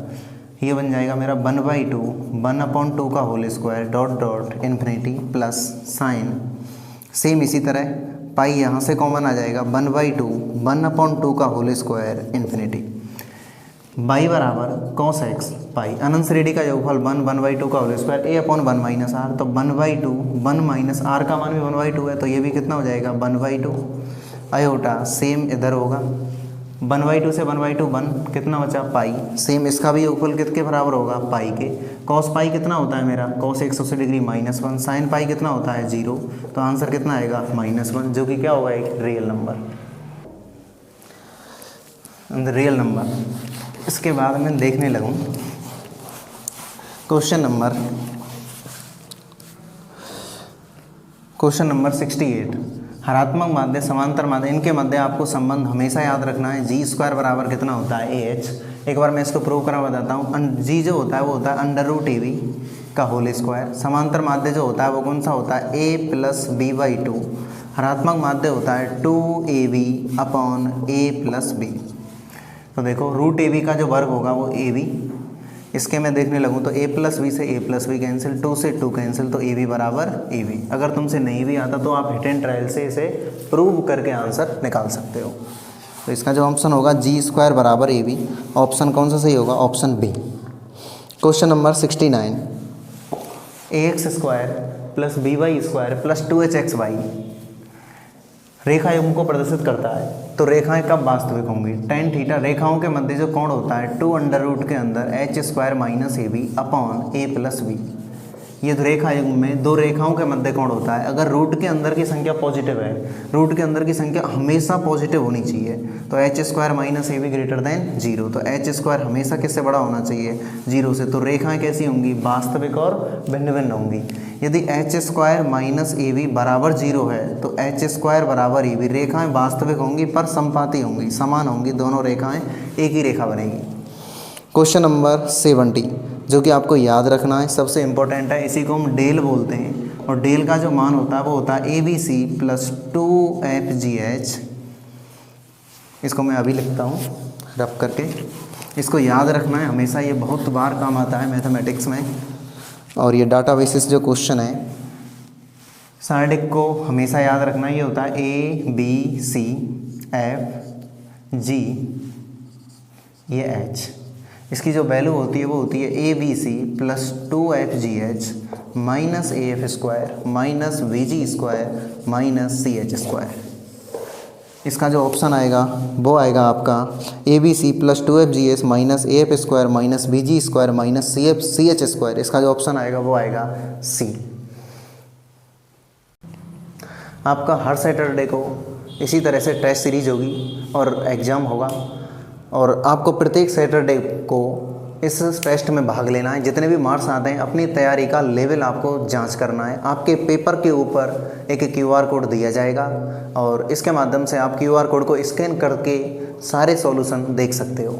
ये बन जाएगा मेरा 1/2 1/2 का whole square dot dot infinity plus sine, same इसी तरह पाई यहाँ से कॉमन आ जाएगा 1/2 1/2 का होल स्क्वायर इन्फिनिटी, बाई बराबर कॉस एक्स पाई, अनंत श्रेणी का योगफल 1/2 का whole square a/1 minus are, तो 1/2 1 माइनस आर का मान भी 1/2 है, तो ये भी कितना हो जाएगा 1/2 आयोटा, सेम इधर होगा 1/2 से 1/2 1 कितना बचा पाई, सेम इसका भी योगफल किसके बराबर होगा पाई के, कॉस पाई कितना होता है मेरा कॉस 180 डिग्री -1, साइन पाई कितना होता है 0, तो आंसर कितना आएगा -1, जो कि क्या होगा एक रियल नंबर, रियल नंबर। इसके बाद मैं देखने लगूँ क्वेश्चन नंबर 68, हरात्मक माध्य समांतर माध्य इनके मध्य आपको संबंध हमेशा याद रखना है, g² बराबर कितना होता है AH। एक बार मैं इसको प्रूव करा बताता हूँ। जी जो होता है वो होता है √AV का होल स्क्वायर, समांतर माध्य जो होता है वो कौन सा होता है a + b/2, हरात्मक माध्य होता है 2AB अपॉन a + b। तो देखो √AV का जो वर्ग होगा वो AB, इसके मैं देखने लगूँ तो a + b से a + b कैंसिल, 2 से 2 कैंसिल, तो AB बराबर AB। अगर तुमसे नहीं भी आता तो आप हिट एंड ट्रायल से इसे प्रूव करके आंसर निकाल सकते हो। तो इसका जो ऑप्शन होगा g² बराबर AB, ऑप्शन कौन सा सही होगा option B. Question number 69, ax² + by² + 2hxy रेखा युग्म को प्रदर्शित करता है, तो रेखाएं कब वास्तविक होंगी, tan थीटा रेखाओं के मध्य जो कोण होता है 2 के अंदर h² - AB upon a + b। ये रेखा युग्म में दो रेखाओं के मध्य कोण होता है, अगर रूट के अंदर की संख्या पॉजिटिव है, रूट के अंदर की संख्या हमेशा पॉजिटिव होनी चाहिए, तो h² - AB ग्रेटर देन 0, तो h² हमेशा किससे बड़ा होना चाहिए 0 से, तो रेखाएं कैसी होंगी वास्तविक और भिन्न भिन्न होंगी। यदि h² - AB बराबर 0 है तो h² बराबर AB, रेखाएं वास्तविक होंगी पर समपाती होंगी, समान होंगी, दोनों रेखाएं एक ही रेखा बनेगी। क्वेश्चन नंबर 70 जो कि आपको याद रखना है, सबसे इम्पोर्टेंट है, इसी को हम डेल बोलते हैं, और डेल का जो मान होता है वो होता है ABC + 2FGH। इसको मैं अभी लिखता हूँ रफ करके, इसको याद रखना है हमेशा, ये बहुत बार काम आता है मैथमेटिक्स में। और ये डाटा बेसिस जो क्वेश्चन है सारडिक को हमेशा याद रखना, ये होता है ABCFG, ये H, इसकी जो वैल्यू होती है वो होती है ABC + 2FGH - AF² - VG² - CH²। इसका जो ऑप्शन आएगा वो आएगा आपका ABC + 2FGH - AF² - VG² - CH²। इसका जो ऑप्शन आएगा वो आएगा C। आपका हर सैटरडे को इसी तरह से टेस्ट सीरीज होगी और एग्ज़ाम होगा, और आपको प्रत्येक सैटरडे को इस टेस्ट में भाग लेना है। जितने भी मार्क्स आते हैं अपनी तैयारी का लेवल आपको जांच करना है। आपके पेपर के ऊपर एक QR कोड दिया जाएगा और इसके माध्यम से आप QR कोड को स्कैन करके सारे सॉल्यूशन देख सकते हो।